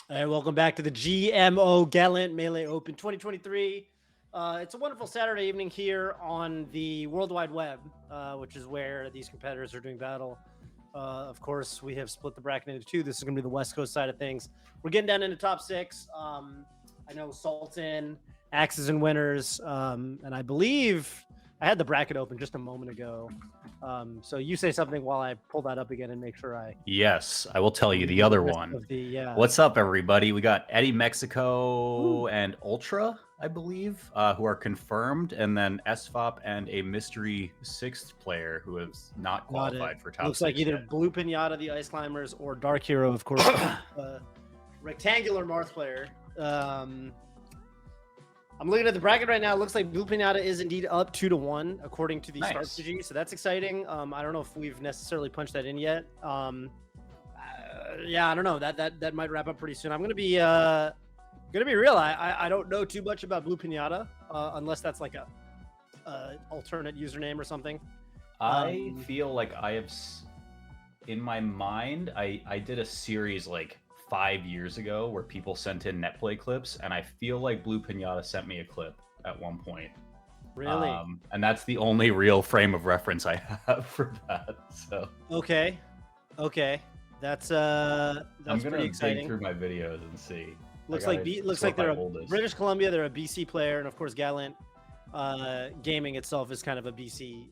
All right, welcome back to the GMO Galint Melee Open 2023. It's a wonderful Saturday evening here on the World Wide Web, which is where these competitors are doing battle. Of course, we have split the bracket into two. This is going to be the West Coast side of things. We're getting down into top six. I know Sultan, Axes and Winners, and I believe I had the bracket open just a moment ago. So you say something while I pull that up again and make sure I... Yes, I will tell you the other one. What's up, everybody? We got Eddie Mexico and Ultra, I believe, who are confirmed, and then SFOP and a mystery sixth player who has not qualified for top Looks six like either yet. Blue Pinata, the Ice Climbers, or Dark Hero, of course, rectangular Marth player. I'm looking at the bracket right now. It looks like Blue Pinata is indeed up 2-1 according to the start PG, so that's exciting. I don't know if we've necessarily punched that in yet. Yeah, I don't know. That might wrap up pretty soon. I'm gonna be real. I don't know too much about Blue Pinata, unless that's like a alternate username or something. I feel like I have, in my mind, I did a series like 5 years ago where people sent in netplay clips, and I feel like Blue Pinata sent me a clip at one point. Really? And that's the only real frame of reference I have for that. So okay, that's I'm gonna pretty exciting. dig through my videos and see. Looks like they're British Columbia. They're a BC player, and of course Galint Gaming itself is kind of a BC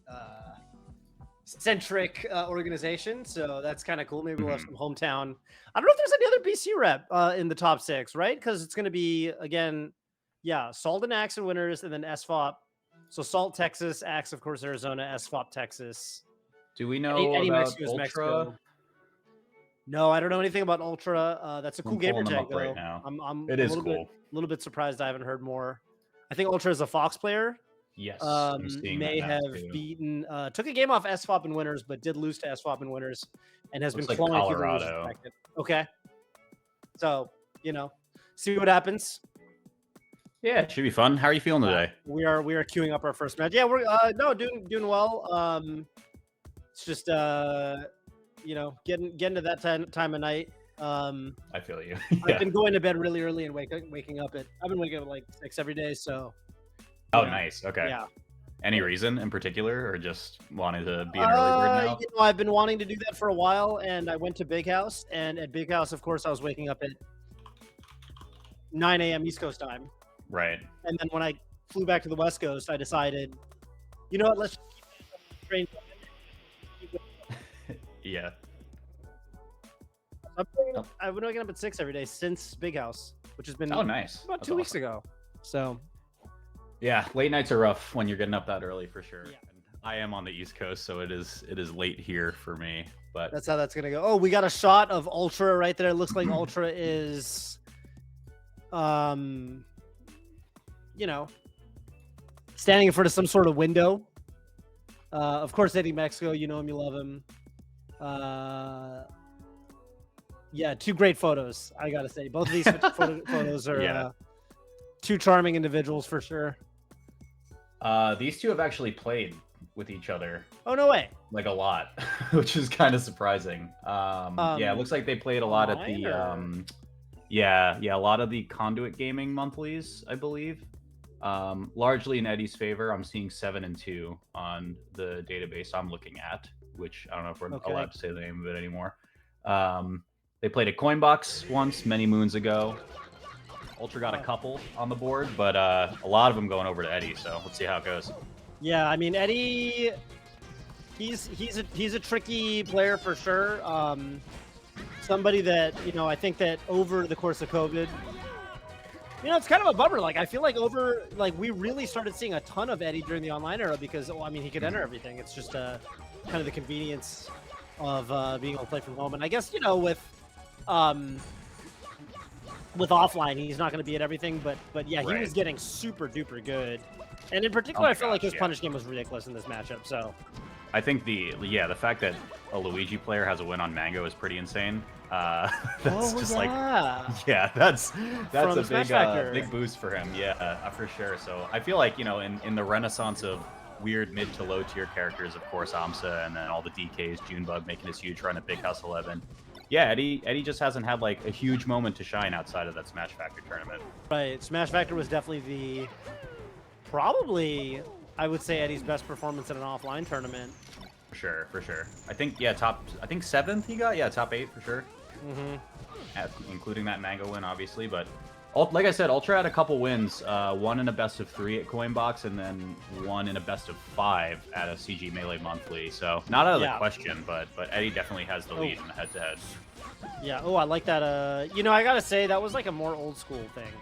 centric organization, so that's kind of cool. Maybe we'll have some hometown. I don't know if there's any other BC rep in the top six, right? Because it's going to be, again, yeah, Salt and Axe and Winners, and then SFOP. So Salt, Texas, Axe, of course, Arizona, SFOP, Texas. Do we know about Ultra? Mexico. No, I don't know anything about Ultra. That's a cool gamer tag, though. Right now. It is cool. A little bit surprised I haven't heard more. I think Ultra is a Fox player. Yes, may have beaten took a game off SFOP and Winners, but did lose to SFOP and Winners, and has been clawing through the losers bracket. Okay, so see what happens. Yeah, it should be fun. How are you feeling today? We are queuing up our first match. Yeah, we're doing well. It's just getting to that time of night. I feel you. I've been going to bed really early and waking up at like 6 every day. So. Oh, nice. Okay. Yeah. Any reason in particular, or just wanting to be an early bird now? I've been wanting to do that for a while, and I went to Big House, and at Big House, of course, I was waking up at 9 a.m. East Coast time. Right. And then when I flew back to the West Coast, I decided, you know what, let's keep train. Yeah. I've been waking up at 6 every day since Big House, which has been nice. About 2 weeks ago. So. Yeah, late nights are rough when you're getting up that early for sure. Yeah. And I am on the East Coast, so it is late here for me. But that's how that's gonna go. Oh, we got a shot of Ultra right there. It looks like Ultra is, standing in front of some sort of window. Of course, Eddie Mexico, you know him, you love him. Yeah, two great photos. I gotta say, both of these photos are two charming individuals for sure. These two have actually played with each other. Oh, no way. Like a lot, which is kind of surprising. Yeah, it looks like they played a lot at the a lot of the Conduit Gaming monthlies, I believe. Largely in Eddie's favor. I'm seeing 7-2 on the database I'm looking at, which I don't know if we're allowed to say the name of it anymore. They played at Coinbox once, many moons ago. Ultra got a couple on the board, but a lot of them going over to Eddie. So let's see how it goes. Yeah, I mean Eddie, he's a tricky player for sure. Somebody that I think that over the course of COVID, it's kind of a bummer. Like I feel like we really started seeing a ton of Eddie during the online era because he could enter everything. It's just kind of the convenience of being able to play from home. And I guess with offline, he's not going to be at everything, but yeah, he was getting super duper good, and in particular, I feel like his punish game was ridiculous in this matchup. So, I think the fact that a Luigi player has a win on Mango is pretty insane. That's that's a big boost for him. Yeah, for sure. So I feel like in the renaissance of weird mid to low tier characters, of course, Amsa, and then all the DKs, Junebug making his huge run at Big House 11. yeah, Eddie just hasn't had like a huge moment to shine outside of that Smash Factor tournament. Right. Smash Factor was definitely probably, I would say, Eddie's best performance in an offline tournament. For sure, for sure. I think, yeah, I think 7th he got? Yeah, top 8 for sure. Including that Mango win, obviously, but like I said, Ultra had a couple wins. One in a best of 3 at Coinbox, and then one in a best of 5 at a CG Melee Monthly. So not out of the question, but Eddie definitely has the lead in the head-to-head. Yeah. Oh, I like that. You know, I gotta say that was like a more old school thing,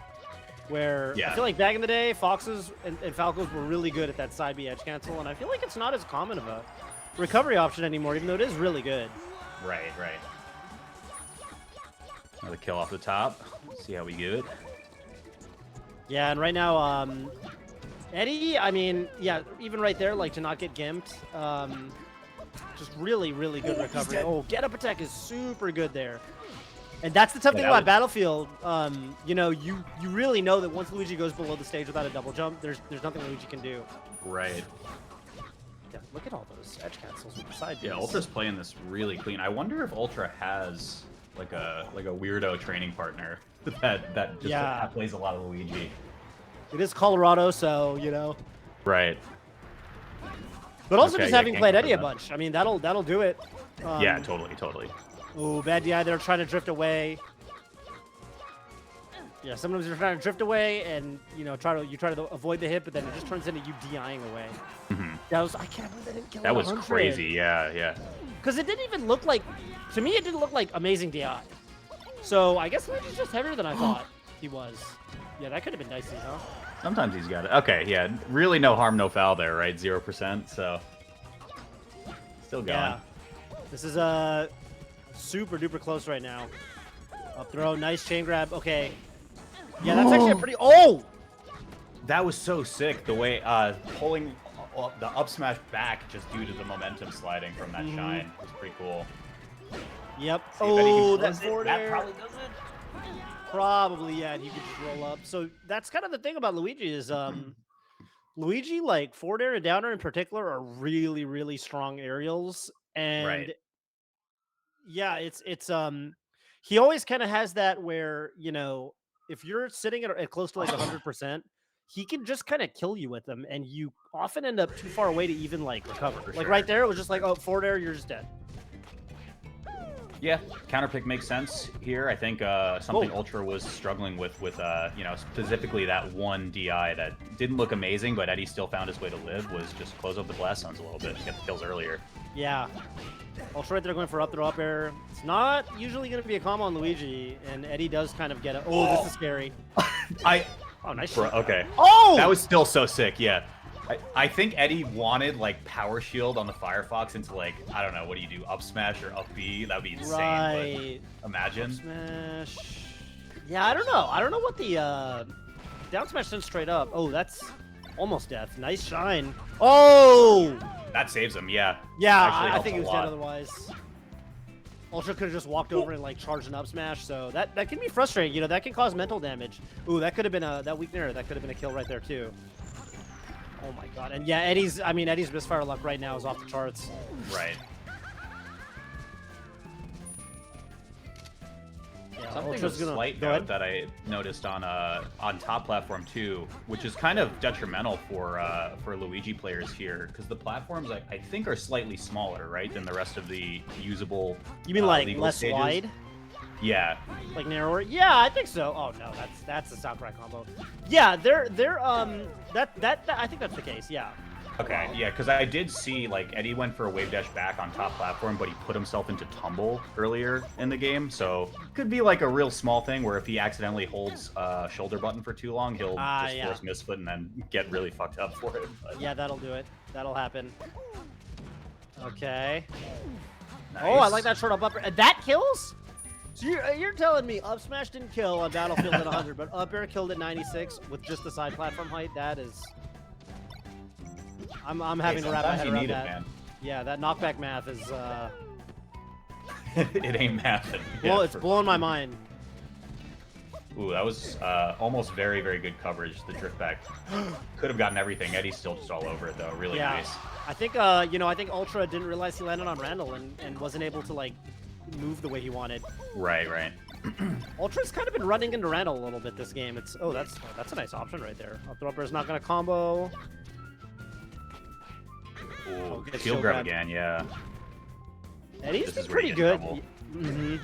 where I feel like back in the day, Foxes and Falcos were really good at that side B edge cancel, and I feel like it's not as common of a recovery option anymore, even though it is really good. Right. Another kill off the top. Let's see how we do it. Yeah, and right now, Eddie, I mean, yeah, even right there, like to not get gimped, just really, really good recovery. Oh, get up attack is super good there. And that's the tough thing about Battlefield. You know, you really know that once Luigi goes below the stage without a double jump, there's nothing Luigi can do. Right. Yeah, look at all those edge cancels with the side. Yeah, Ultra's playing this really clean. I wonder if Ultra has like a weirdo training partner that just plays a lot of Luigi. It is Colorado, so you know. Right. But also just having played Eddie a bunch. I mean, that'll do it. Yeah, totally. Oh, bad DI. They're trying to drift away. Yeah, sometimes you're trying to drift away, and you know, try to avoid the hit, but then it just turns into you DIing away. I can't believe they didn't kill. That was crazy. Yeah. Because it didn't even look like, to me, it didn't look like amazing DI. So I guess Luigi's just heavier than I thought he was. Yeah, that could have been dicey, huh? Sometimes he's got it. Okay, yeah, really no harm, no foul there, right? 0%, so still going. Yeah. This is super duper close right now. Up throw, nice chain grab. Okay. Yeah, that's actually a pretty. Oh! That was so sick. The way pulling the up smash back just due to the momentum sliding from that shine was pretty cool. Yep. Oh, that forward air. That probably does it. Probably, yeah. And you could just roll up. So that's kind of the thing about Luigi is Luigi, like forward air and down air in particular, are really, really strong aerials. And yeah, it's he always kind of has that where, you know, if you're sitting at close to like 100%, he can just kind of kill you with them, and you often end up too far away to even like recover. Like right there, it was just like, oh, forward air, you're just dead. Yeah, counterpick makes sense here. I think something Ultra was struggling with you know, specifically that one DI that didn't look amazing, but Eddie still found his way to live, was just close up the blast zones a little bit and get the kills earlier. Yeah. Ultra right there going for up throw up air. It's not usually going to be a combo on Luigi, and Eddie does kind of get it. Oh, this is scary. Oh, nice shot. Okay. Oh! That was still so sick, yeah. I think Eddie wanted, like, power shield on the Firefox into, like, I don't know, what do you do, up smash or up B? That would be insane, right. But imagine. Up smash. Yeah, I don't know. I don't know what the, down smash sent straight up. Oh, that's almost death. Nice shine. Oh! That saves him, yeah. Yeah, I think he was dead otherwise. Ultra could have just walked over and like charged an up smash, so that can be frustrating. You know, that can cause mental damage. Ooh, that could have been that weak mirror. That could have been a kill right there too. Oh my god. And yeah, Eddie's misfire luck right now is off the charts. Right. Yeah, something of slight note that I noticed on top platform too, which is kind of detrimental for Luigi players here, because the platforms I think are slightly smaller, right, than the rest of the usable. You mean like less stages. wide? Yeah. Like narrower? Yeah, I think so. Oh no, that's a Southcry combo. Yeah, they're that I think that's the case. Yeah. Okay, yeah, because I did see, like, Eddie went for a wave dash back on top platform, but he put himself into tumble earlier in the game, so could be like a real small thing where if he accidentally holds shoulder button for too long, he'll just force misfoot and then get really fucked up for it. But... yeah, that'll do it. That'll happen. Okay. Nice. Oh, I like that short up upper. That kills? So you're telling me up smash didn't kill on Battlefield at 100, but up air killed at 96 with just the side platform height? That is... I'm having to wrap my head around that. Man. Yeah, that knockback math is it ain't math. Well, it's blowing my mind. Ooh, that was almost very, very good coverage. The drift back could have gotten everything. Eddie's still just all over it though. Really nice. I think you know, I think Ultra didn't realize he landed on Randall and wasn't able to like move the way he wanted. Right, right. Ultra's kind of been running into Randall a little bit this game. It's that's a nice option right there. Up throw upper is not going to combo. Ooh, shield grab again, yeah. Eddie's been pretty good. Oh,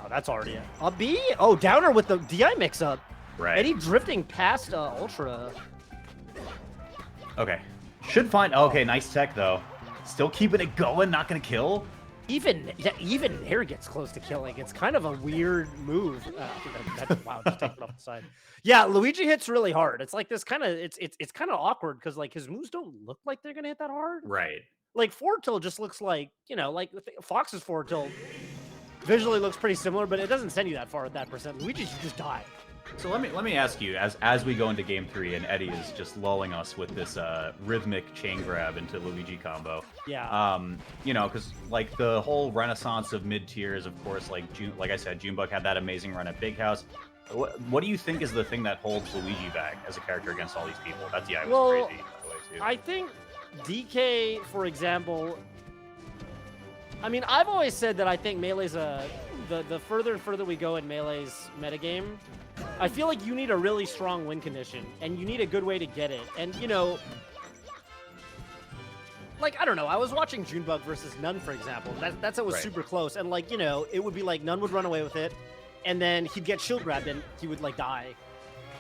that's already a B. Oh, downer with the DI mix-up. Right. Eddie drifting past Ultra. Okay. Should find... Okay, nice tech, though. Still keeping it going, not going to kill. Even there gets close to killing. It's kind of a weird move. Wow, just take it off the side. Yeah, Luigi hits really hard. It's like this kind of... It's kind of awkward because like his moves don't look like they're going to hit that hard. Right. Like forward tilt just looks like, you know, like Fox's forward tilt visually looks pretty similar, but it doesn't send you that far at that percent. Luigi's just die. So let me ask you, as we go into game 3 and Eddie is just lulling us with this rhythmic chain grab into Luigi combo. Yeah. You know, because like the whole renaissance of mid tiers, of course, like I said, Junebug had that amazing run at Big House. What do you think is the thing that holds Luigi back as a character against all these people? That DI was crazy, by the way, too. I think DK, for example. I mean, I've always said that I think Melee's the further and further we go in Melee's metagame, I feel like you need a really strong win condition, and you need a good way to get it. And, you know, like, I don't know, I was watching Junebug versus None, for example. That's it was super close. And, like, you know, it would be like None would run away with it, and then he'd get shield grabbed, and he would, like, die.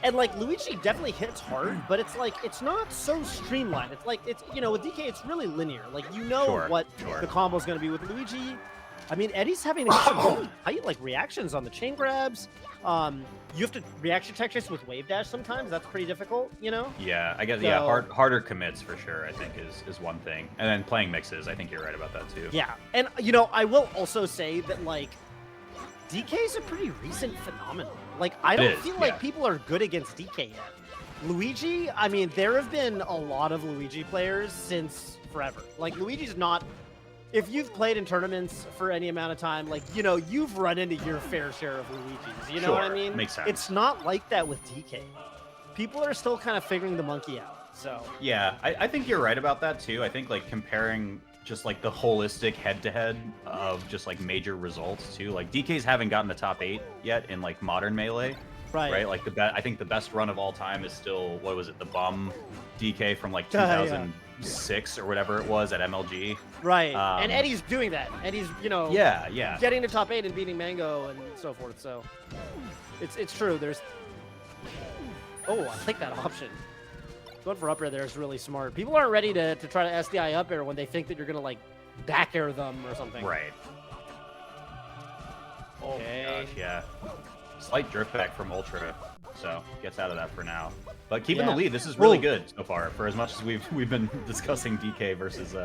And, like, Luigi definitely hits hard, but it's, like, it's not so streamlined. It's, like, it's, you know, with DK, it's really linear. Like, you know what the combo's going to be with Luigi. I mean, Eddie's having really tight, like, reactions on the chain grabs. You have to reaction tech chase with wave dash sometimes. That's pretty difficult, you know? Yeah, I guess, so, harder commits for sure, I think, is one thing. And then playing mixes, I think you're right about that, too. Yeah, and, you know, I will also say that, like, DK is a pretty recent phenomenon. Like, I don't feel like people are good against DK yet. Luigi, I mean, there have been a lot of Luigi players since forever. Like, Luigi's not... If you've played in tournaments for any amount of time, like, you know, you've run into your fair share of Luigis. You know what I mean? Makes sense. It's not like that with DK. People are still kind of figuring the monkey out, so... Yeah, I think you're right about that, too. I think, like, comparing just, like, the holistic head-to-head of just, like, major results, too. Like, DK's haven't gotten the top 8 yet in, like, modern Melee. Right? Like, I think the best run of all time is still, what was it, the bum DK from, like, 2006 or whatever it was at MLG. Right, and Eddie's doing that. Eddie's, you know, getting to top 8 and beating Mango and so forth, so... It's true, there's... Oh, I like that option. Going for up air there is really smart. People aren't ready to try to SDI up air when they think that you're going to, like, back air them or something. Right. Oh, my gosh, yeah. Slight drift back from Ultra, so gets out of that for now. But keeping the lead, this is really good so far, for as much as we've been discussing DK versus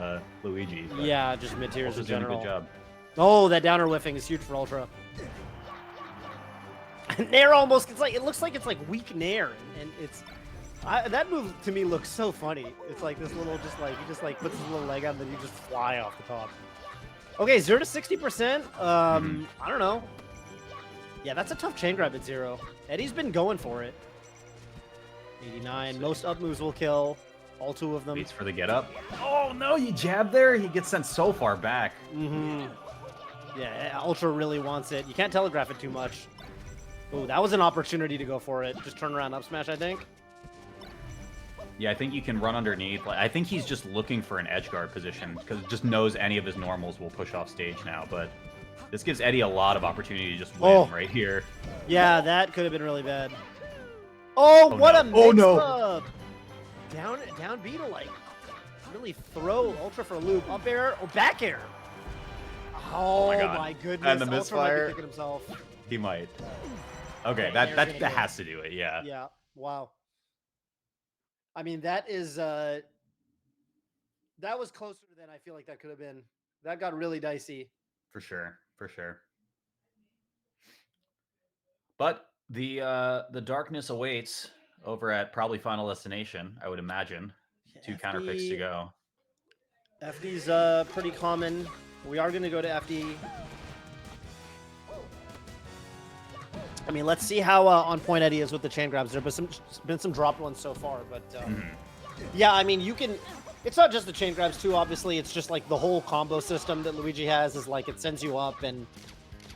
Luigi. Yeah, just mid-tiers in general. Doing a good job. Oh, that downer whiffing is huge for Ultra. Nair almost, it looks like it's like weak Nair, and it's... that move to me looks so funny. It's like this little, he just like puts his little leg out and then you just fly off the top. Okay, 0 to 60%. I don't know. Yeah, that's a tough chain grab at 0. Eddie's been going for it. 89. Most up moves will kill. All 2 of them. Waits for the get up. Oh no, you jab there. He gets sent so far back. Yeah, Ultra really wants it. You can't telegraph it too much. Oh, that was an opportunity to go for it. Just turn around up smash, I think. Yeah, I think you can run underneath. I think he's just looking for an edge guard position because it just knows any of his normals will push off stage now. But this gives Eddie a lot of opportunity to just win right here. Yeah, that could have been really bad. Oh, what a mix-up! Down B to, like, really throw Ultra for a loop. Up air or back air. Oh my goodness. And the misfire. Ultra might be kicking himself. He might. Okay, that has to do it, yeah. Yeah, wow. I mean, that is, that was closer than I feel like that could have been. That got really dicey. For sure, for sure. But the darkness awaits over at probably Final Destination, I would imagine. Yeah, 2 counter picks to go. FD's pretty common. We are going to go to FD. I mean, let's see how on point Eddie is with the chain grabs. There have been some dropped ones so far, but yeah, I mean, you can It's not just the chain grabs too, obviously. It's just like the whole combo system that Luigi has is like it sends you up and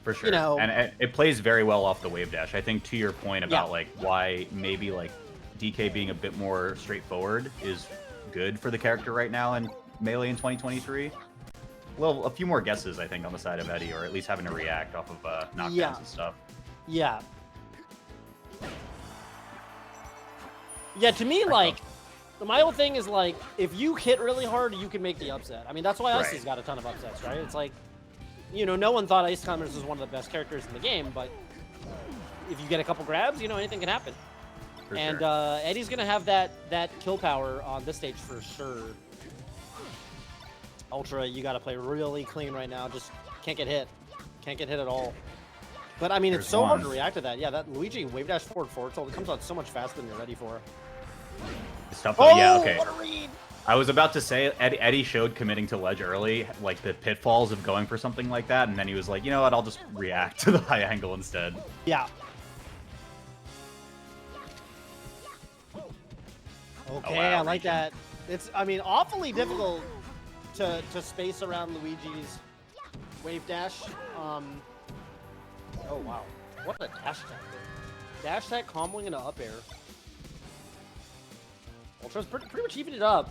for sure. You know, and it plays very well off the wave dash. I think to your point about like why maybe like DK being a bit more straightforward is good for the character right now in Melee in 2023. Well, a few more guesses, I think, on the side of Eddie, or at least having to react off of knockdowns and stuff. Yeah. Yeah, to me, like, my whole thing is, like, if you hit really hard, you can make the upset. I mean, that's why Icy's got a ton of upsets, right? It's like, you know, no one thought Ice Climbers was one of the best characters in the game, but if you get a couple grabs, you know, anything can happen. And Eddie's going to have that kill power on this stage for sure. Ultra, you got to play really clean right now. Just can't get hit. Can't get hit at all. But, I mean, it's so hard to react to that. Yeah, that Luigi wave dash forward tilt, it comes out so much faster than you're ready for. It's tough, though. Yeah, okay. What a read. I was about to say, Eddie showed committing to ledge early, like the pitfalls of going for something like that, and then he was like, you know what, I'll just react to the high angle instead. Yeah. Okay, I like that. It's, I mean, awfully difficult to space around Luigi's wave dash. Oh, wow. What a dash attack. Dash attack comboing into up air. Ultra's pretty much evened it up.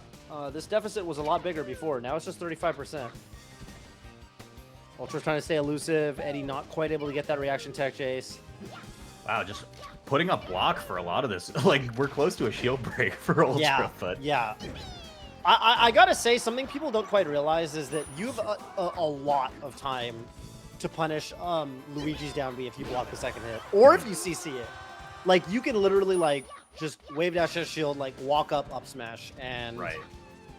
This deficit was a lot bigger before. Now it's just 35%. Ultra's trying to stay elusive. Eddie not quite able to get that reaction tech chase. Wow, just putting up block for a lot of this. Like, we're close to a shield break for Ultra, but... Yeah. I gotta say, something people don't quite realize is that you have a lot of time to punish Luigi's down B if you block the second hit. Or if you CC it. Like, you can literally, like, just wave dash his shield, like, walk up smash, and... Right.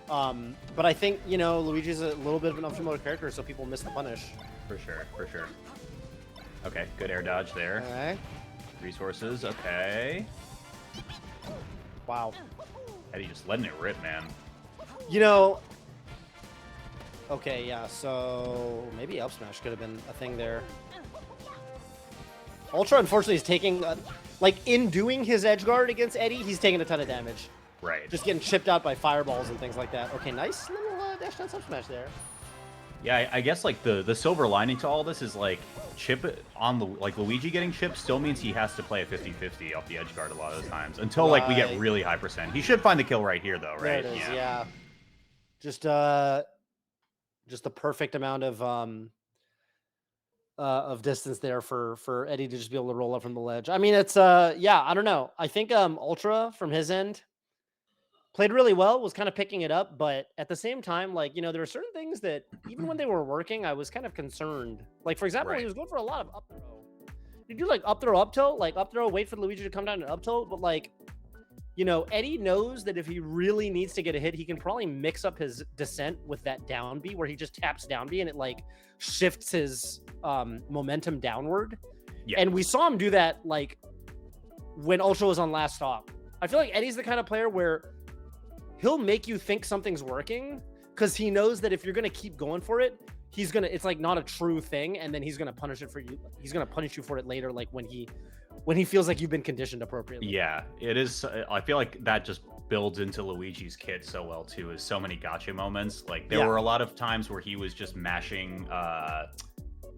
But I think, you know, Luigi's a little bit of an unfamiliar character, so people miss the punish. For sure, for sure. Okay, good air dodge there. Okay. Resources, okay. Wow. Eddie just letting it rip, man. You know... Okay, yeah, so... Maybe up smash could have been a thing there. Ultra, unfortunately, is taking... like, in doing his edge guard against Eddie, he's taking a ton of damage. Right. Just getting chipped out by fireballs and things like that. Okay, nice little dash down sub smash there. Yeah, I guess like the silver lining to all this is like chip on the like Luigi getting chipped still means he has to play a 50-50 off the edge guard a lot of the times until like we get really high percent. He should find the kill right here though, right? There it is, yeah. Just the perfect amount of distance there for Eddie to just be able to roll up from the ledge. I mean, it's yeah, I don't know. I think Ultra from his end played really well, was kind of picking it up, but at the same time, like, you know, there were certain things that even when they were working, I was kind of concerned. Like, for example, he was going for a lot of up throw. You do like up throw, up tilt, like up throw, wait for Luigi to come down and up tilt, but like, you know, Eddie knows that if he really needs to get a hit, he can probably mix up his descent with that down B where he just taps down B and it like shifts his momentum downward. Yeah. And we saw him do that like when Ultra was on last stop. I feel like Eddie's the kind of player where he'll make you think something's working because he knows that if you're going to keep going for it, it's like not a true thing. And then he's going to punish it for you. He's going to punish you for it later. Like when he feels like you've been conditioned appropriately. Yeah, it is. I feel like that just builds into Luigi's kit so well too, is so many gotcha moments. Like there were a lot of times where he was just mashing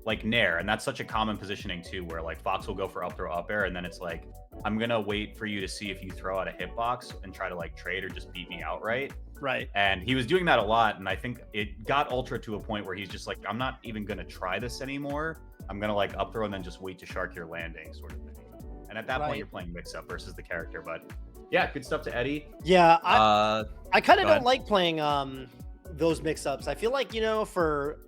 like Nair, and that's such a common positioning too, where like Fox will go for up throw up air, and then it's like, I'm gonna wait for you to see if you throw out a hitbox and try to like trade or just beat me outright. Right. And he was doing that a lot, and I think it got Ultra to a point where he's just like, I'm not even gonna try this anymore. I'm gonna like up throw and then just wait to shark your landing sort of thing. And at that point, you're playing mix-up versus the character. But yeah, good stuff to Eddie. Yeah, I kind of don't like playing those mix-ups. I feel like, you know, for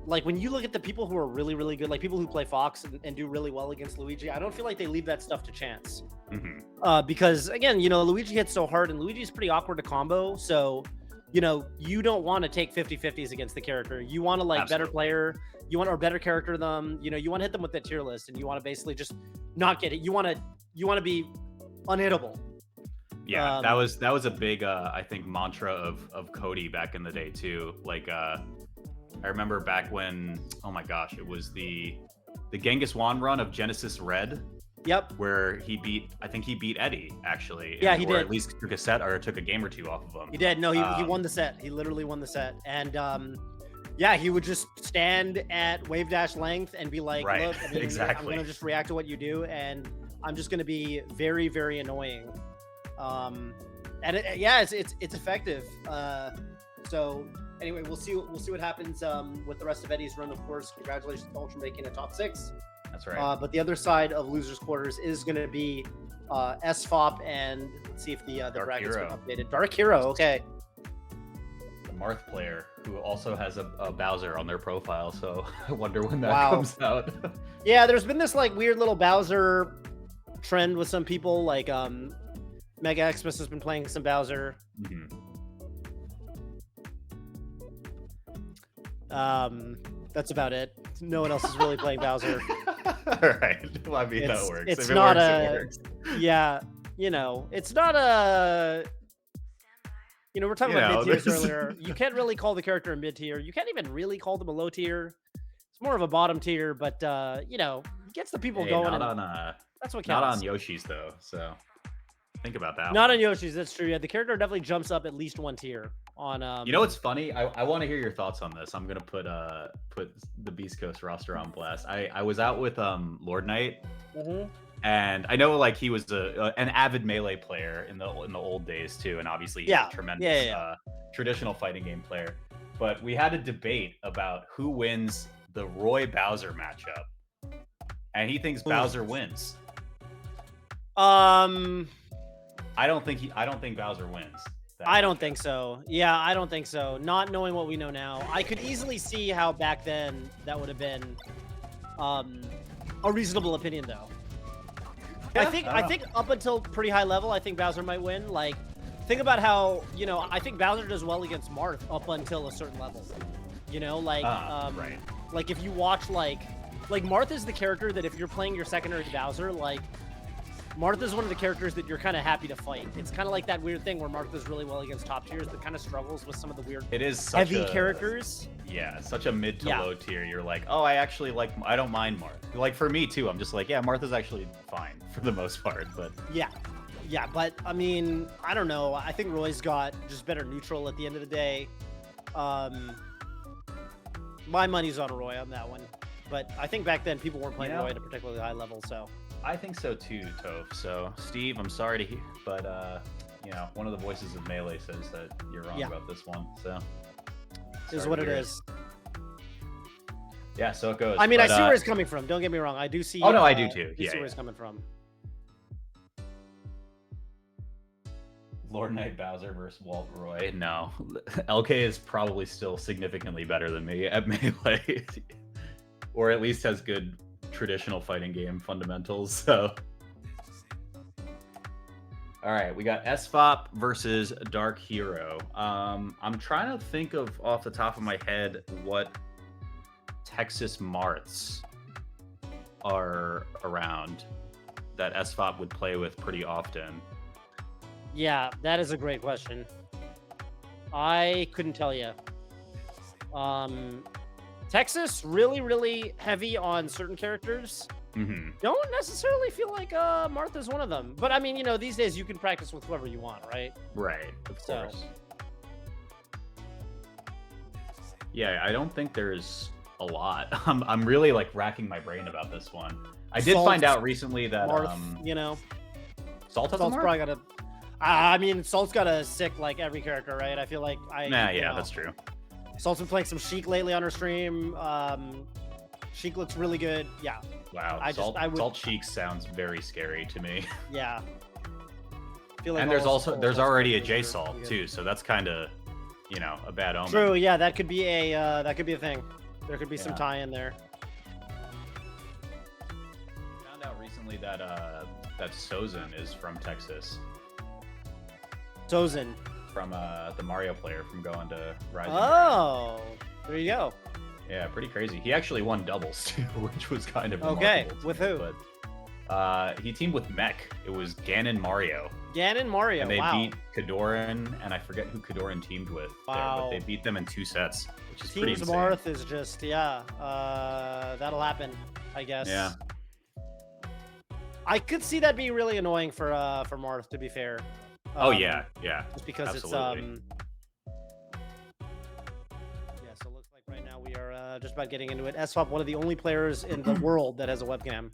like when you look at the people who are really, really good, like people who play Fox and do really well against Luigi, I don't feel like they leave that stuff to chance. Mm-hmm. Because again, you know, Luigi hits so hard and Luigi's pretty awkward to combo. So, you know, you don't want to take 50-50s against the character. You want to like better player. You want or better character them. You know, you want to hit them with the tier list, and you want to basically just not get it. You want to be unhittable. Yeah, that was a big I think mantra of Cody back in the day too. Like I remember back when, oh my gosh, it was the Genghis Wan run of Genesis Red. Yep. Where I think he beat Eddie actually. Yeah, he or did. At least took a set or took a game or two off of him. He did. No, he won the set. He literally won the set. And yeah, he would just stand at wave dash length and be like, right. look, I mean, exactly. I'm going to just react to what you do. And I'm just going to be very, very annoying. And yeah, it's effective. So anyway, we'll see what happens with the rest of Eddie's run. Of course, congratulations to Ultra making a top 6. That's right. But the other side of losers quarters is going to be SFOP, and let's see if the brackets are updated. Dark Hero, okay. The Marth player who also has a Bowser on their profile, so I wonder when that comes out. Yeah, there's been this like weird little Bowser trend with some people, like Mega Xmas has been playing some Bowser. That's about it. No one else is really playing Bowser. All right. Well, I mean, that works. It's if it not works, it works. Yeah, you know, it's not a. You know, we're talking about mid tiers earlier. You can't really call the character a mid tier. You can't even really call them a low tier. It's more of a bottom tier, but you know, it gets the people going. That's what counts. Not on Yoshi's though. So think about that. Not on Yoshi's. That's true. Yeah, the character definitely jumps up at least one tier. On you know what's funny? I want to hear your thoughts on this. I'm gonna put the Beast Coast roster on blast. I was out with Lord Knight, and I know like he was an avid Melee player in the old days too, and obviously he's a tremendous traditional fighting game player. But we had a debate about who wins the Roy Bowser matchup, and he thinks Bowser wins. I don't think Bowser wins. I don't think so. Yeah, I don't think so. Not knowing what we know now, I could easily see how back then that would have been a reasonable opinion, though. Yeah, I think up until pretty high level, I think Bowser might win. Like, think about how, you know, I think Bowser does well against Marth up until a certain level. You know, like right. Like if you watch like Marth is the character that if you're playing your secondary Bowser, like Martha's one of the characters that you're kind of happy to fight. It's kind of like that weird thing where Martha's really well against top tiers, but kind of struggles with some of the weird heavy characters. Yeah, such a mid to low tier. You're like, oh, I don't mind Marth. Like for me too, I'm just like, yeah, Martha's actually fine for the most part, but yeah, but I mean, I don't know. I think Roy's got just better neutral at the end of the day. My money's on Roy on that one, but I think back then people weren't playing Roy at a particularly high level, so. I think so too, Toph. So, Steve, I'm sorry to hear, but you know, one of the voices of Melee says that you're wrong about this one. So, this is what it is. Yeah, so it goes. I mean, I see where it's coming from. Don't get me wrong. I do see. Oh no, I do too. I see where it's coming from. Lord Knight Bowser versus Walt Roy. No, LK is probably still significantly better than me at Melee, or at least has good traditional fighting game fundamentals. So all right, we got SFOP versus Dark Hero. I'm trying to think of off the top of my head what Texas Marths are around that SFOP would play with pretty often. Yeah, that is a great question. I couldn't tell you. Texas, really, really heavy on certain characters. Don't necessarily feel like Martha's one of them. But I mean, you know, these days you can practice with whoever you want, right? Right, of course. Yeah, I don't think there's a lot. I'm really like racking my brain about this one. I did find out recently that Marth, you know, Salt's probably got a. I mean, Salt's got a sick like every character, right? I feel like that's true. Salt's been playing some Sheik lately on her stream. Sheik looks really good. Yeah. Wow. Salt Sheik sounds very scary to me. Yeah. Feel like and there's already a J Salt too, so that's kind of, you know, a bad omen. True. Yeah, that could be a thing. There could be some tie in there. Found out recently that Sozin is from Texas. Sozin. From the Mario player from going to Rising. Oh, there you go. Yeah, pretty crazy. He actually won doubles too, which was kind of with who? But he teamed with Mech. It was Ganon Mario. Ganon Mario. And they beat Kadoran, and I forget who Kadoran teamed with. Wow. But they beat them in 2 sets, which is pretty insane. Marth is just that'll happen, I guess. Yeah. I could see that being really annoying for Marth, to be fair. Oh yeah, yeah. Just because absolutely. yeah, so it looks like right now we are just about getting into it. SFOP, one of the only players in the world that has a webcam.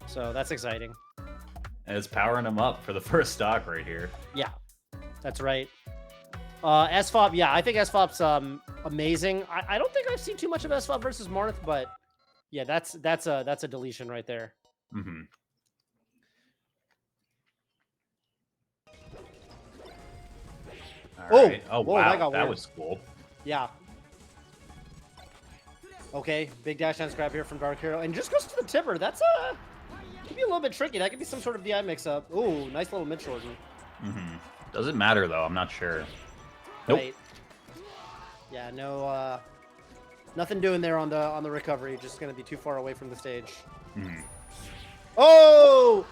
So that's exciting. And it's powering him up for the first stock right here. Yeah, that's right. SFOP, yeah, I think SFOP's amazing. I don't think I've seen too much of SFOP versus Marth, but yeah, that's a deletion right there. Mm-hmm. All right. Oh, wow, that was cool. Yeah. Okay, big dash down scrap here from Dark Hero, and just goes to the tipper. That's could be a little bit tricky. That could be some sort of DI mix-up. Ooh, nice little mid shorten. Mm-hmm. Doesn't matter though. I'm not sure. Nope. Right. Yeah, no, nothing doing there on the recovery. Just gonna be too far away from the stage. Mm-hmm. Oh,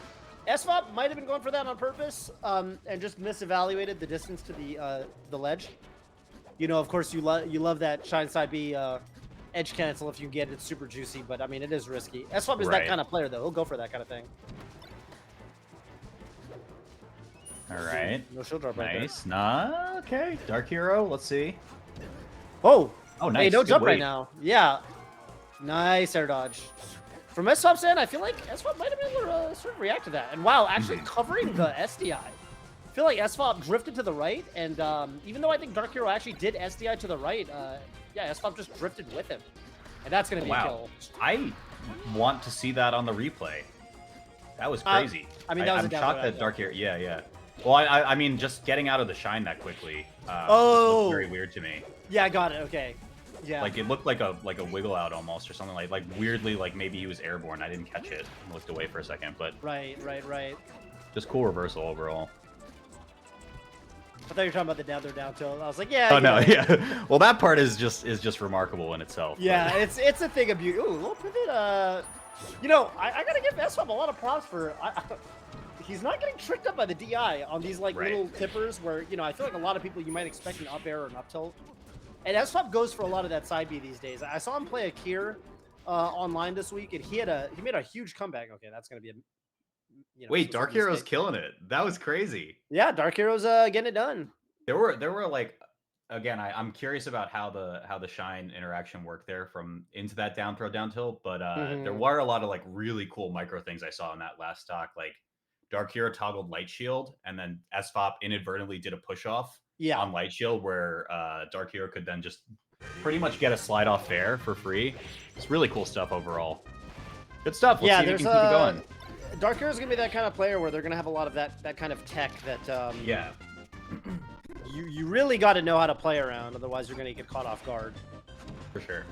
SFOP might have been going for that on purpose, and just misevaluated the distance to the ledge. You know, of course, you love that shine side B edge cancel if you get it super juicy, but I mean, it is risky. SFOP is that kind of player, though. He'll go for that kind of thing. All right. No shield drop right there. Nice. Nah, okay. Dark Hero, let's see. Oh! Oh, nice. Hey, no Good jump weight. right now. Yeah. Nice air dodge. From SFOP's end, I feel like SFOP might have been able to sort of react to that. And wow, actually covering the SDI. I feel like SFOP drifted to the right, and even though I think Dark Hero actually did SDI to the right, yeah, SFOP just drifted with him. And that's going to be a kill. I want to see that on the replay. That was crazy. I mean, that was I'm shocked that Dark Hero... Yeah, yeah. Well, I mean, just getting out of the shine that quickly looked very weird to me. Yeah, I got it. Okay. Yeah. Like, it looked like a wiggle out almost, or something like weirdly, like maybe he was airborne. I didn't catch it. I looked away for a second, but... Right. Just cool reversal overall. I thought you were talking about the down tilt. I was like, yeah. Oh no, yeah. Well, that part is just remarkable in itself. Yeah, but... it's a thing of beauty. Ooh, a little pivot. You know, I gotta give SFOP a lot of props for. He's not getting tricked up by the DI on these little tippers where, you know, I feel like a lot of people you might expect an up air or an up tilt. And SFOP goes for a lot of that side B these days. I saw him play a Kier online this week, and he made a huge comeback. Okay, that's gonna be a. You know, wait, Dark Hero's killing it. That was crazy. Yeah, Dark Hero's getting it done. There were like, again, I'm curious about how the shine interaction worked there from into that down throw down tilt, but there were a lot of like really cool micro things I saw in that last stock. Like Dark Hero toggled light shield, and then SFOP inadvertently did a push off on light shield where Dark Hero could then just pretty much get a slide off fair for free. It's really cool stuff overall. Good stuff. Let's see if we can keep it going. Dark Hero's gonna be that kind of player where they're gonna have a lot of that kind of tech that yeah. You really got to know how to play around, otherwise you're gonna get caught off guard. For sure.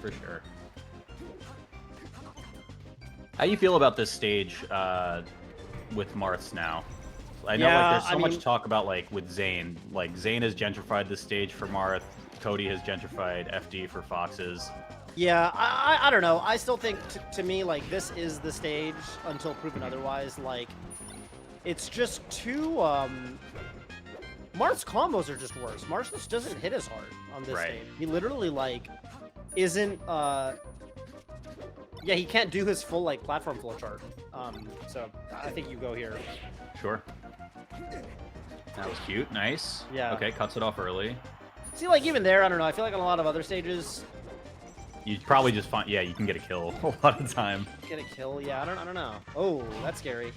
How do you feel about this stage with Marths now? I know like there's so much talk about like with Zane. Like Zane has gentrified this stage for Marth. Cody has gentrified FD for Foxes. Yeah, I don't know. I still think to me like this is the stage until proven otherwise. Like it's just too Marth's combos are just worse. Marth just doesn't hit as hard on this stage. He literally like isn't yeah, he can't do his full like platform flow chart. So I think you go here. Sure. That was cute. Nice. Yeah. Okay, cuts it off early. See, like even there, I don't know. I feel like on a lot of other stages, you probably just find you can get a kill a lot of the time. Get a kill? Yeah, I don't know. Oh, that's scary.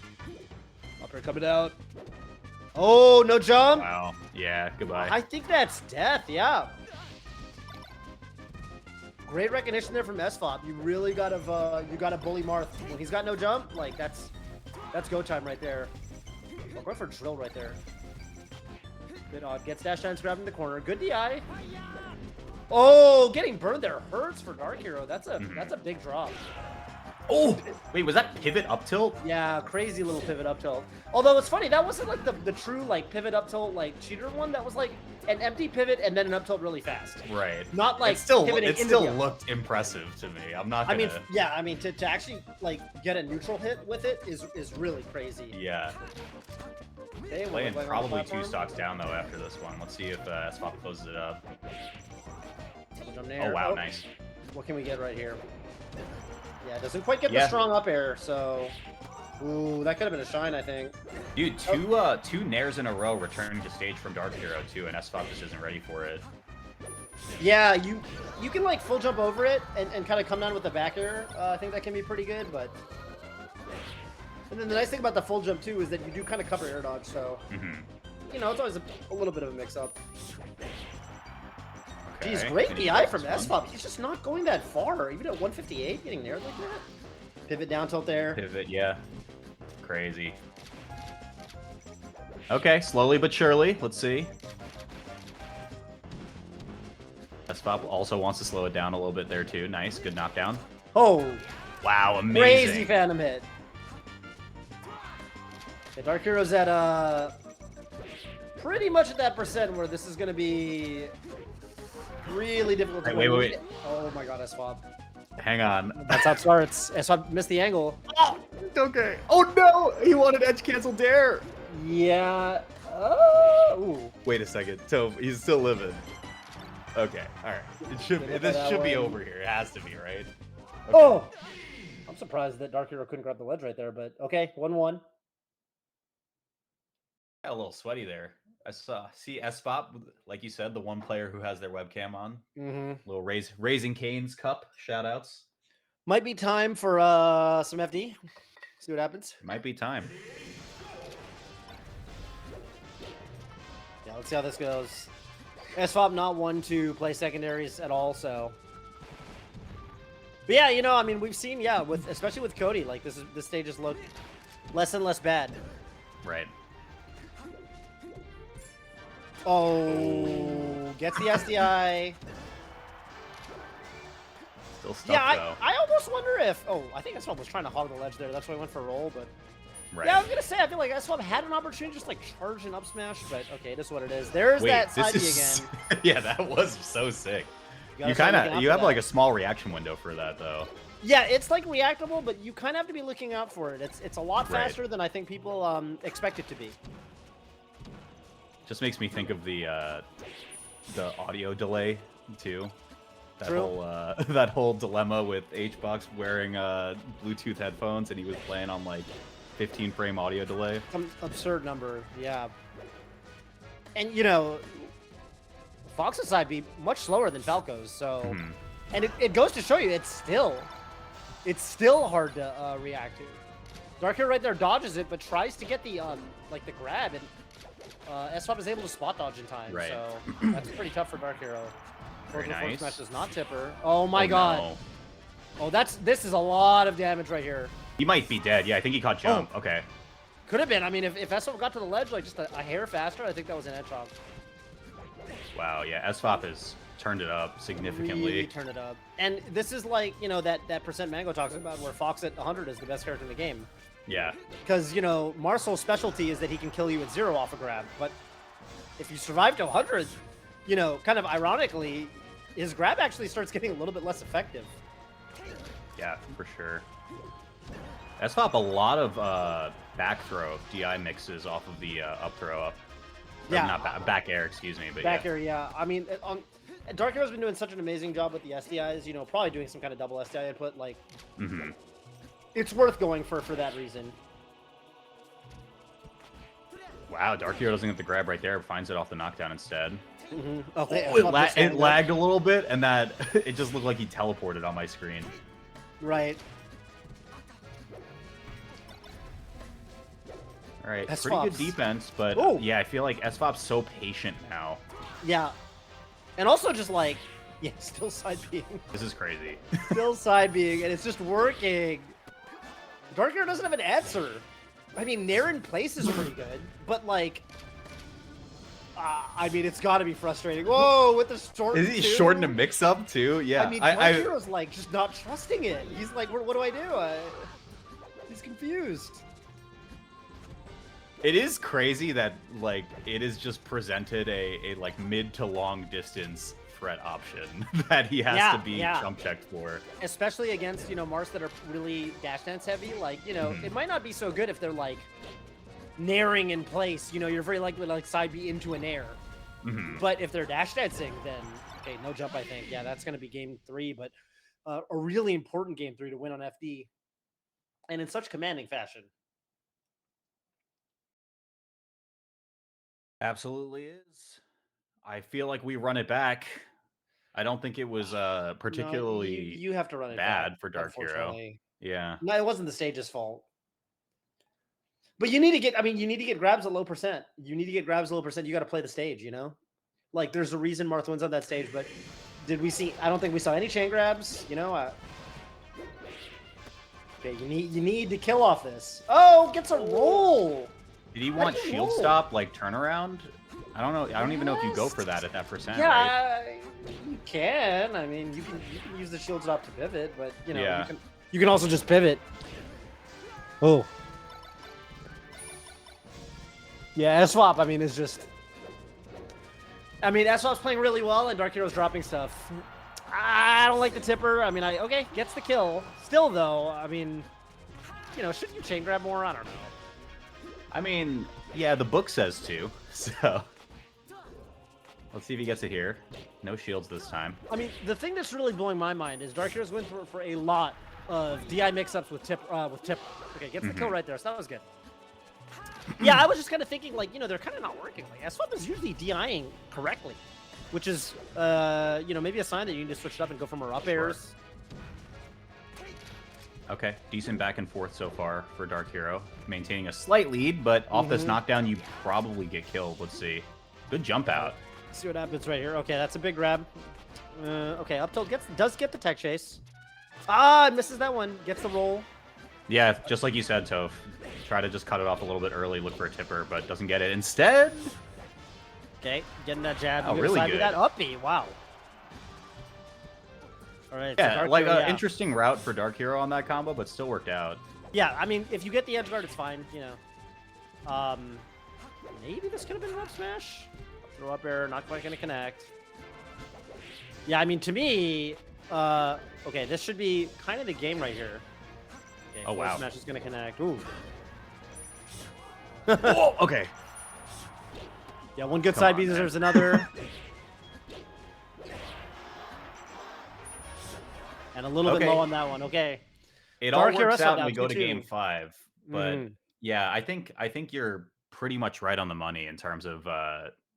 Upper coming out. Oh, no jump. Wow. Yeah. Goodbye. I think that's death. Yeah. Great recognition there from SFOP. You really gotta bully Marth when he's got no jump. Like that's go time right there. Oh, going for drill right there. Bit odd. Gets dash down, grabbing the corner. Good DI. Oh, getting burned there hurts for Dark Hero. That's a big drop. Oh, wait, was that pivot up tilt? Yeah, crazy little pivot up tilt. Although it's funny, that wasn't like the true like pivot up tilt like cheater one. That was like an empty pivot and then an up tilt really fast. Right. Not like it still looked impressive to me. I'm not gonna... I mean to actually like get a neutral hit with it is really crazy. Yeah. Okay, playing probably 2 stocks down though after this one. Let's see if SFOP closes it up. Oh wow, nice. What can we get right here? Yeah, doesn't quite get the strong up air, so... Ooh, that could have been a shine, I think. Dude, two nairs in a row returning to stage from Dark Hero, too, and SFOP just isn't ready for it. Yeah, you can, like, full jump over it and kind of come down with the back air. I think that can be pretty good, but... And then the nice thing about the full jump, too, is that you do kind of cover air dodge, so... You know, it's always a little bit of a mix-up. Okay. Geez, great DI from SFOP. He's just not going that far. Even at 158, getting there like that. Pivot down tilt there. Pivot, yeah. Crazy. Okay, slowly but surely. Let's see. SFOP also wants to slow it down a little bit there, too. Nice, good knockdown. Oh! Wow, amazing. Crazy Phantom hit. Okay, Dark Hero's at, pretty much at that percent where this is going to be really difficult to win. Wait. Oh my god, SFOP. Hang on. That's how it starts. SFOP missed the angle. Oh, okay. Oh no! He wanted edge cancel dare! Yeah. Ooh. Wait a second. So he's still living. Okay, alright. This should be over here. It has to be, right? Okay. Oh! I'm surprised that Dark Hero couldn't grab the ledge right there, but okay, 1-1. Got a little sweaty there. I saw. See SFOP, like you said, the one player who has their webcam on. Little Raising Cane's Cup shout outs. Might be time for some FD. See what happens. Might be time. Yeah, let's see how this goes. SFOP not one to play secondaries at all, so. But yeah, you know, I mean, we've seen, yeah, with especially with Cody, like this stage has looked less and less bad. Right. Oh, gets the SDI. Still stuck, though. I almost wonder if... Oh, I think SFOP was trying to hog the ledge there. That's why I went for a roll, but... Right. Yeah, I was going to say, I feel like SFOP had an opportunity to just, like, charge and up smash, but okay, it is what it is. There's that side B again. Yeah, that was so sick. You have, like, a small reaction window for that, though. Yeah, it's, like, reactable, but you kind of have to be looking out for it. It's a lot faster than I think people expect it to be. Just makes me think of the audio delay too. That whole dilemma with HBox wearing Bluetooth headphones and he was playing on like 15 frame audio delay. Some absurd number, yeah. And you know, Fox's side be much slower than Falco's, so and it goes to show you it's still hard to react to. Dark Hero right there dodges it, but tries to get the like the grab and. SFOP is able to spot dodge in time, so that's pretty tough for Dark Hero. Very nice. Smash does not tipper. Oh my god. No. Oh, this is a lot of damage right here. He might be dead. Yeah, I think he caught jump. Oh. Okay. Could have been. I mean, if SFOP got to the ledge like just a hair faster, I think that was an edge hop. Wow, yeah, SFOP has turned it up significantly. Really turned it up. And this is like, you know, that percent Mango talks about where Fox at 100 is the best character in the game. Yeah. Because, you know, Marcel's specialty is that he can kill you at 0 off a grab. But if you survive to 100, you know, kind of ironically, his grab actually starts getting a little bit less effective. Yeah, for sure. SFOP a lot of back throw DI mixes off of the up throw up. Yeah. Not back air, excuse me. But back air, yeah. I mean, Dark Hero's been doing such an amazing job with the SDIs, you know, probably doing some kind of double SDI input, like... It's worth going for that reason. Wow, Dark Hero doesn't get the grab right there, finds it off the knockdown instead. Oh, it lagged a little bit, and that it just looked like he teleported on my screen. Right. All right, pretty good defense, but yeah, I feel like SFOP's so patient now. Yeah, and also just like, yeah, still side being. This is crazy. Still side being, and it's just working. Dark Hero doesn't have an answer. I mean, Nair in place is pretty good, but like, I mean, it's got to be frustrating. Whoa, with the short. Is he shorting a mix-up too? Yeah. I mean, Dark Hero's like just not trusting it. He's like, what do I do? He's confused. It is crazy that like it is just presented a like mid to long distance threat option that he has to be jump checked for. Especially against, you know, Mars that are really dash dance heavy. Like, you know, it might not be so good if they're like nairing in place. You know, you're very likely to like side B into a nair. But if they're dash dancing, then okay, no jump, I think. Yeah, that's going to be game 3. But a really important game 3 to win on FD, and in such commanding fashion. Absolutely is. I feel like we run it back. I don't think it was No, particularly you have to run it back, bad for Dark Hero. unfortunately. Yeah. No, it wasn't the stage's fault. But you need to get, I mean, you need to get grabs at low percent. You need to get grabs at low percent. You got to play the stage, you know? Like, there's a reason Marth wins on that stage, but did we see, I don't think we saw any chain grabs, you know? Okay, you need to kill off this. Oh, gets a roll! Did he want shield stop, like, turnaround? I don't know. I don't even know if you go for that at that percent, yeah, right? you can. I mean, you can use the shield stop to pivot, but, you know, Yeah. you can also just pivot. Oh. Yeah, S-Swap, I mean, is just... I mean, S-Swap's playing really well, and Dark Hero's dropping stuff. I don't like the tipper. I mean, okay, gets the kill. Still, though, I mean, you know, shouldn't you chain grab more? I don't know. I mean, yeah, the book says to, so... Let's see if he gets it here. No shields this time. I mean, the thing that's really blowing my mind is Dark Hero's going for a lot of DI mix-ups with tip. Okay, gets the kill right there, so that was good. Yeah, I was just kind of thinking, like, you know, they're kind of not working. Like, S-Swap is usually DIing correctly, which is, you know, maybe a sign that you need to switch it up and go for more up airs. Okay, decent back and forth so far for Dark Hero. Maintaining a slight lead, but off this knockdown, you probably get killed. Let's see. Good jump out. Let's see what happens right here. Okay, that's a big grab. Okay, up tilt does get the tech chase. Ah, misses that one. Gets the roll. Yeah, just like you said, Toph. Try to just cut it off a little bit early, look for a tipper, but doesn't get it. Instead... Okay, getting that jab. Oh, really good. That uppy. Wow. All right. Yeah, so like an interesting route for Dark Hero on that combo, but still worked out. Yeah, I mean, if you get the edge guard, it's fine, you know. Maybe this could have been an up smash. Throw up air, not quite going to connect. Yeah, I mean, to me, okay, this should be kind of the game right here. Okay, oh, wow. Smash is going to connect. Ooh. Oh, okay. Yeah, one good side B deserves another. And a little bit low on that one. Okay. It all works out and we go to game 5. But yeah, I think you're pretty much right on the money in terms of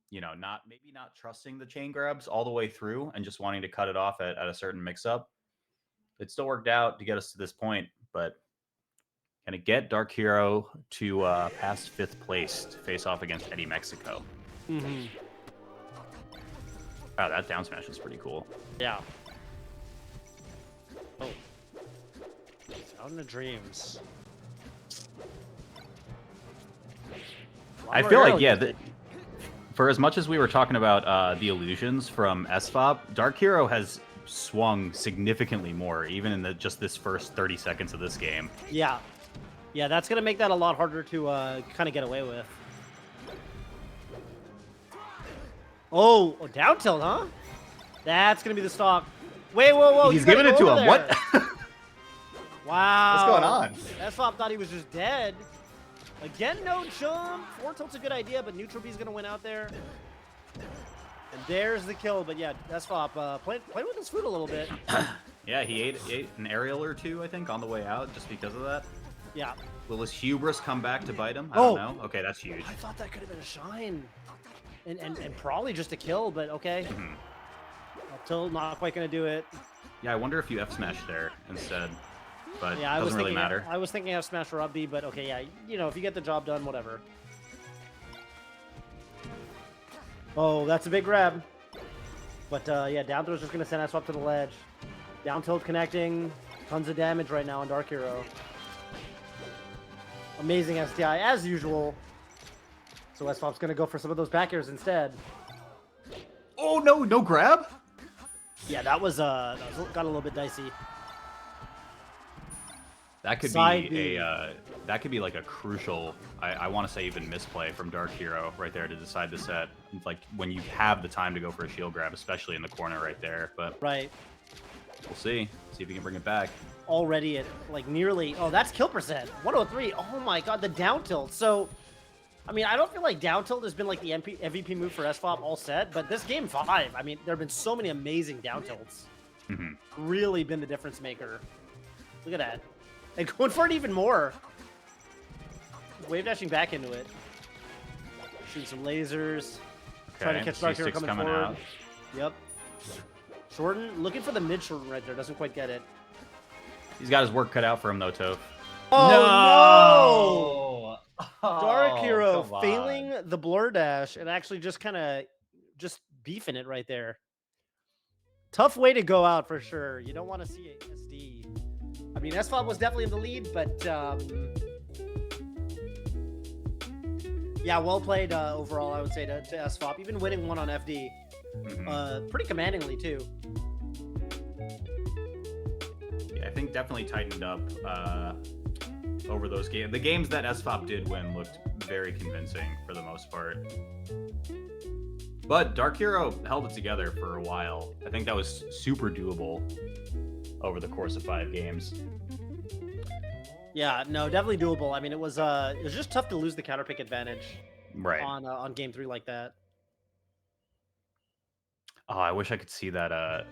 you know, maybe not trusting the chain grabs all the way through and just wanting to cut it off at a certain mix-up. It still worked out to get us to this point, but can it get Dark Hero to past 5th place to face off against Eddie Mexico? Wow, that down smash is pretty cool. Yeah. Oh. Fountain of Dreams. I feel like, yeah, for as much as we were talking about the illusions from SFOP, Dark Hero has swung significantly more, even in just this first 30 seconds of this game. Yeah. Yeah, that's going to make that a lot harder to kind of get away with. Oh, down tilt, huh? That's going to be the stock. Wait, whoa. He's giving it to him. What? Wow. What's going on? SFOP thought he was just dead. Again, no jump. 4 tilt's a good idea, but neutral B's going to win out there. And there's the kill. But yeah, SFOP played with his food a little bit. Yeah, he ate an aerial or two, I think, on the way out just because of that. Yeah. Will his hubris come back to bite him? I don't know. Okay, that's huge. I thought that could have been a shine. And probably just a kill, but okay. Up tilt, not quite going to do it. Yeah, I wonder if you F smash there instead. But yeah, it doesn't really matter. I was thinking F smash or up B, but okay, yeah. You know, if you get the job done, whatever. Oh, that's a big grab. But yeah, down throw is just going to send us up to the ledge. Down tilt connecting. Tons of damage right now on Dark Hero. Amazing STI as usual. So SFOP's going to go for some of those back airs instead. Oh, no grab? Yeah, that was got a little bit dicey. That could be that could be like a crucial, I want to say even misplay from Dark Hero right there to decide the set. Like when you have the time to go for a shield grab, especially in the corner right there. But right, we'll see if we can bring it back. Already at like nearly, oh, that's kill percent 103. Oh my god, the down tilt. So I mean, I don't feel like down tilt has been like the MVP move for SFOP all set, but this game 5, I mean, there have been so many amazing down tilts. really been the difference maker. Look at that. And going for it even more. Wave dashing back into it. Shooting some lasers. Okay, Trying to catch Dark Hero C6 coming coming forward. out. Yep. Shorten. Looking for the mid shorten right there. Doesn't quite get it. He's got his work cut out for him, though, Toph. Oh, no! Dark Oh, Hero come on. failing the blur dash and actually just kind of just beefing it right there. Tough way to go out for sure. You don't want to see SD. I mean, SFOB was definitely in the lead, but yeah, well played overall, I would say, to SFOB. Even winning one on FD. Pretty commandingly, too. Yeah, I think definitely tightened up over those games. The games that SFOB did win looked very convincing for the most part. But Dark Hero held it together for a while. I think that was super doable over the course of 5 games. Yeah, no, definitely doable. I mean, it was just tough to lose the counter pick advantage on game 3 like that. Oh, I wish I could see that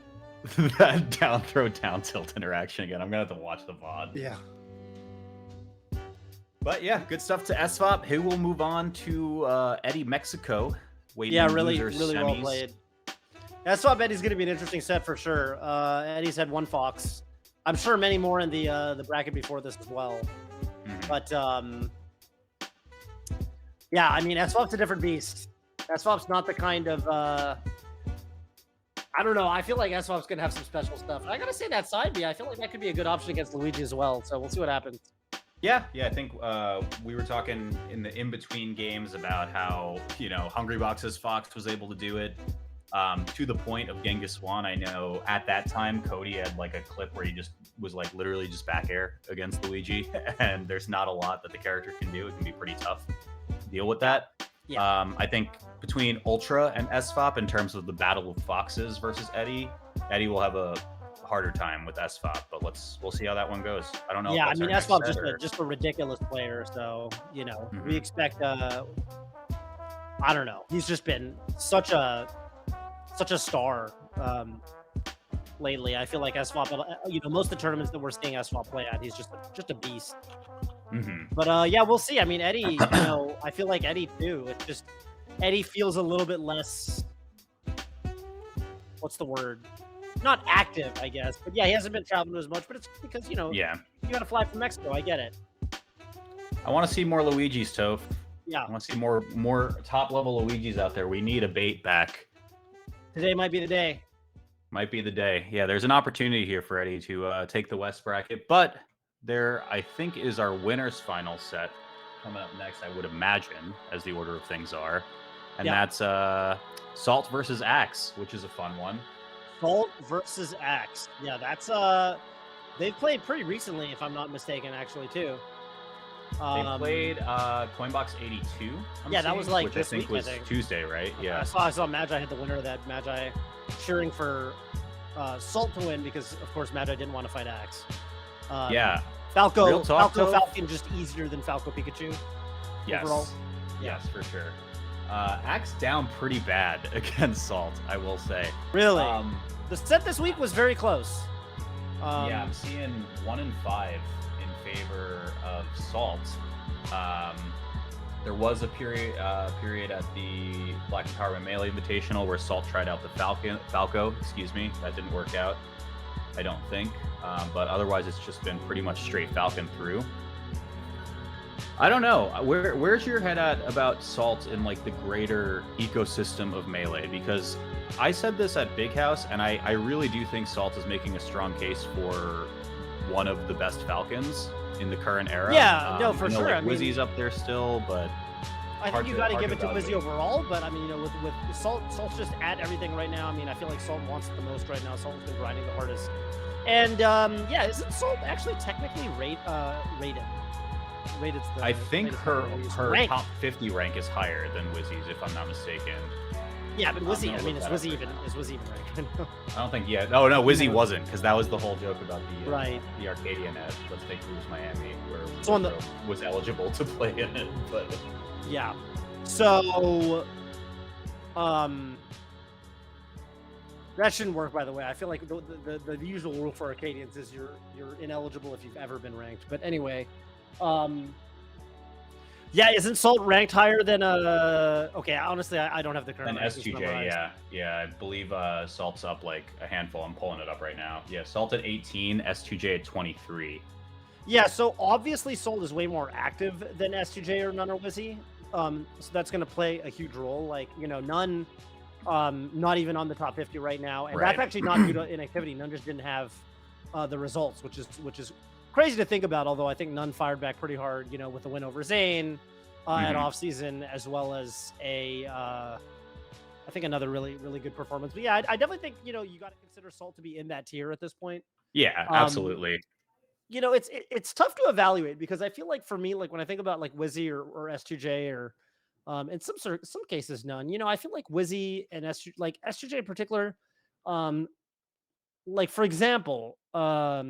that down throw down tilt interaction again. I'm gonna have to watch the VOD. Yeah. But yeah, good stuff to SFOP, who will move on to Eddie Mexico. Yeah, really well played. SFOP Eddie's going to be an interesting set for sure. Eddie's had one Fox. I'm sure many more in the bracket before this as well. But yeah, I mean, SFOP's a different beast. SFOP's not the kind of I don't know. I feel like SFOP's going to have some special stuff. And I got to say that side B, I feel like that could be a good option against Luigi as well. So we'll see what happens. Yeah, I think we were talking in the in-between games about how, Hungry Box's Fox was able to do it to the point of Genghis Swan. I know at that time, Cody had like a clip where he just was like literally just back air against Luigi, and there's not a lot that the character can do. It can be pretty tough to deal with that. Yeah. I think between Ultra and SFOP in terms of the battle of Foxes versus Eddie will have a harder time with SFOP, but we'll see how that one goes. I don't know. Yeah, I mean, SFOP's just a ridiculous player, so we expect. I don't know. He's just been such a star lately. I feel like SFOP. Most of the tournaments that we're seeing SFOP play at, he's just a beast. But yeah, we'll see. I mean, Eddie. I feel like Eddie too. It's just Eddie feels a little bit less. What's the word? Not active, I guess, but yeah, he hasn't been traveling as much. But it's because you got to fly from Mexico. I get it. I want to see more Luigi's, Toph. Yeah, I want to see more top level Luigi's out there. We need a bait back. Today might be the day. Might be the day. Yeah, there's an opportunity here for Eddie to take the West bracket, but there I think is our winners final set coming up next. I would imagine, as the order of things are, and that's Salt versus Axe, which is a fun one. Salt versus Axe. Yeah, that's they've played pretty recently, if I'm not mistaken, actually too. They played Coinbox 82. That was like which this I think week, was Tuesday, right? Yeah. I saw Magi hit the winner of that. Magi cheering for Salt to win because, of course, Magi didn't want to fight Axe. Falco Falcon just easier than Falco Pikachu. Yes. Overall. Yes, for sure. Axe down pretty bad against Salt, I will say. Really? The set this week was very close. I'm seeing 1 and 5 in favor of Salt. There was a period at the Black Empowerment Melee Invitational where Salt tried out the Falco. That didn't work out, I don't think. But otherwise, it's just been pretty much straight Falcon through. I don't know. Where's your head at about Salt in like the greater ecosystem of Melee? Because I said this at Big House, and I really do think Salt is making a strong case for one of the best Falcons in the current era. Yeah, no, for sure. Like Wizzy's up there still, but I think you got to give it to Wizzy overall. But I mean, with Salt's just at everything right now. I mean, I feel like Salt wants it the most right now. Salt's been grinding the hardest. And isn't Salt actually technically rated? I think her top 50 rank is higher than Wizzy's, if I'm not mistaken. Yeah, but Wizzy, is Wizzy even ranked? I don't think yet. Oh no, Wizzy wasn't, because that was the whole joke about the Arcadia net. Let's take Rouge Miami, where was eligible to play in it. But yeah, so That shouldn't work, by the way. I feel like the usual rule for Arcadians is you're ineligible if you've ever been ranked. But anyway, yeah, isn't Salt ranked higher than Okay, honestly, I don't have the current. And S2J, yeah, I believe Salt's up like a handful. I'm pulling it up right now. Yeah, Salt at 18, S2J at 23. Yeah, so obviously Salt is way more active than S2J or Nun or Wizzy. So that's going to play a huge role. Like, you know, Nun, not even on the top 50 right now, and that's actually not due to inactivity. Nun just didn't have the results, which is crazy to think about. Although I think Nun fired back pretty hard, you know, with the win over Zane at off season, as well as I think another really good performance. But yeah, I definitely think, you know, you got to consider Salt to be in that tier at this point. Yeah, absolutely. You know, it's tough to evaluate because I feel like for me, like when I think about like Wizzy or S2J or in some cases None, you know, I feel like Wizzy and S2J in particular, like for example, well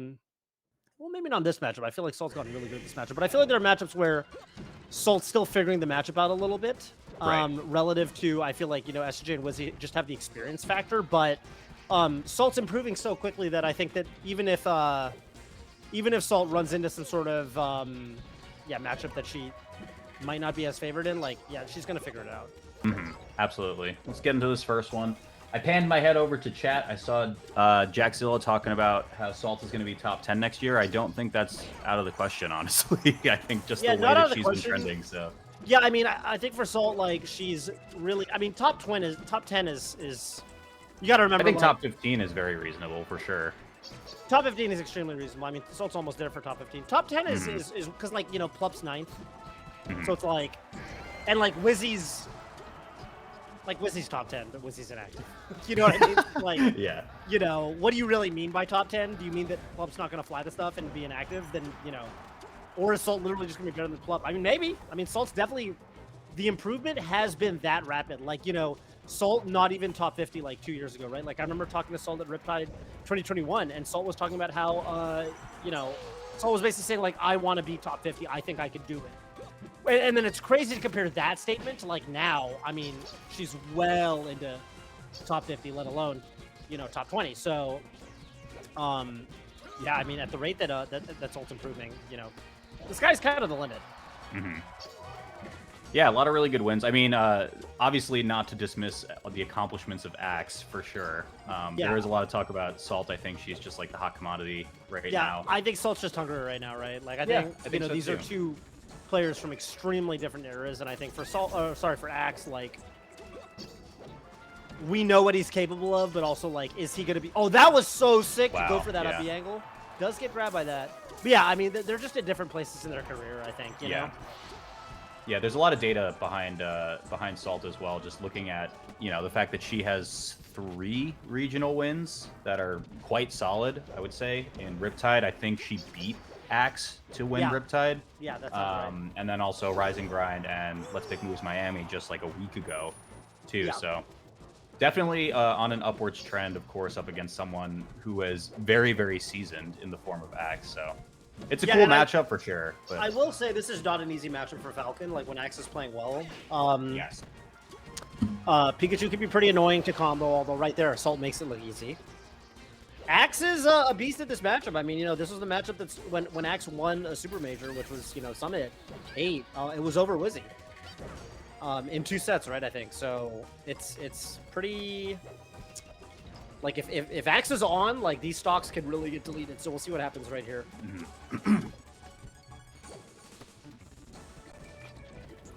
maybe not this matchup. I feel like Salt's gotten really good at this matchup, but I feel like there are matchups where Salt's still figuring the matchup out a little bit, relative to I feel like, you know, S2J and Wizzy just have the experience factor, but Salt's improving so quickly that I think that even if Salt runs into some sort of matchup that she might not be as favored in, like, yeah, she's gonna figure it out. Absolutely. Let's get into this first one. I panned my head over to chat. I saw Jackzilla talking about how Salt is going to be top 10 next year. I don't think that's out of the question, honestly. I think just the way that she's been trending. So yeah, I mean, I think for Salt, like, she's really, I mean, top 10 is you got to remember. I think top 15 is very reasonable for sure. Top 15 is extremely reasonable. I mean, Salt's almost there for top 15. Top 10 is because, like, you know, Plup's 9th. So it's like, and like Wizzy's top 10, but Wizzy's inactive. You know what I mean? Like, yeah. You know, what do you really mean by top 10? Do you mean that Plup's not going to fly the stuff and be inactive? Then, you know, or is Salt literally just going to be better than Plup? I mean, maybe. I mean, Salt's definitely, the improvement has been that rapid. Like, you know, Salt not even top 50 like 2 years ago, right? Like I remember talking to Salt at Riptide 2021, and Salt was talking about how, you know, Salt was basically saying like, I want to be top 50. I think I could do it. And then it's crazy to compare that statement to like now. I mean, she's well into top 50, let alone, you know, top 20. So, yeah, I mean, at the rate that that Salt's improving, you know, the sky's kind of the limit. Yeah, a lot of really good wins. I mean, obviously not to dismiss the accomplishments of Axe, for sure. There is a lot of talk about Salt. I think she's just like the hot commodity right now. Yeah, I think Salt's just hungry right now, right? Like, I think you know, these are two players from extremely different eras, and I think for for Axe, like, we know what he's capable of, but also, like, is he going to be... Oh, that was so sick to go for that up the angle. Does get grabbed by that. But yeah, I mean, they're just at different places in their career, I think, you know? Yeah, there's a lot of data behind Salt as well. Just looking at, you know, the fact that she has 3 regional wins that are quite solid, I would say. In Riptide, I think she beat Axe to win Riptide. Yeah, that's right. And then also Rising Grind and Let's Pick Moves Miami just like a week ago, too. Yeah. So definitely on an upwards trend, of course, up against someone who is very, very seasoned in the form of Axe. So it's a cool matchup for sure. But I will say this is not an easy matchup for Falcon, like when Axe is playing well. Yes. Pikachu can be pretty annoying to combo, although right there, Assault makes it look easy. Axe is a beast at this matchup. I mean, you know, this was the matchup that's when Axe won a Super Major, which was, you know, Summit 8. It was over Wizzy. In 2 sets, right, I think. So it's pretty... Like, if Axe is on, like, these stocks can really get deleted. So we'll see what happens right here.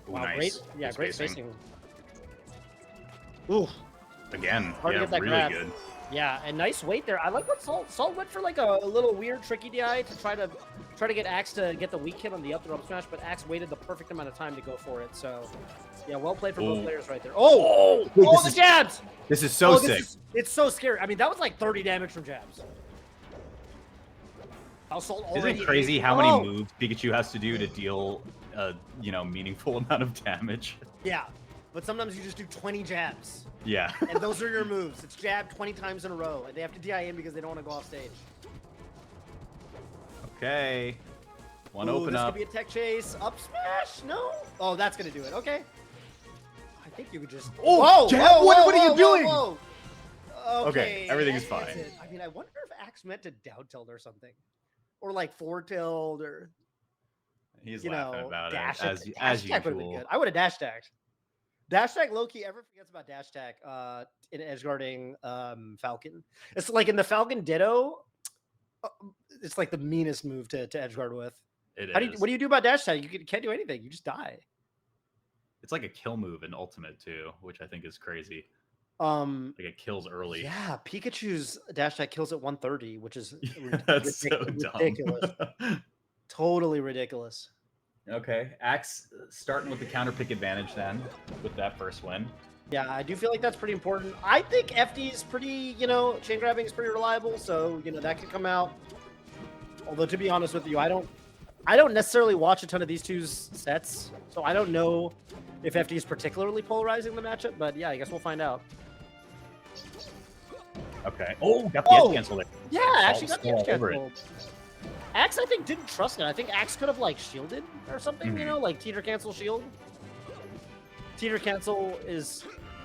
Wow, nice. Great spacing. Ooh. Again, hard to get that really grab. Good. Yeah, and nice weight there. I like what Salt went for, like a little weird tricky DI to try to get Axe to get the weak hit on the up smash, but Axe waited the perfect amount of time to go for it. So, yeah, well played for both players right there. The jabs! This is so sick. It's so scary. I mean, that was like 30 damage from jabs. Isn't it crazy how many moves Pikachu has to do to deal you know, meaningful amount of damage? Yeah, but sometimes you just do 20 jabs. Yeah. And those are your moves. It's jab 20 times in a row. And they have to DI in because they don't want to go off stage. Okay. One open this up. Could be a tech chase. Up smash? No? Oh, that's going to do it. Okay. I think you could just... Oh, jab? What are you doing? Okay, everything's Axe fine. gets it. I mean, I wonder if Axe meant to down tilt or something, or like forward tilt, or He's laughing about dash it it. as Dash attack would have been usual. good. I would have dash attacked. Dash attack low-key ever forgets about dash attack in edge guarding Falcon. It's like in the Falcon Ditto, it's like the meanest move to edge guard with. What do you do about dash attack? You can't do anything. You just die. It's like a kill move in Ultimate too, which I think is crazy. Like it kills early. Yeah, Pikachu's dash attack kills at 130, which is that's so ridiculous. Totally ridiculous. Okay, Axe starting with the counter pick advantage then with that first win. Yeah, I do feel like that's pretty important. I think FD is pretty, chain grabbing is pretty reliable, so that could come out. Although to be honest with you, I don't necessarily watch a ton of these two's sets, so I don't know if FD is particularly polarizing the matchup. But yeah, I guess we'll find out. Okay. Oh, got the edge cancel there. Yeah, actually got the edge cancel. Axe, I think, didn't trust it. I think Axe could have, like, shielded or something, like teeter cancel shield. Teeter cancel is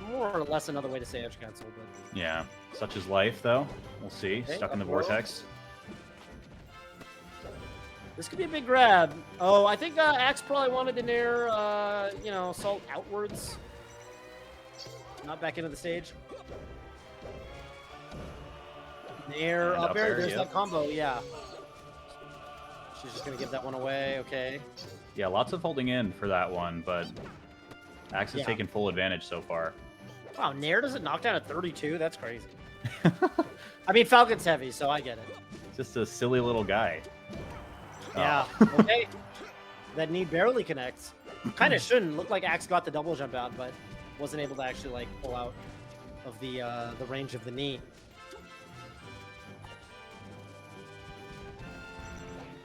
more or less another way to say edge cancel. But yeah, such is life, though. We'll see. Okay, stuck in the vortex. This could be a big grab. Oh, I think Axe probably wanted to nair, Salt outwards. Not back into the stage. Nair up air. There's that combo, yeah. She's just going to give that one away. Okay. Yeah, lots of holding in for that one, but Axe has taken full advantage so far. Wow, Nair doesn't knock down at 32? That's crazy. I mean, Falcon's heavy, so I get it. Just a silly little guy. Yeah, okay. That knee barely connects. Kind of shouldn't. Look like Axe got the double jump out, but wasn't able to actually, like, pull out of the range of the knee.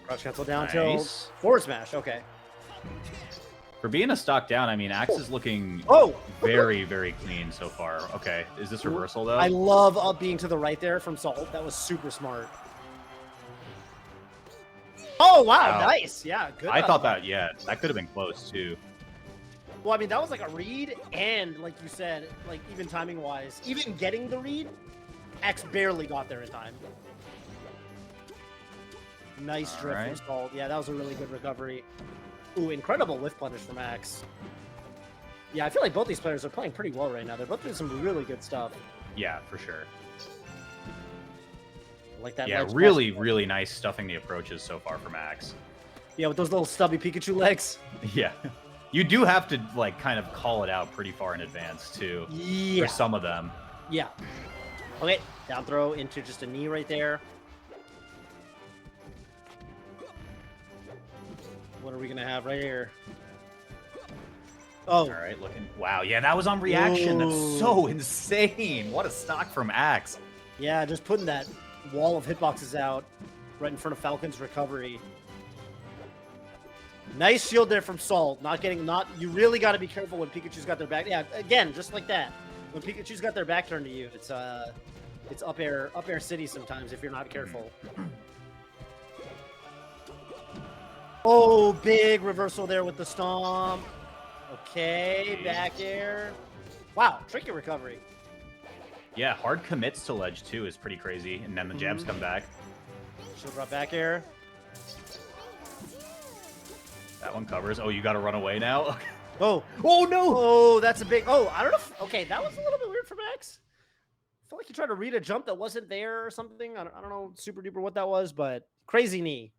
Crouch cancel down till forward smash. Okay. For being a stock down, I mean, Axe is looking very, very clean so far. Okay, is this reversal, though? I love up being to the right there from Salt. That was super smart. Oh, wow. Nice. Yeah, good. I thought that could have been close, too. Well, I mean, that was like a read, and like you said, like even timing-wise, even getting the read, Axe barely got there in time. Nice drift from Salt. Yeah, that was a really good recovery. Ooh, incredible whiff punish from Axe. Yeah, I feel like both these players are playing pretty well right now. They're both doing some really good stuff. Yeah, for sure. Like that. Yeah, really, really nice stuffing the approaches so far from Axe. Yeah, with those little stubby Pikachu legs. Yeah. You do have to, like, kind of call it out pretty far in advance, too. Yeah. For some of them. Yeah. Okay, down throw into just a knee right there. What are we going to have right here? Oh. All right, looking. Wow, yeah, that was on reaction. Ooh. That's so insane. What a stock from Axe. Yeah, just putting that wall of hitboxes out right in front of Falcon's recovery. Nice shield there from Salt. You really got to be careful when Pikachu's got their back. Yeah, again, just like that. When Pikachu's got their back turned to you, it's up air city sometimes if you're not careful. Oh, big reversal there with the stomp. Okay, back air. Wow, tricky recovery. Yeah, hard commits to ledge too is pretty crazy, and then the jabs come back. Shield drop back air. That one covers. Oh, you got to run away now? Oh. Oh, no. Oh, that's a big... Oh, I don't know. Okay, that was a little bit weird from Axe. I feel like he tried to read a jump that wasn't there or something. I don't know super duper what that was, but crazy knee.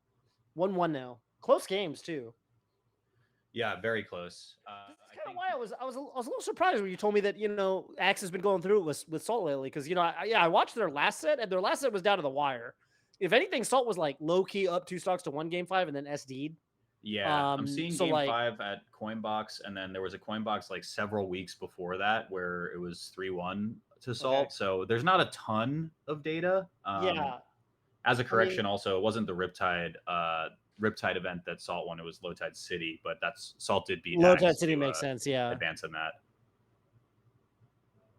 1-1 now. Close games, too. Yeah, very close. That's kind of why I was a little surprised when you told me that, Axe has been going through it with Salt lately. Because, I watched their last set, and their last set was down to the wire. If anything, Salt was, like, low-key up 2 stocks to 1 game 5 and then SD'd. Yeah, I'm seeing game 5 at Coinbox, and then there was a Coinbox like several weeks before that where it was 3-1 to Salt. Okay. So there's not a ton of data. Yeah. As a correction, also, it wasn't the Riptide event that Salt won. It was Low Tide City, but Salt did beat Low Tide City makes sense. Yeah, advance in that.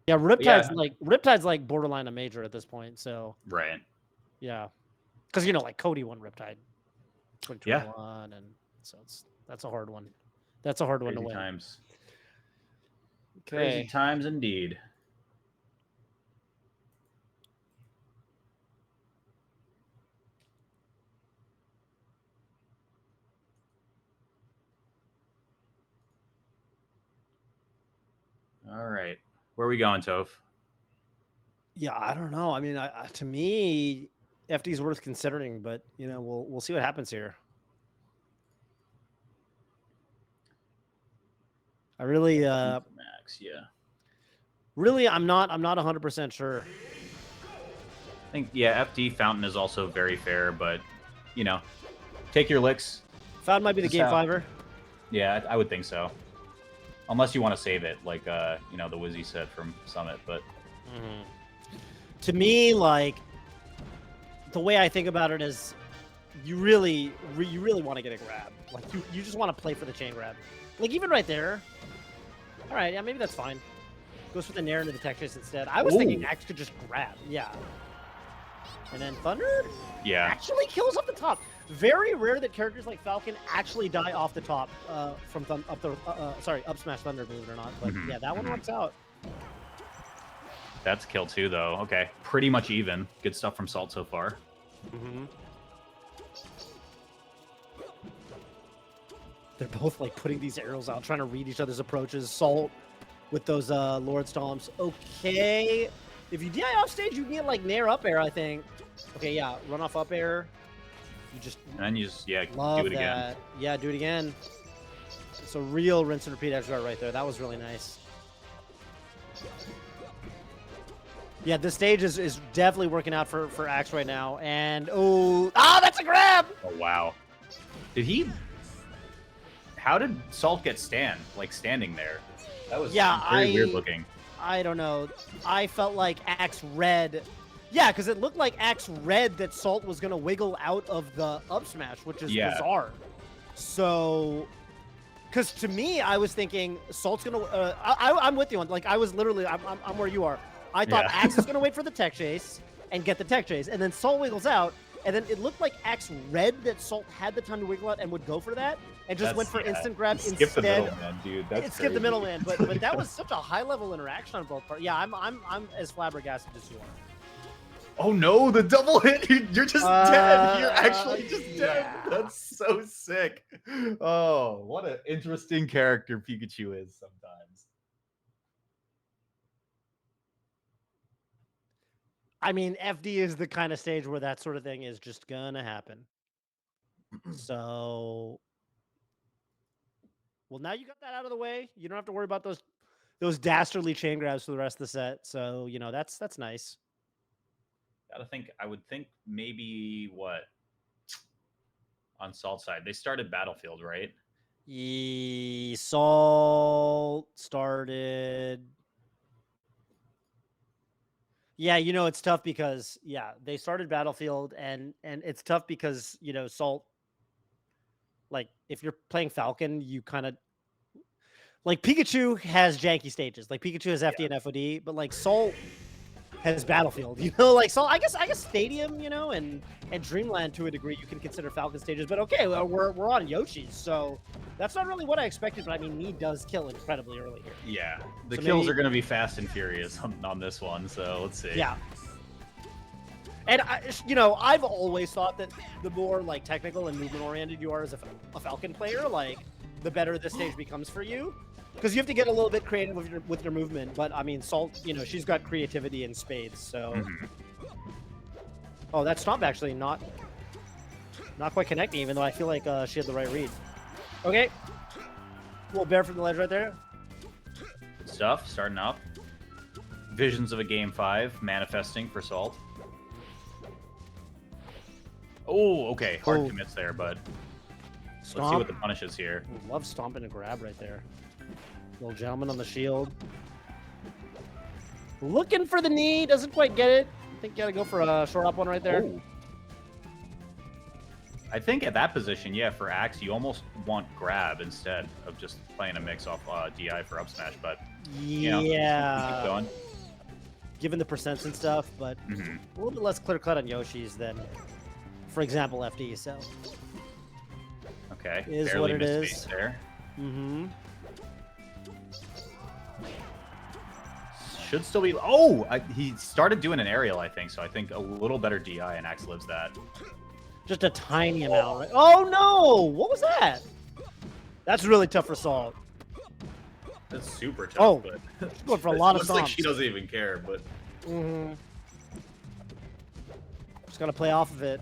Yeah, Riptide's like borderline a major at this point. So right. Yeah, because like Cody won Riptide 2021 and. So that's a hard one. That's a hard one to win. Times. Okay. Crazy times indeed. All right. Where are we going, Toph? Yeah, I don't know. I mean, to me, FD is worth considering, but you know, we'll see what happens here. I really, Max, yeah. Really, I'm not 100% sure. I think FD Fountain is also very fair, but you know, take your licks. Fountain might be the game fiver. Yeah, I would think so. Unless you want to save it, like you know, the Wizzy set from Summit, but to me, like the way I think about it is, you really want to get a grab. Like you just want to play for the chain grab. Like even right there. All right, yeah, maybe that's fine. Goes for the Nair into the tech chase instead. I was thinking Axe could just grab, yeah. And then Thunder, actually kills off the top. Very rare that characters like Falcon actually die off the top from up smash Thunder, believe it or not. But yeah, that one works out. That's kill 2 though. Okay, pretty much even. Good stuff from Salt so far. They're both like putting these arrows out, trying to read each other's approaches. Salt with those Lord Stomps. Okay, if you DI off stage, you can get like Nair up air, I think. Okay, yeah, run off up air. You just and then you just do it again. Yeah, do it again. It's a real rinse and repeat edge guard right there. That was really nice. Yeah, this stage is definitely working out for Axe right now. And that's a grab! Oh wow. Did he? How did Salt get standing there? That was very weird looking. I don't know. I felt like Axe read. Yeah, because it looked like Axe read that Salt was going to wiggle out of the up smash, which is bizarre. So, because to me, I was thinking Salt's going to... I'm with you on... Like, I was literally... I'm where you are. I thought Axe is going to wait for the tech chase and get the tech chase, and then Salt wiggles out, and then it looked like Axe read that Salt had the time to wiggle out and would go for that, and just went for instant grab instead. Skip the middleman, dude. It skipped the middleman, but that was such a high level interaction on both parts. Yeah, I'm as flabbergasted as you are. Oh no, the double hit! You're just dead. You're actually just dead. That's so sick. Oh, what an interesting character Pikachu is sometimes. I mean, FD is the kind of stage where that sort of thing is just gonna happen. So, well, now you got that out of the way. You don't have to worry about those dastardly chain grabs for the rest of the set. So, you know, that's nice. I would think maybe what on Salt side they started Battlefield, right? Salt started. Yeah, you know, it's tough because they started Battlefield, and it's tough because, you know, Salt, like if you're playing Falcon, you kind of like Pikachu has janky stages. Like Pikachu has FD and FOD, but like Salt has Battlefield, you know, like Salt. I guess Stadium, you know, and Dreamland to a degree you can consider Falcon stages. But okay, well, we're on Yoshi's, so that's not really what I expected. But I mean, Knee does kill incredibly early here. Yeah, the kills are going to be fast and furious on this one. So let's see. Yeah. And you know, I've always thought that the more like technical and movement oriented you are as a Falcon player, like the better this stage becomes for you. Because you have to get a little bit creative with your movement, but I mean, Salt, you know, she's got creativity in spades. So, oh, that stomp actually not quite connecting, even though I feel like she had the right read. Okay, little bear from the ledge right there. Good stuff, starting up. Visions of a game 5 manifesting for Salt. Oh, okay, hard commits there, but let's see what the punish is here. Love stomping a grab right there. Little gentleman on the shield. Looking for the knee, doesn't quite get it. I think you gotta go for a short up one right there. Ooh. I think at that position, for Axe, you almost want grab instead of just playing a mix off DI for up smash, but you know, keep going. Given the percents and stuff, but a little bit less clear cut on Yoshi's than, for example, FD. So okay, is what it is. There. Should still be. Oh, he started doing an aerial, I think. So I think a little better DI, and Axe lives that. Just a tiny amount, right? Oh no! What was that? That's really tough for Salt. That's super tough. Oh, but going for a lot of looks like stomps. she doesn't even care. But just gotta play off of it.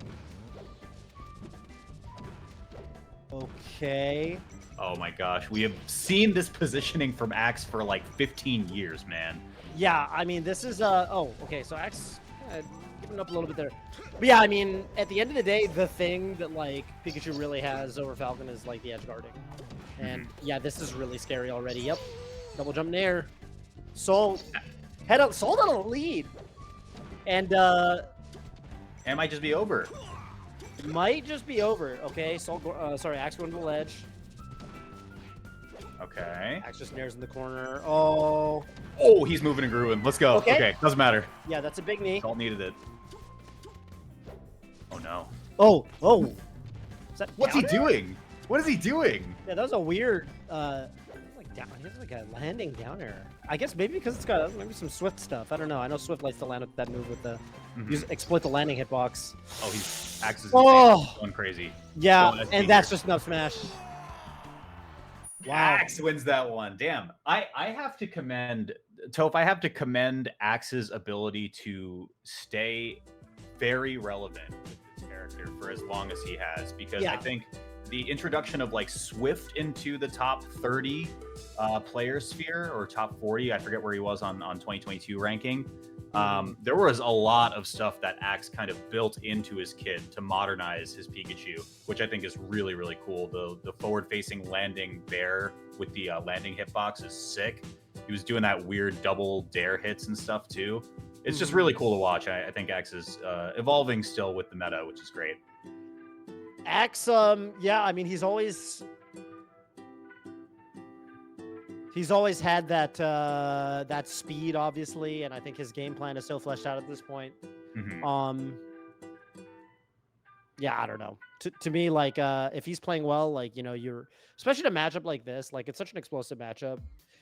Okay. oh my gosh, we have seen this positioning from Axe for like 15 years, man. Yeah, I mean, this is oh, okay. So Axe giving up a little bit there, but yeah, I mean, at the end of the day, the thing that like Pikachu really has over Falcon is like the edge guarding, and yeah, this is really scary already. Yep, double jump in air. Soul head up, Soul on a lead, and It might just be over. it might just be over. Okay, Soul, sorry, Axe going to the ledge. Okay. Axe just nares in the corner. Oh. Oh, he's moving and grooving. Let's go. Okay, doesn't matter. Yeah, that's a big knee. Salt needed it. Oh no. Oh. Is that What's he counter? doing? What is he doing? Yeah, that was a weird, like down. He has like a landing down air. I guess maybe because it's got maybe some Swift stuff. I don't know. I know Swift likes to land with that move with the exploit the landing hitbox. Oh, he's Axe's going crazy. Yeah, and that's just enough smash. Wow. Axe wins that one. Damn. I have to commend Toph. I have to commend Axe's ability to stay very relevant with this character for as long as he has, because I think the introduction of like Swift into the top 30 player sphere, or top 40, I forget where he was on 2022 ranking. There was a lot of stuff that Axe kind of built into his kit to modernize his Pikachu, which I think is really, really cool. The forward-facing landing bear with the landing hitbox is sick. He was doing that weird double dare hits and stuff too. It's just really cool to watch. I think Axe is evolving still with the meta, which is great. Axe, yeah, I mean, he's always had that that speed, obviously, and I think his game plan is so fleshed out at this point. Yeah, I don't know. To me, like, if he's playing well, like, you know, especially in a matchup like this, like, it's such an explosive matchup,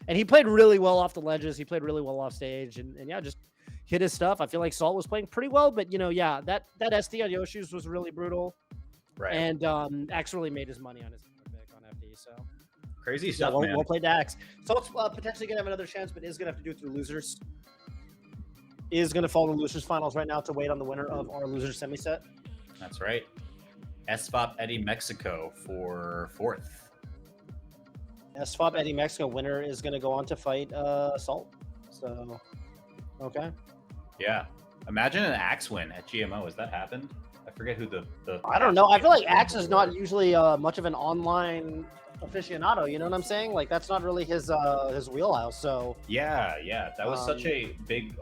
and he played really well off the ledges. He played really well off stage, and yeah, just hit his stuff. I feel like Salt was playing pretty well, but you know, yeah, that SD on Yoshi's was really brutal, right? And Axe really made his money on his pick on FD, so. Crazy stuff, man. Well played to Axe. So it's potentially going to have another chance, but is going to have to do it through losers. Is going to fall in losers finals right now to wait on the winner of our losers semi-set. That's right. SFOP Eddie Mexico for 4th. SFOP Eddie Mexico winner is going to go on to fight Salt. So, okay. Yeah. Imagine an Axe win at GMO. Has that happened? I forget who the I don't know. I feel like Axe is not usually much of an online aficionado, you know what I'm saying? Like, that's not really his wheelhouse. So yeah, that was such a big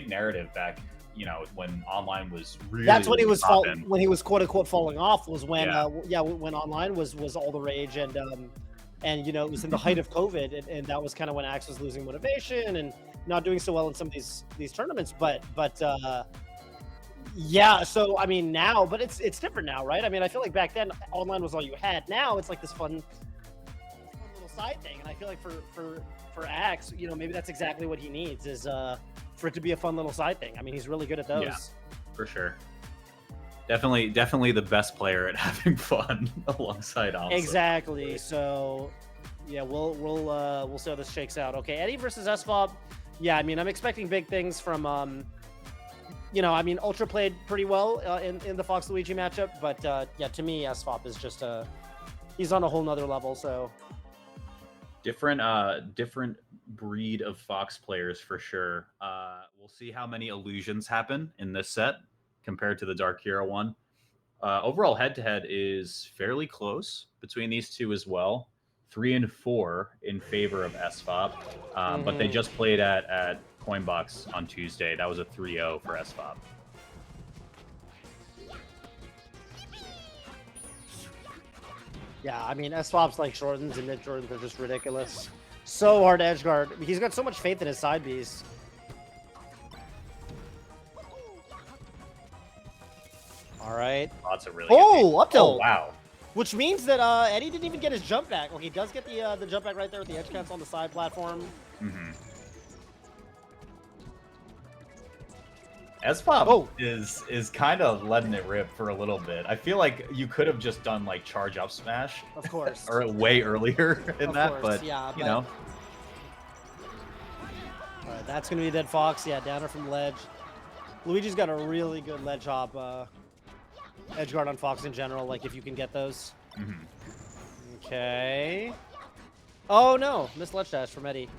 narrative back, you know, when online was really. That's when he was when he was quote unquote falling off, was when when online was all the rage, and you know, it was in the height of COVID, and that was kind of when Axe was losing motivation and not doing so well in some of these tournaments, but yeah, so I mean now, but it's different now, right? I mean, I feel like back then online was all you had. Now it's like this fun little side thing, and I feel like for Axe, you know, maybe that's exactly what he needs, is for it to be a fun little side thing. I mean, he's really good at those. Yeah, for sure. Definitely the best player at having fun alongside Alpha. Exactly. So yeah, we'll see how this shakes out. Okay, Eddie versus SFOP. Yeah, I mean, I'm expecting big things from you know, I mean, Ultra played pretty well in the Fox Luigi matchup, but yeah, to me, SFOP is just he's on a whole nother level. So different breed of Fox players for sure. We'll see how many illusions happen in this set compared to the Dark Hero one. Overall head-to-head is fairly close between these two as well. 3-4 in favor of SFOP, but they just played at Coinbox on Tuesday. That was a 3-0 for SFOP. Yeah, I mean, SFOP's like Jordans and mid Jordans are just ridiculous. So hard to edge guard. He's got so much faith in his side Bs. All right. Lots of really good up tilt. Oh, wow. Which means that Eddie didn't even get his jump back. Well, he does get the jump back right there with the edge cancel on the side platform. SFOP is kind of letting it rip for a little bit. I feel like you could have just done like charge up smash, of course, or way earlier in that. But yeah, you know, All right, that's going to be a dead fox. Yeah, downer from ledge. Luigi's got a really good ledge hop edge guard on fox in general, like if you can get those. Okay. Oh, no. Missed ledge dash from Eddie.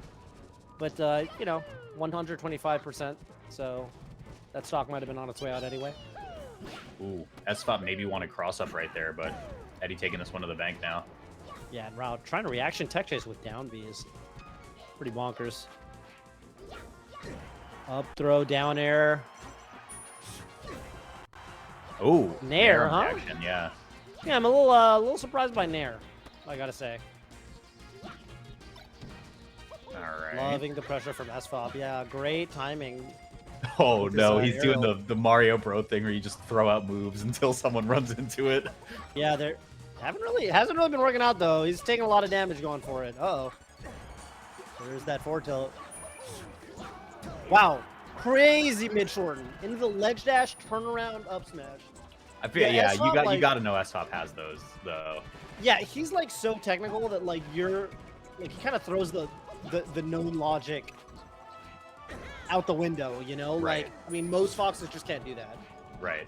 But, you know, 125%. So that stock might have been on its way out anyway. Ooh, S-Fop maybe want to cross up right there, but Eddie taking this one to the bank now. Yeah, and Rao trying to reaction tech chase with down B is pretty bonkers. Up throw, down air. Oh, Nair, huh? Reaction, yeah. Yeah, I'm a little surprised by Nair, I gotta say. All right. Loving the pressure from S-Fob. Yeah, great timing. Oh no, he's arrow. doing the Mario Bro thing where you just throw out moves until someone runs into it. Yeah, hasn't really been working out though. He's taking a lot of damage going for it. Uh-oh. There's that forward tilt. Wow. Crazy mid shorten. Into the ledge dash, turnaround, up smash. I feel yeah, S-Fop, you gotta know S-Hop has those though. Yeah, he's like so technical that like he kind of throws the known logic out the window, you know? Right. Like, I mean, most foxes just can't do that. Right.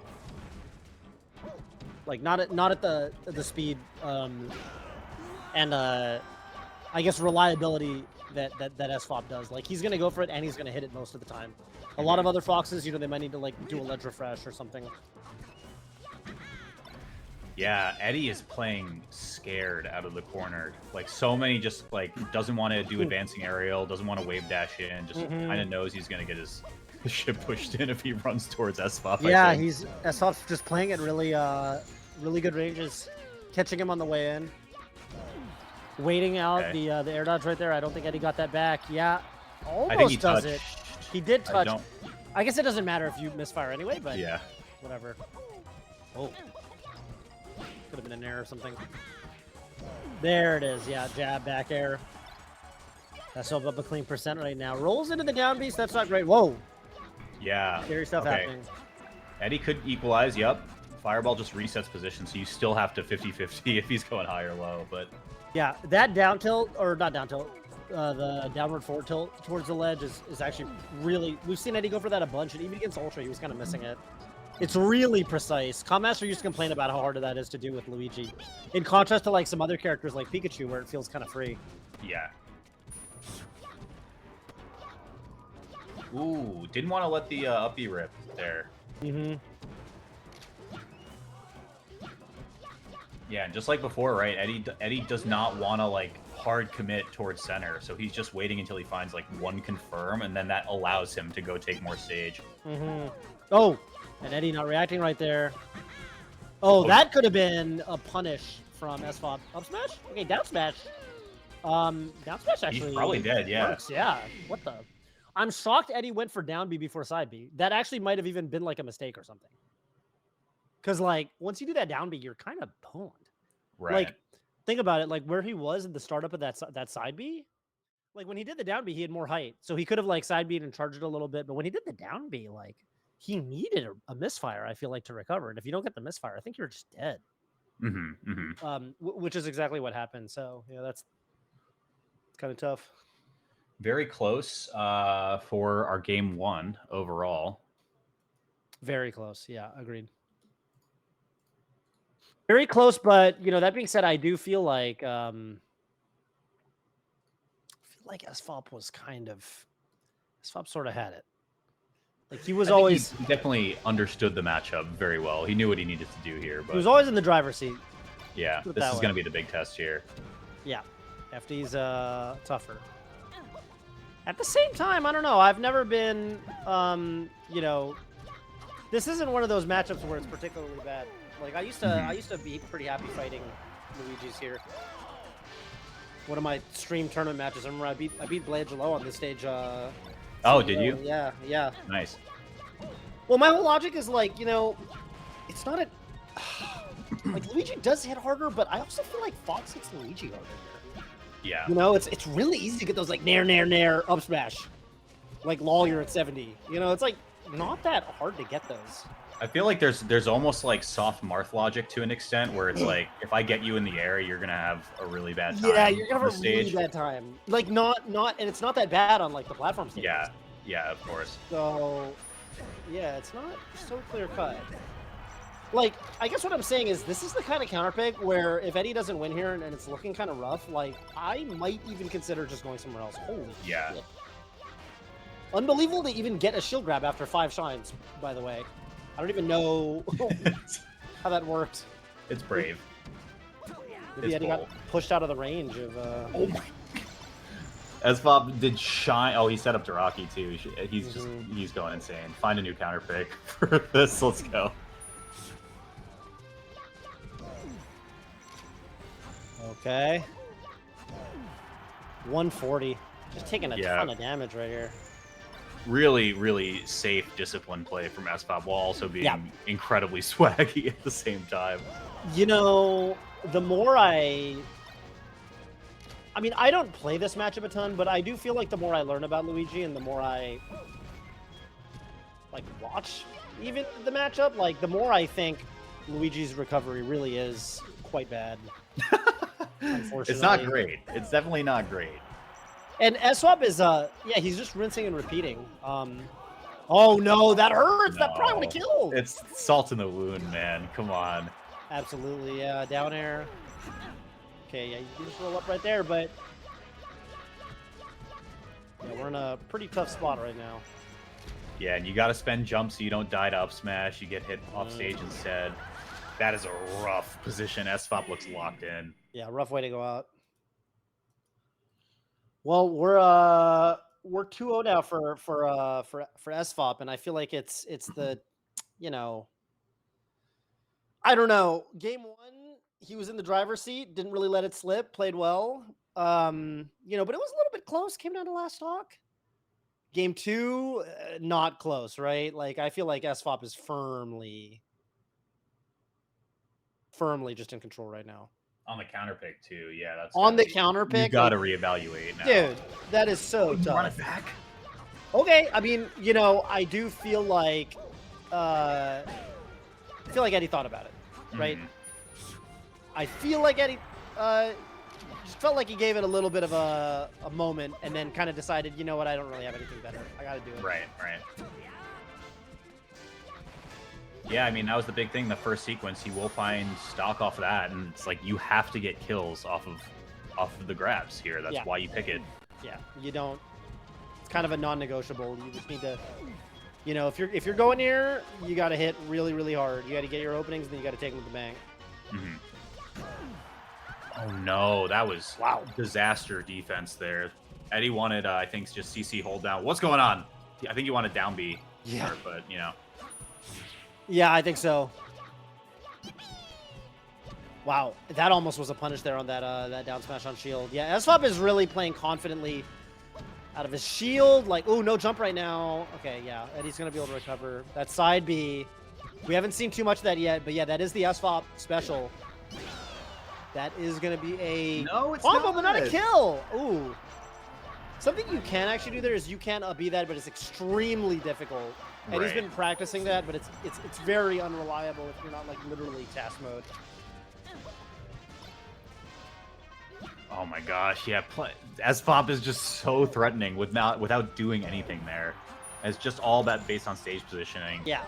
Like, not at the speed, and I guess reliability that S-Fop does. Like, he's gonna go for it and he's gonna hit it most of the time. A lot of other foxes, you know, they might need to like do a ledge refresh or something. Yeah, Eddie is playing scared out of the corner. Like, so many just, like, doesn't want to do advancing aerial, doesn't want to wave dash in, just kind of knows he's going to get his shit pushed in if he runs towards S-Fop. Yeah, S-Fop's just playing at really, really good ranges. Catching him on the way in. Waiting out the air dodge right there. I don't think Eddie got that back. Yeah, almost does it. He did touch. I guess it doesn't matter if you misfire anyway, but yeah, whatever. Oh. Could have been an air or something. There it is. Yeah, jab, back air. That's up a clean percent right now. Rolls into the down beast. That's not great. Whoa. Yeah. Scary stuff happening. Eddie could equalize. Yep. Fireball just resets position, so you still have to 50-50 if he's going high or low. But yeah, that down tilt, or not down tilt, the downward forward tilt towards the ledge is actually really... We've seen Eddie go for that a bunch, and even against Ultra, he was kind of missing it. It's really precise. Commaster used to complain about how hard that is to do with Luigi. In contrast to like some other characters like Pikachu, where it feels kind of free. Yeah. Ooh, didn't want to let the up B rip there. Yeah, and just like before, right? Eddie does not want to like hard commit towards center, so he's just waiting until he finds like one confirm, and then that allows him to go take more stage. Oh. And Eddie not reacting right there. Oh, that could have been a punish from S-Fob. Up smash? Okay, down smash. Down smash actually. He's probably dead, yeah. Works. Yeah. What the? I'm shocked Eddie went for down B before side B. That actually might have even been like a mistake or something. Because like once you do that down B, you're kind of pwned. Right. Like think about it. Like where he was in the startup of that side B. Like when he did the down B, he had more height, so he could have like side B'd and charged it a little bit. But when he did the down B, like. He needed a misfire, I feel like, to recover. And if you don't get the misfire, I think you're just dead. Which is exactly what happened. So, yeah, that's kind of tough. Very close for our game one overall. Very close. Yeah, agreed. Very close, but, you know, that being said, I do feel like S-Fop was S-Fop sort of had it. Like he was always he definitely understood the matchup very well. He knew what he needed to do here, but he was always in the driver's seat. Yeah, this is going to be the big test here. Yeah, FD's tougher. At the same time, I don't know. I've never been, you know, this isn't one of those matchups where it's particularly bad. Like I used to be pretty happy fighting Luigi's here. One of my stream tournament matches. I remember I beat Blangelo on this stage. Oh, did you? Yeah, yeah. Nice. Well, my whole logic is like, you know, it's not like Luigi does hit harder, but I also feel like Fox hits Luigi harder. Yeah. You know, it's really easy to get those like nair up smash. Like lol, you're at 70. You know, it's like not that hard to get those. I feel like there's almost like soft Marth logic to an extent, where it's like if I get you in the air, you're gonna have a really bad time. Yeah, you're gonna on have the a really stage. bad time. Like and it's not that bad on like the platform stages. Yeah, yeah, of course. So, yeah, it's not so clear cut. Like, I guess what I'm saying is this is the kind of counter pick where if Eddie doesn't win here and it's looking kind of rough, like I might even consider just going somewhere else. Holy shit. Unbelievable to even get a shield grab after 5 shines, by the way. I don't even know how that worked. It's brave. Maybe Eddie got pushed out of the range of... Oh my... SFOP did shine... Oh, he set up Daraki, too. He's going insane. Find a new counter pick for this. Let's go. Okay. 140. Just taking a ton of damage right here. Really, really safe discipline play from SFOP while also being incredibly swaggy at the same time. You know, the more I mean, I don't play this matchup a ton, but I do feel like the more I learn about Luigi and the more I like watch even the matchup, like the more I think Luigi's recovery really is quite bad. Unfortunately. It's not great. It's definitely not great. And SWAP is, yeah, he's just rinsing and repeating. Oh no, that hurts! No. That probably would have killed! It's salt in the wound, man. Come on. Absolutely, yeah. Down air. Okay, yeah, you can just roll up right there, but... Yeah, we're in a pretty tough spot right now. Yeah, and you gotta spend jumps so you don't die to up smash. You get hit off stage instead. That is a rough position. SFOP looks locked in. Yeah, rough way to go out. Well, we're 2-0 now for SFOP, and I feel like it's the, you know, I don't know. Game 1, he was in the driver's seat, didn't really let it slip, played well. You know, but it was a little bit close, came down to last stock. Game 2, not close, right? Like I feel like SFOP is firmly just in control right now. On the counter pick too, yeah. That's on the counter pick. You gotta reevaluate now, dude. That is so tough. Run it back. Okay, I mean, you know, I do feel like, Eddie thought about it, right? I feel like Eddie, just felt like he gave it a little bit of a moment, and then kind of decided, you know what, I don't really have anything better. I got to do it. Right. Yeah, I mean, that was the big thing. The first sequence, he will find stock off of that, and it's like you have to get kills off of the grabs here. That's why you pick it. Yeah, you don't. It's kind of a non-negotiable. You just need to, you know, if you're going here, you got to hit really, really hard. You got to get your openings, and then you got to take them to the bank. Oh no, that was disaster defense there. Eddie wanted, I think, just CC hold down. What's going on? I think he wanted down B. Yeah, but you know. Yeah, I think so. Wow, that almost was a punish there on that that down smash on shield. Yeah, SFOP is really playing confidently out of his shield. Like, oh, no jump right now. Okay, yeah, Eddie's gonna be able to recover. That side B, we haven't seen too much of that yet, but yeah, that is the SFOP special. That is gonna be a combo, but not a kill. Ooh, something you can actually do there is you can be that, but it's extremely difficult. And he's been practicing that, but it's very unreliable if you're not like literally task mode. Oh my gosh, yeah. SFOP is just so threatening without doing anything there. It's just all that based on stage positioning. Yeah.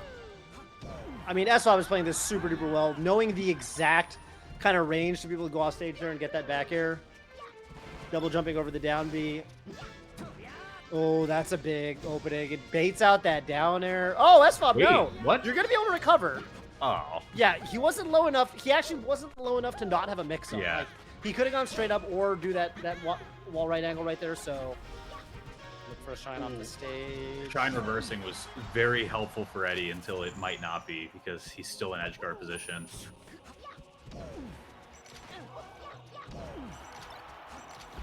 I mean, SFOP is playing this super duper well, knowing the exact kind of range to be able to go off stage there and get that back air. Double jumping over the down B. Oh, that's a big opening. It baits out that down air. Oh, SFOP, no. What? You're going to be able to recover. Oh. Yeah, he wasn't low enough. He actually wasn't low enough to not have a mix-up. Yeah. Like, he could have gone straight up or do that wall right angle right there, so look for a shine off the stage. Shine reversing was very helpful for Eddie until it might not be because he's still in edge guard position.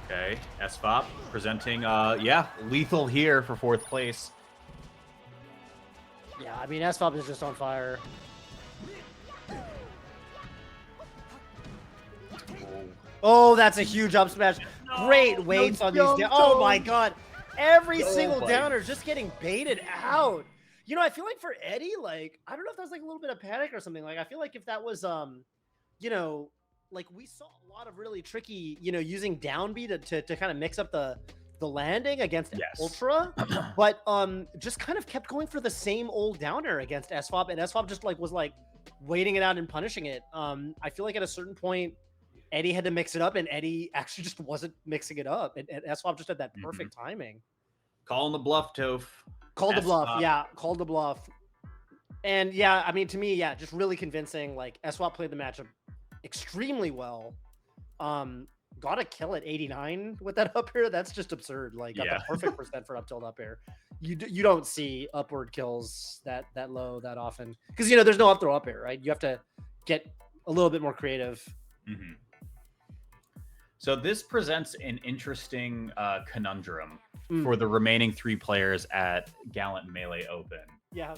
Okay, SFOP presenting, yeah, lethal here for 4th place. Yeah, I mean, SFOP is just on fire. Oh, that's a huge up smash. Great weights on these. Oh my god. Every single downer just getting baited out. I feel like for Eddie, like, I don't know if that's like a little bit of panic or something. Like, I feel like if that was, like we saw a lot of really tricky, using downbeat to kind of mix up the landing against Ultra, but just kind of kept going for the same old downer against SFOP, and SFOP just like was like waiting it out and punishing it. I feel like at a certain point, Eddie had to mix it up, and Eddie actually just wasn't mixing it up, and SFOP just had that perfect timing. Calling the bluff, Toph. Called the bluff, yeah, called the bluff. And yeah, I mean, to me, yeah, just really convincing. Like, SWAT played the matchup extremely well. Got a kill at 89 with that up air. That's just absurd. Like, got the perfect percent for up tilt up air. You don't see upward kills that low that often, because there's no up throw up air, right? You have to get a little bit more creative. So this presents an interesting conundrum for the remaining 3 players at Galint Melee Open. Yeah.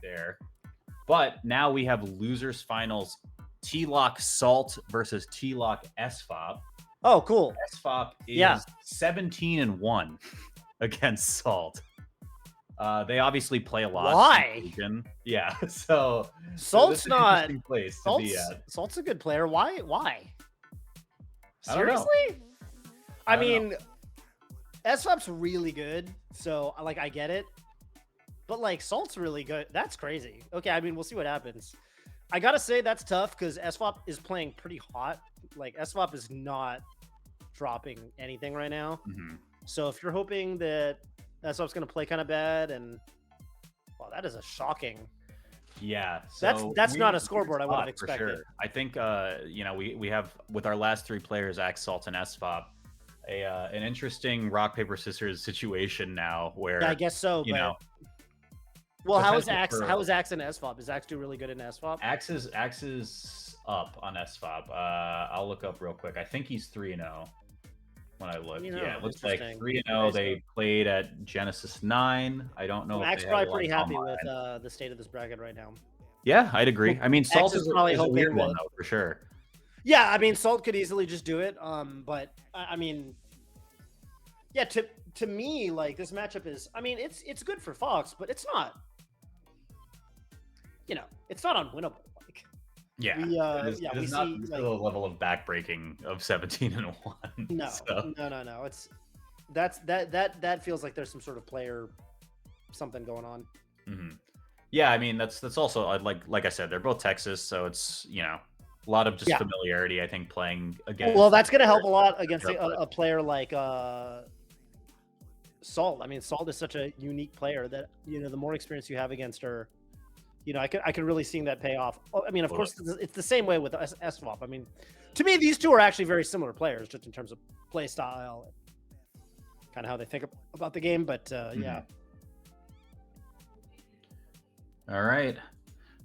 There. But now we have losers finals, T-Lock Salt versus T-Lock SFOP. Oh, cool. SFOP is 17-1 against Salt. They obviously play a lot. Why? Yeah, so Salt's not place to be at. Salt's a good player. Why? Seriously? I mean, SFOP's really good, so like I get it. But like Salt's really good. That's crazy. Okay, I mean, we'll see what happens. I gotta say that's tough because SFOP is playing pretty hot. Like SFOP is not dropping anything right now. So if you're hoping that SFOP's gonna play kind of bad, and wow, that is a shocking. Yeah, so that's not a scoreboard I would have expected. For sure. I think we have with our last 3 players, Axe, Salt, and SFOP, an interesting rock paper scissors situation now where I guess so. Well, how is Axe? How is Axe in SFOP? Is Axe do really good in SFOP? Axe is up on SFOP. I'll look up real quick. I think he's 3-0 when I look. Yeah, it looks like 3-0. They played at Genesis 9. I don't know. Axe probably pretty happy with the state of this bracket right now. Yeah, I'd agree. I mean, Salt is probably a weird one though, for sure. Yeah, I mean, Salt could easily just do it. But I mean, yeah, to me, like this matchup is. I mean, it's good for Fox, but it's not. It's not unwinnable. Like, we see not like, the level of backbreaking of 17-1. No, so. No. It's that feels like there's some sort of player something going on. Yeah, I mean that's also like I said, they're both Texas, so it's a lot of just familiarity. I think playing against. Well, that's going to help a lot against a player like Salt. I mean, Salt is such a unique player that the more experience you have against her. I could really see that pay off. I mean, of course, it's the same way with SFOP. I mean, to me, these two are actually very similar players, just in terms of play style, kind of how they think about the game. But yeah. All right,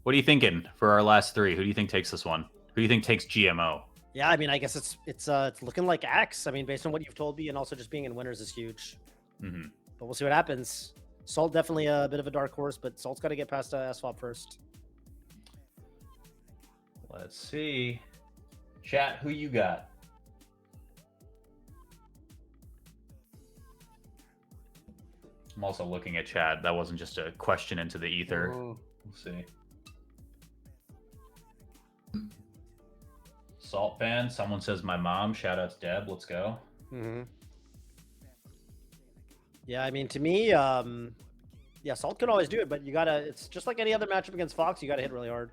what are you thinking for our last 3? Who do you think takes this one? Who do you think takes GMO? Yeah, I mean, I guess it's looking like Axe. I mean, based on what you've told me, and also just being in winners is huge. But we'll see what happens. Salt definitely a bit of a dark horse, but Salt's got to get past SFOP first. Let's see. Chat, who you got? I'm also looking at chat. That wasn't just a question into the ether. We'll see. Salt fan. Someone says my mom. Shout out to Deb. Let's go. Yeah, I mean, to me, Salt can always do it, but it's just like any other matchup against Fox, you gotta hit really hard.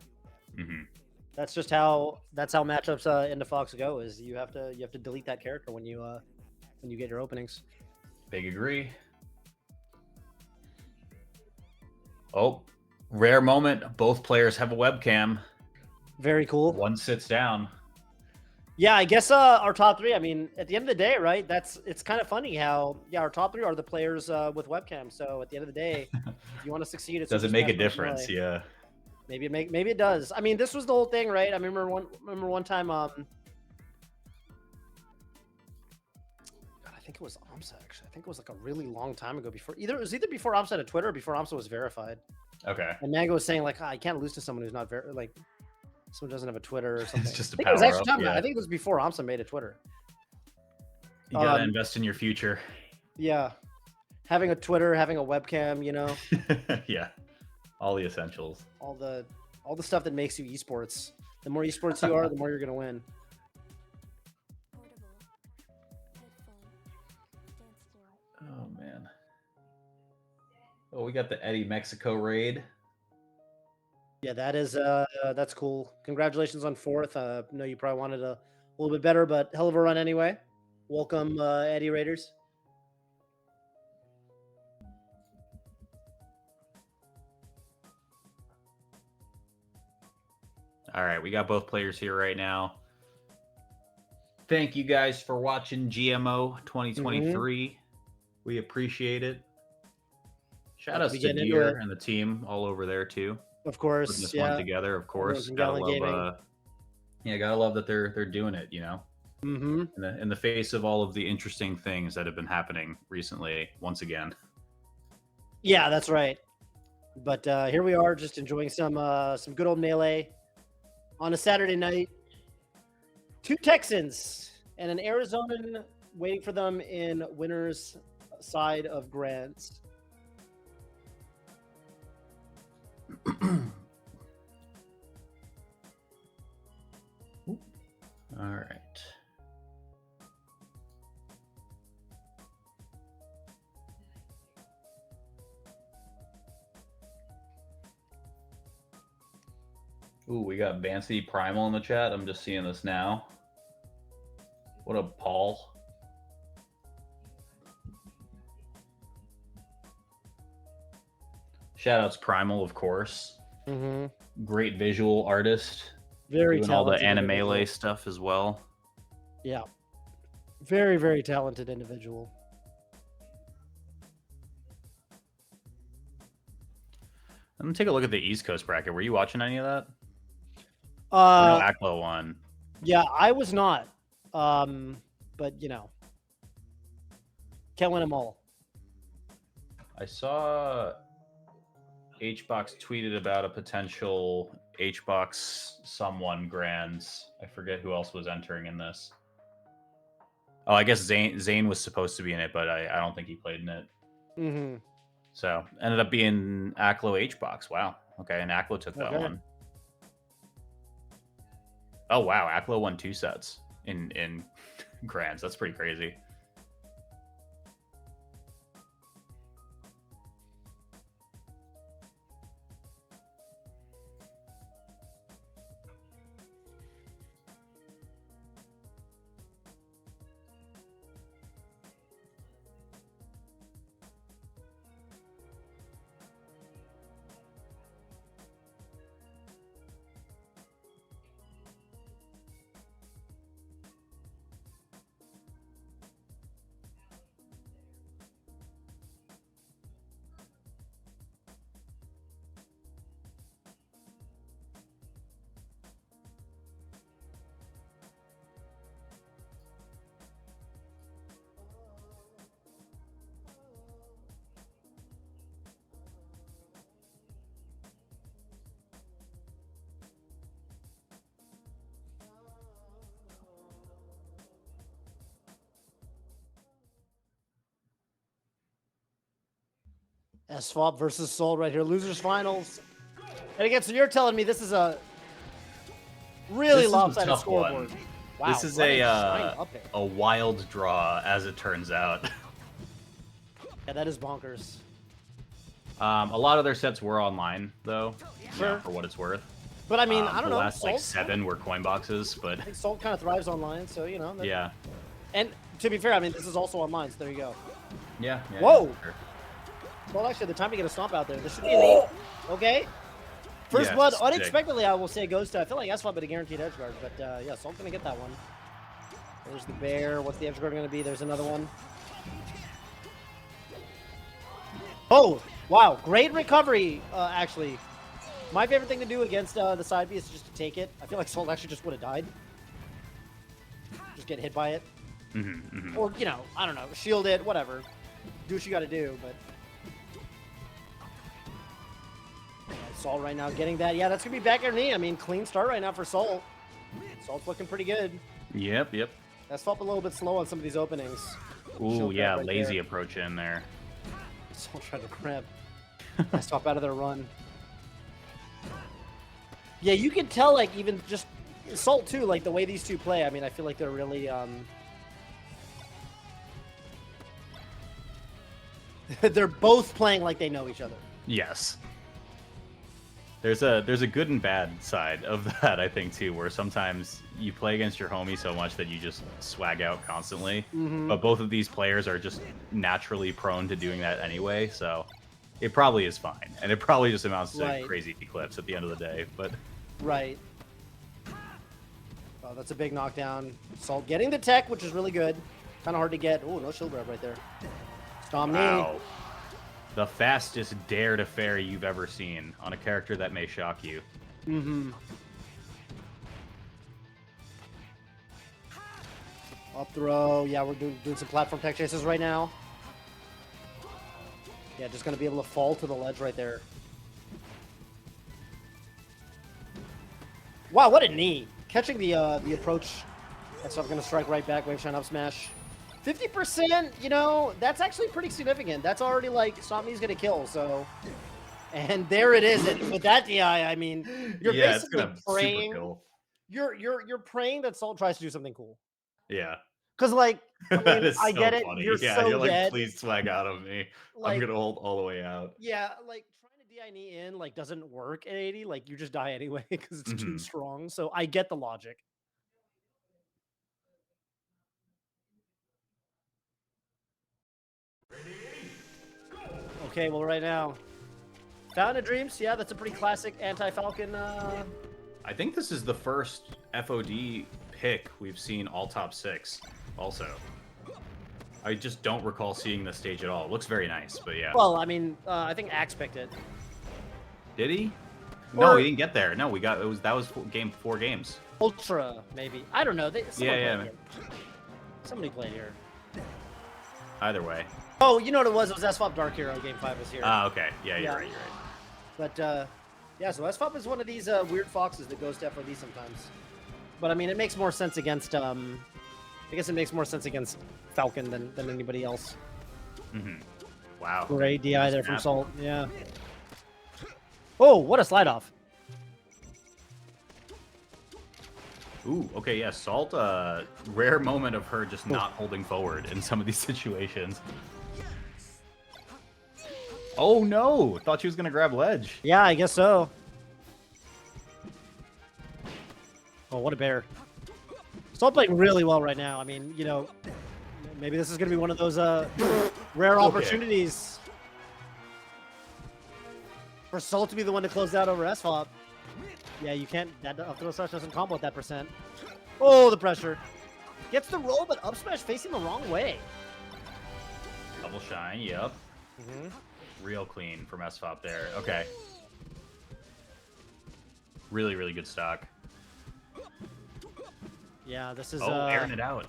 That's just how matchups into Fox go, is you have to delete that character when you get your openings. Big agree. Oh, rare moment. Both players have a webcam. Very cool. One sits down. Yeah, I guess our top 3. I mean, at the end of the day, right? It's kind of funny how our top 3 are the players with webcams. So at the end of the day, if you want to succeed, does it make a difference? Yeah. Maybe it does. I mean, this was the whole thing, right? I remember one time. God, I think it was AMSA actually. I think it was like a really long time ago. It was either before AMSA had a Twitter or before AMSA was verified. Okay. And Mango was saying like, I can't lose to someone who's not someone doesn't have a Twitter or something. It's just I think it was before AMSA made a Twitter. You gotta invest in your future. Yeah. Having a Twitter, having a webcam, you know, Yeah, all the essentials. all the stuff that makes you esports. The more esports you are, the more you're gonna win. Oh man. Oh, we got the Eddie Mexico raid. Yeah, that is that's cool. Congratulations on 4th. I know you probably wanted a little bit better, but hell of a run anyway. Welcome, Eddie Raiders. All right, we got both players here right now. Thank you guys for watching GMO 2023. We appreciate it. Shout outs to Deer and the team all over there too. Of course, putting this one together. Of course, gotta love. Yeah, gotta love that they're doing it. You know, in the face of all of the interesting things that have been happening recently. Once again. Yeah, that's right. But here we are, just enjoying some good old melee on a Saturday night. 2 Texans and an Arizonan waiting for them in winner's side of Grants. All right. Ooh, we got Vancity Primal in the chat. I'm just seeing this now. What up, Paul? Shoutouts Primal, of course. Great visual artist. Very doing talented. All the anime stuff as well. Yeah. Very, very talented individual. Let me take a look at the East Coast bracket. Were you watching any of that? No, Aklo won. Yeah, I was not. But you know, can't win them all. I saw HBox tweeted about a potential HBox someone grands. I forget who else was entering in this. Oh, I guess Zane was supposed to be in it, but I don't think he played in it. So ended up being Aklo HBox. Wow. Okay, and Aklo took that one. Oh wow, Aklo won 2 sets in grands. That's pretty crazy. SFOP versus Soul right here. Losers finals. And again, so you're telling me this is a really lopsided scoreboard. Wow, this is a wild draw, as it turns out. Yeah, that is bonkers. A lot of their sets were online, though, sure. For what it's worth. But I mean, I don't know. The last like 7 were coin boxes, but I think Salt kind of thrives online, so you know. Yeah. And to be fair, I mean, this is also online, so there you go. Yeah. Whoa. Yeah, sure. Well, actually, the time to get a stomp out there. This should be an 8. Okay. First blood, unexpectedly, I will say, goes to, I feel like SFOP at a guaranteed edge guard, but yeah, Salt's going to get that one. There's the bear. What's the edge guard going to be? There's another one. Oh, wow. Great recovery, actually. My favorite thing to do against the side B is just to take it. I feel like Salt actually just would have died. Just get hit by it. Or, you know, I don't know, shield it, whatever. Do what you got to do, but... Salt right now getting that. Yeah, that's going to be back air knee. I mean, clean start right now for Salt. Salt's looking pretty good. Yep. That's felt a little bit slow on some of these openings. Ooh, yeah, right lazy there. Approach in there. Salt tried to grab. I stop out of their run. Yeah, you can tell, like, even just Salt too, like the way these two play. I mean, I feel like they're really they're both playing like they know each other. Yes. There's a good and bad side of that, I think, too, where sometimes you play against your homie so much that you just swag out constantly. But both of these players are just naturally prone to doing that anyway, so it probably is fine. And it probably just amounts to crazy clips at the end of the day. But right. Oh, that's a big knockdown. Salt getting the tech, which is really good. Kind of hard to get. Oh, no shield grab right there. Stomp wow. Knee. The fastest dare to fairy you've ever seen on a character that may shock you. Up throw. Yeah, we're doing some platform tech chases right now. Yeah, just going to be able to fall to the ledge right there. Wow, what a knee. Catching the approach. That's going to strike right back. Wave shine up smash. 50%, you know, that's actually pretty significant. That's already like Stomp Knee's gonna kill, so. And there it is. And with that DI, I mean, you're basically praying. You're praying that Salt tries to do something cool. Yeah. Because like, I mean, I get it. Funny. You're so you're like, dead. please swag out of me. Like, I'm gonna hold all the way out. Yeah, like trying to DI knee in like doesn't work at 80. Like you just die anyway because it's too strong. So I get the logic. Okay, well, right now, Fountain of Dreams, yeah, that's a pretty classic anti-Falcon. I think this is the first FOD pick we've seen all top 6, also. I just don't recall seeing this stage at all. It looks very nice, but yeah. Well, I mean, I think Axe picked it. Did he? No, he didn't get there. No, that was 4 games. Ultra, maybe. I don't know. Yeah. Somebody played here. Either way. Oh, you know what it was? It was SFOP Dark Hero. Game 5 was here. Ah, okay. Yeah, you're right. But, yeah, so SFOP is one of these weird foxes that goes to FOD sometimes. But, I mean, it makes more sense against, I guess it makes more sense against Falcon than anybody else. Wow. Great DI there from Salt. Yeah. Oh, what a slide off. Ooh, okay, yeah, Salt, rare moment of her just not holding forward in some of these situations. Oh no! Thought she was gonna grab ledge. Yeah, I guess so. Oh, what a bear. Salt playing really well right now. I mean, you know, maybe this is gonna be one of those rare opportunities for Salt to be the one to close out over SFOP. Yeah, you can't. That up throw slash doesn't combo at that percent. Oh, the pressure. Gets the roll, but up smash facing the wrong way. Double shine, yep. Real clean from SFOP there. Okay. Really, really good stock. Yeah, this is. Airing it out.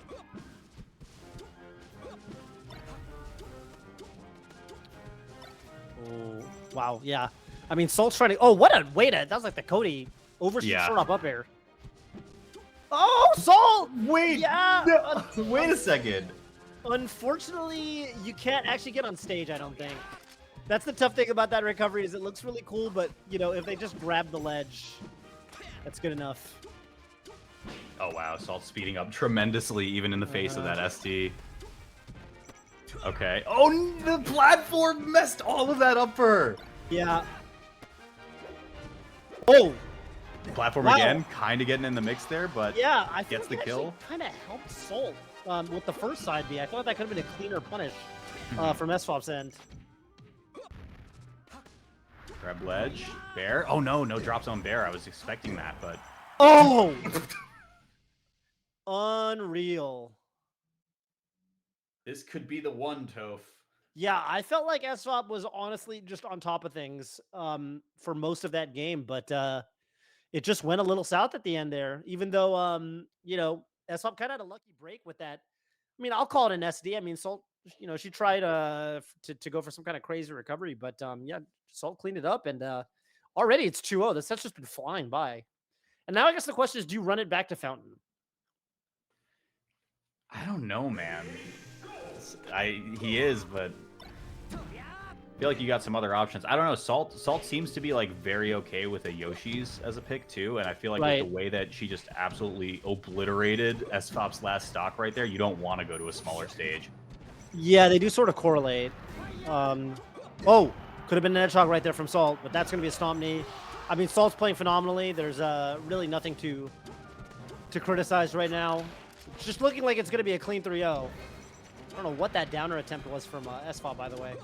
Oh, wow. Yeah. I mean, Salt's trying to. Oh, what a way to. That was like the Cody overshoot short up air. Oh, Salt! Wait! Yeah! No, wait a second. Unfortunately, you can't actually get on stage, I don't think. That's the tough thing about that recovery is it looks really cool, but, you know, if they just grab the ledge, that's good enough. Oh, wow. Salt speeding up tremendously, even in the face of that ST. Okay. Oh, the platform messed all of that up for her. Yeah. Oh! Platform again, kind of getting in the mix there, but yeah, I gets the kill. Kind of helped Salt with the first side B. I thought that could have been a cleaner punish from SFOP's end. Grab ledge. Bear. Oh, no drop zone bear. I was expecting that, but... Oh! Unreal. This could be the one, Toph. Yeah, I felt like SFOP was honestly just on top of things for most of that game, but it just went a little south at the end there, even though, you know, SFOP kind of had a lucky break with that. I mean, I'll call it an SD. I mean, Salt, you know, she tried to go for some kind of crazy recovery, but yeah, Salt cleaned it up, and already it's 2-0. This set's just been flying by. And now I guess the question is, do you run it back to Fountain? I don't know, man. He is, but I feel like you got some other options. I don't know. Salt seems to be like very okay with a Yoshi's as a pick too, and I feel like with the way that she just absolutely obliterated SFOP's last stock right there, you don't want to go to a smaller stage. Yeah, they do sort of correlate. Oh, could have been an edge hog right there from Salt, but that's going to be a stomp knee. I mean, Salt's playing phenomenally. There's really nothing to criticize right now. It's just looking like it's going to be a clean 3-0. I don't know what that downer attempt was from SFOP, by the way.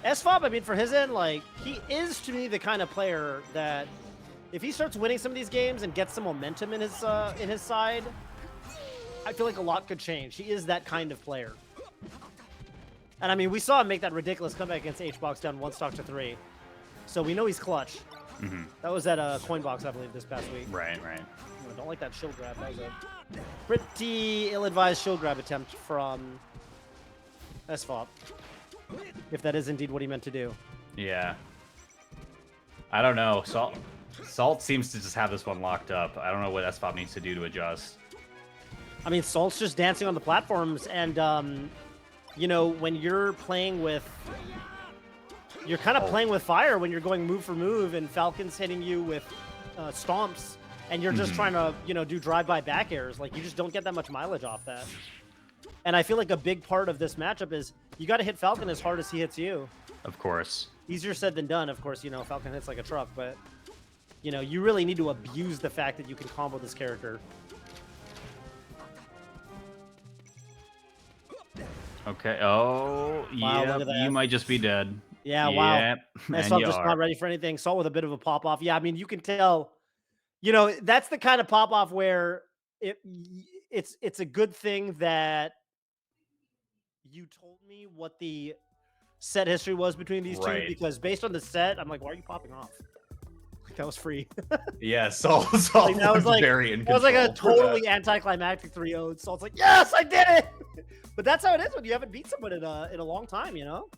SFOP, I mean, for his end, like, he is to me the kind of player that if he starts winning some of these games and gets some momentum in his side, I feel like a lot could change. He is that kind of player. And I mean, we saw him make that ridiculous comeback against HBox down 1 stock to 3. So we know he's clutch. Mm-hmm. That was at Coinbox, I believe, this past week. Right. I don't like that shield grab. That was a pretty ill-advised shield grab attempt from SFOP. If that is indeed what he meant to do. Yeah. I don't know. Salt seems to just have this one locked up. I don't know what SFOP needs to do to adjust. I mean, Salt's just dancing on the platforms, and you know, when you're playing with, you're kind of playing with fire when you're going move for move, and Falcon's hitting you with stomps, and you're just trying to, you know, do drive-by back airs. Like, you just don't get that much mileage off that. And I feel like a big part of this matchup is you got to hit Falcon as hard as he hits you. Of course. Easier said than done, of course. You know, Falcon hits like a truck, but you know, you really need to abuse the fact that you can combo this character. Okay. Oh, wow, yeah. You might just be dead. Yeah. Wow. Yep. That's just not ready for anything. Salt with a bit of a pop off. Yeah. I mean, you can tell. You know, that's the kind of pop off where it's a good thing that you told me what the set history was between these two, because based on the set, I'm like, why are you popping off? Like, that was free. Yeah, Salt like, that was like very in control. That was like a totally anticlimactic 3-0. Salt's like, yes, I did it. But that's how it is when you haven't beat someone in a long time, you know?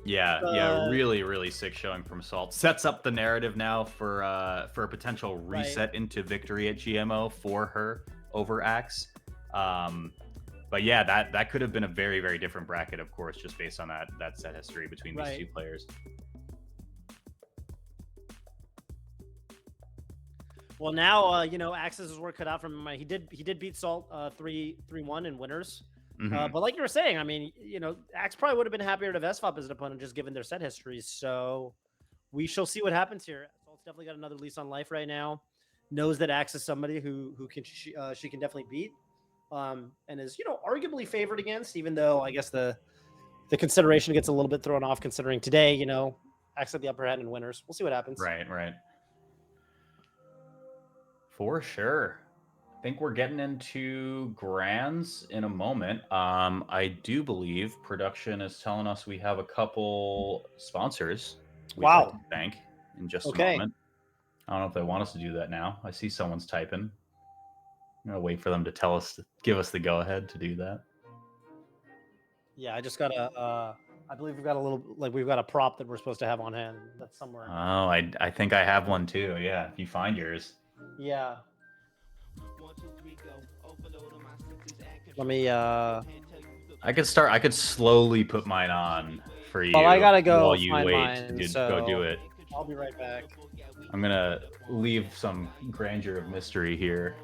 Yeah, yeah, really sick showing from Salt. Sets up the narrative now for a potential reset into victory at GMO for her over Axe. But yeah, that could have been a very different bracket, of course, just based on that set history between these two players. Well, now you know, Axe's work cut out from him. He did beat Salt 3-1 in winners. But like you were saying, I mean, you know, Axe probably would have been happier to have SFOP as an opponent, just given their set histories. So we shall see what happens here. Salt's definitely got another lease on life right now. Knows that Axe is somebody who she can definitely beat, and is, you know, arguably favored against. Even though I guess the consideration gets a little bit thrown off, considering today, you know, Axe had the upper hand in winners. We'll see what happens. Right. For sure. I think we're getting into grands in a moment. I do believe production is telling us we have a couple sponsors we'd like to thank in just a moment. I don't know if they want us to do that now. I see someone's typing. I'm gonna wait for them to give us the go ahead to do that. Yeah, I just got I believe we've got a prop that we're supposed to have on hand. That's somewhere. Oh, I think I have one too. Yeah, if you find yours. Yeah. Let me I could slowly put mine on for you. Well, I gotta go while you find wait mine, to so go do it. I'll be right back. I'm gonna leave some grandeur of mystery here.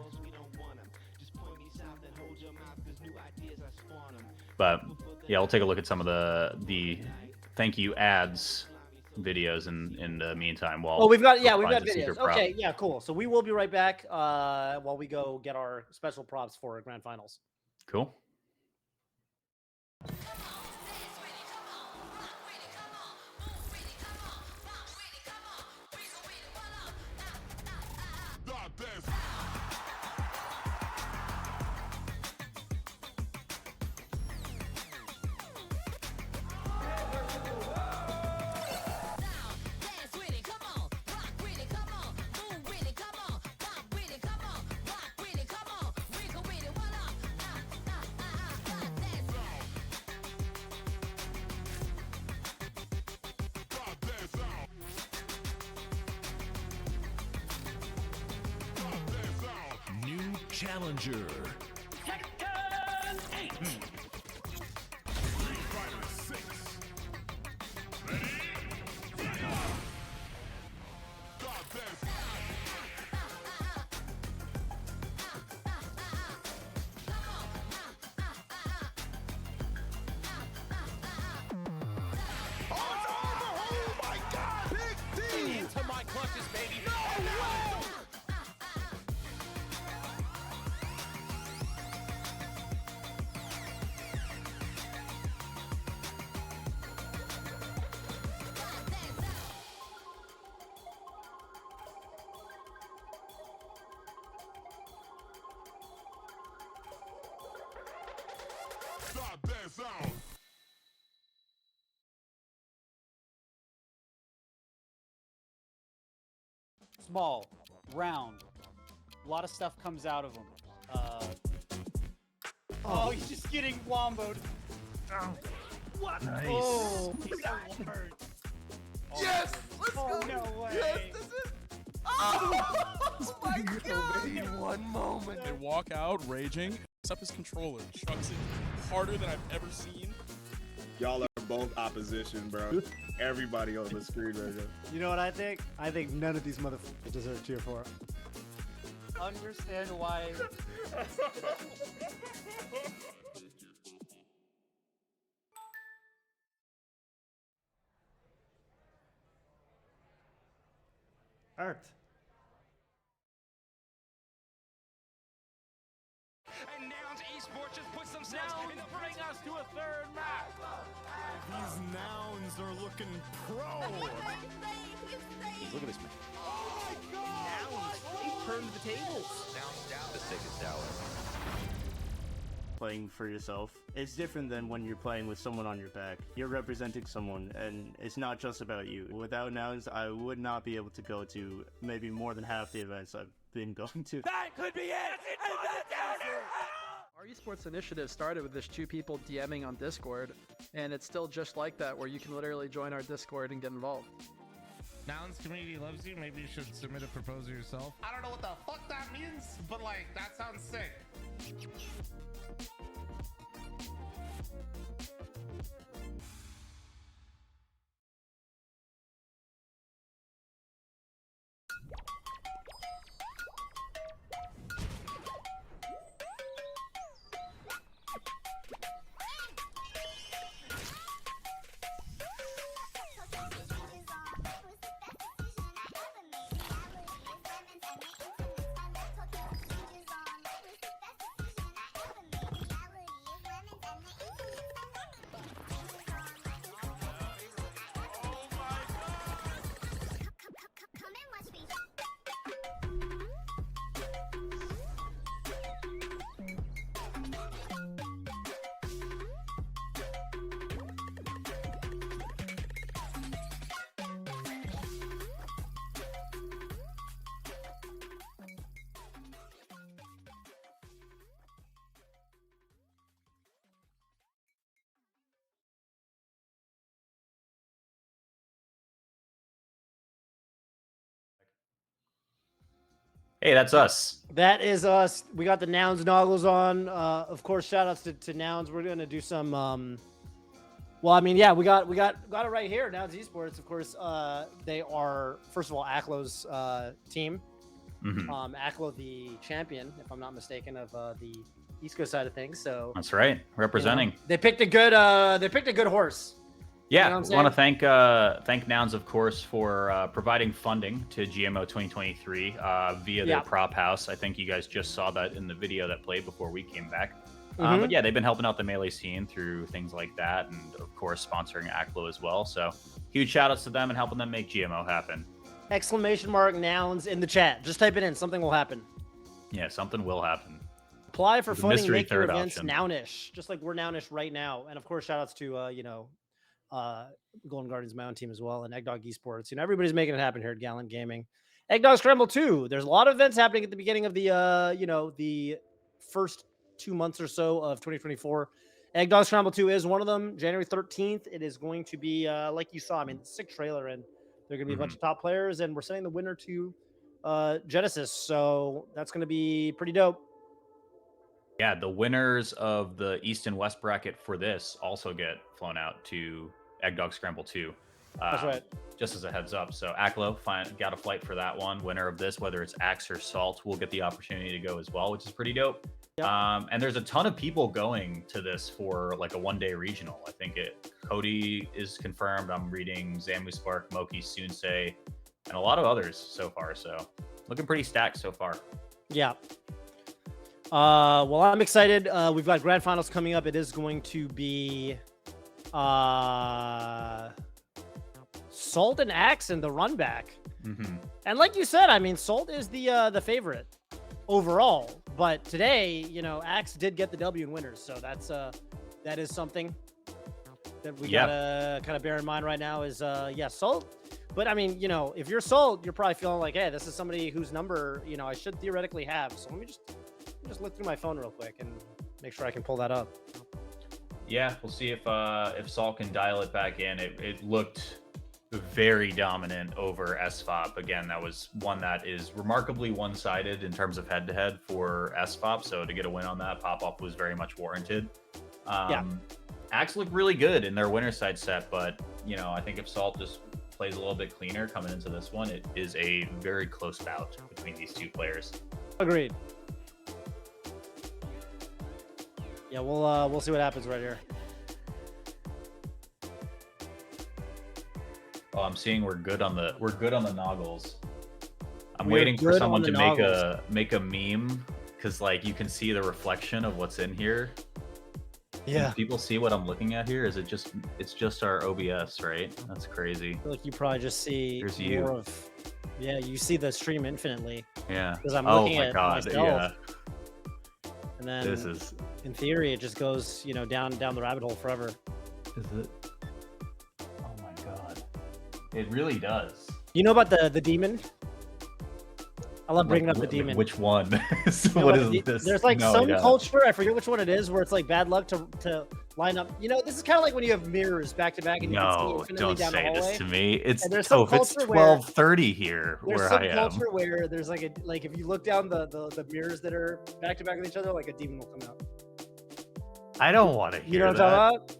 But yeah, we'll take a look at some of the thank you ads videos in the meantime. While we've got videos. Okay, yeah, cool. So we will be right back while we go get our special props for grand finals. Cool. challenger. Tekken 8. Street Fighter 6. Ready? Stop this. Oh my God! Big D! Into my clutches, baby. No way! Stop that sound! Small, round, a lot of stuff comes out of him. Oh, he's just getting womboed. What? Nice. Oh, he's so hurt. Yes! Let's Oh, go! no way. Yes, this is... Oh my God! In one moment. They walk out raging, picks up his controller, chucks it harder than I've ever seen. Y'all are both opposition, bro. Everybody on the screen right now. You know what I think? I think none of these motherfuckers deserve cheer for. Understand why. Art. And now esports just puts themselves in the bring us to a third match. These nouns are looking pro. Look at this man. Playing for yourself. It's different than when you're playing with someone on your back. You're representing someone, and it's not just about you. Without nouns, I would not be able to go to maybe more than half the events I've been going to. That could be it. Our esports initiative started with just 2 people DMing on Discord, and it's still just like that, where you can literally join our Discord and get involved. Nouns community loves you. Maybe you should submit a proposal yourself. I don't know what the fuck that means, but like, that sounds sick. Hey, that's us. That is us. We got the Nouns Noggles on. Of course, shout outs to Nouns. We're gonna do some well, I mean, yeah, we got it right here. Nouns Esports, of course. They are, first of all, Aklo's team. Aklo, the champion, if I'm not mistaken, of the East Coast side of things. So That's right. Representing. they picked a good horse. Yeah, You know what I'm want to thank Nouns, of course, for providing funding to GMO 2023 via their prop house. I think you guys just saw that in the video that played before we came back. But yeah, they've been helping out the Melee scene through things like that, and of course sponsoring Aklo as well. So huge shout outs to them and helping them make GMO happen. Exclamation mark Nouns in the chat. Just type it in. Something will happen. Yeah, something will happen. Apply for There's a funding. mystery Make your third events option. Nounish, just like we're Nounish right now. And of course, shout outs to Golden Guardians, my own team as well, and Eggdog Esports. You know, everybody's making it happen here at Galint Gaming. Eggdog Scramble 2. There's a lot of events happening at the beginning of the the first 2 months or so of 2024. Eggdog Scramble 2 is one of them. January 13th. It is going to be like you saw. I mean, sick trailer, and they're going to be a bunch of top players, and we're sending the winner to Genesis. So that's going to be pretty dope. Yeah, the winners of the East and West bracket for this also get flown out to Eggdog Scramble 2. That's right. Just as a heads up. So Aklo got a flight for that one. Winner of this, whether it's Axe or Salt, will get the opportunity to go as well, which is pretty dope. Yep. And there's a ton of people going to this for like a one-day regional. I think Cody is confirmed. I'm reading Zamu Spark, Moki, Sunsei, and a lot of others so far. So looking pretty stacked so far. Yeah. Well, I'm excited. We've got grand finals coming up. It is going to be Salt and Axe and the run back. Mm-hmm. And like you said, I mean, Salt is the favorite overall. But today, you know, Axe did get the W in winners, so that is something that we gotta kind of bear in mind right now. Is Salt. But I mean, you know, if you're Salt, you're probably feeling like, hey, this is somebody whose number, you know, I should theoretically have. So let me just look through my phone real quick and make sure I can pull that up. Yeah, we'll see if Salt can dial it back in. It looked very dominant over SFOP. Again, that was one that is remarkably one-sided in terms of head-to-head for SFOP. So to get a win on that, pop-up was very much warranted. Axe looked really good in their winner side set, but you know, I think if Salt just plays a little bit cleaner coming into this one, it is a very close bout between these two players. Agreed. Yeah, we'll see what happens right here. Oh, I'm seeing we're good on the noggles. I'm waiting for someone to make a meme because like you can see the reflection of what's in here. Yeah. Can people see what I'm looking at here? It's just our OBS, right? That's crazy. I feel like you probably just see more of. Yeah, you see the stream infinitely. Yeah. Because I'm looking at myself. Yeah. And then This is, in theory, it just goes, you know, down the rabbit hole forever. Is it? Oh my god. It really does. You know about the demon? I love bringing up the demon. Which one? So You know what what, is this? There's like No, some yeah. culture, I forget which one it is, where it's like bad luck to line up. You know, this is kind of like when you have mirrors back to back and you can see No, infinitely don't down the say hallway. this to me. It's And there's some if it's culture where- 12:30 here There's where some I am. culture where there's like if you look down the mirrors that are back to back with each other, like a demon will come out. I don't want to hear You know what that. I'm talking about?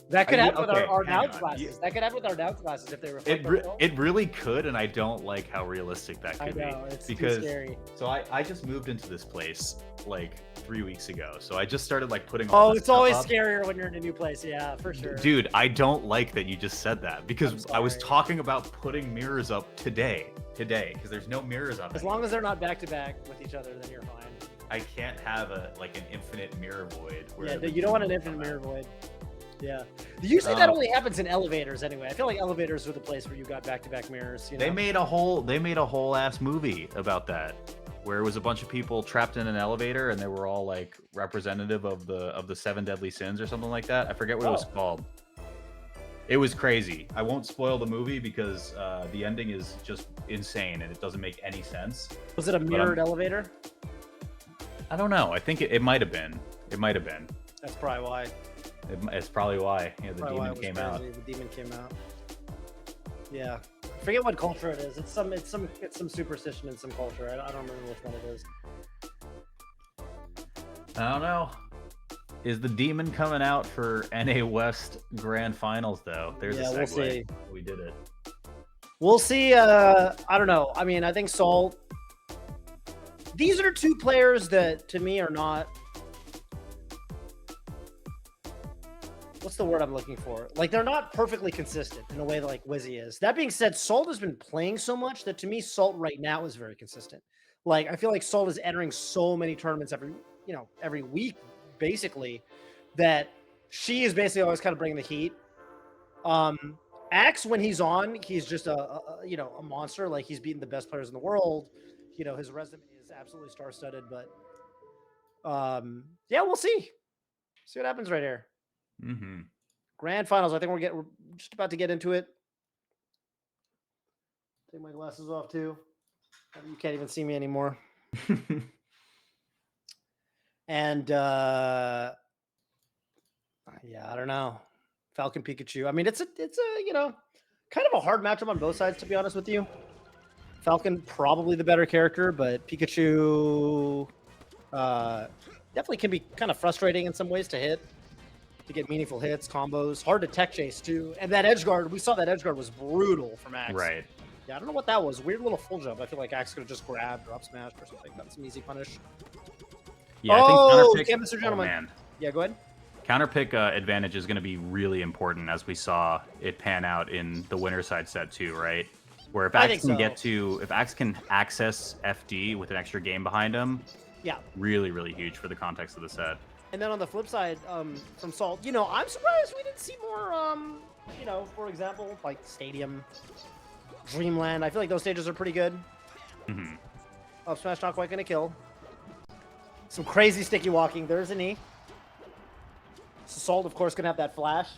That could happen with okay, our hang downs on. classes. That could happen with our downs classes if they reflect themselves. It really could, and I don't like how realistic that I could know, be. it's too because scary. So I just moved into this place like 3 weeks ago. So I just started like putting all this It's stuff always up. scarier when you're in a new place. Yeah, for sure. Dude, I don't like that you just said that I'm because I was sorry. talking about putting mirrors up today because there's no mirrors up. As long as they're not back to back with each other, then you're fine. I can't have an infinite mirror void. Where Yeah, the you don't want an demons infinite come mirror out. void. Yeah. Usually that only happens in elevators anyway. I feel like elevators are the place where you got back-to-back mirrors. You know? They made a whole ass movie about that, where it was a bunch of people trapped in an elevator and they were all like representative of the 7 deadly sins or something like that. I forget what it was called. It was crazy. I won't spoil the movie because the ending is just insane and it doesn't make any sense. Was it a mirrored elevator? I don't know. I think it might have been. It might have been. That's probably why. It's probably why. Yeah, the Probably why demon it was came crazy. out. The demon came out. Yeah. I forget what culture it is. It's some superstition in some culture. I don't remember which one it is. I don't know. Is the demon coming out for NA West Grand Finals though? There's a segue. We'll see. We did it. We'll see. I don't know. I mean, I think Salt. These are two players that to me are not. What's the word I'm looking for? Like, they're not perfectly consistent in a way that like Wizzy is. That being said, Salt has been playing so much that to me, Salt right now is very consistent. Like, I feel like Salt is entering so many tournaments every week, basically, that she is basically always kind of bringing the heat. Axe, when he's on, he's just a monster. Like, he's beaten the best players in the world. You know, his resume is absolutely star-studded. But yeah, we'll see. See what happens right here. Mm-hmm. Grand finals. I think we're just about to get into it. Take my glasses off too. You can't even see me anymore. And yeah, I don't know. Falcon Pikachu. I mean, it's a kind of a hard matchup on both sides, to be honest with you. Falcon probably the better character, but Pikachu definitely can be kind of frustrating in some ways to hit, to get meaningful hits, combos. Hard to tech chase too. And that edge guard, we saw that edge guard was brutal from Axe. Right. Yeah, I don't know what that was. Weird little full jump. I feel like Axe could have just grabbed or up smashed or something. That's an easy punish. Yeah, I oh, think counterpick. Mr. Gentleman. Oh, man. Yeah, go ahead. Counterpick advantage is going to be really important, as we saw it pan out in the winner side set too, right? Where if Axe can if Axe can access FD with an extra game behind him, yeah, really, really huge for the context of the set. And then on the flip side, from Salt, I'm surprised we didn't see more, for example, like Stadium, Dreamland. I feel like those stages are pretty good. Mm-hmm. Up smash not quite gonna kill. Some crazy sticky walking. There's a knee. Salt, of course, gonna have that flash.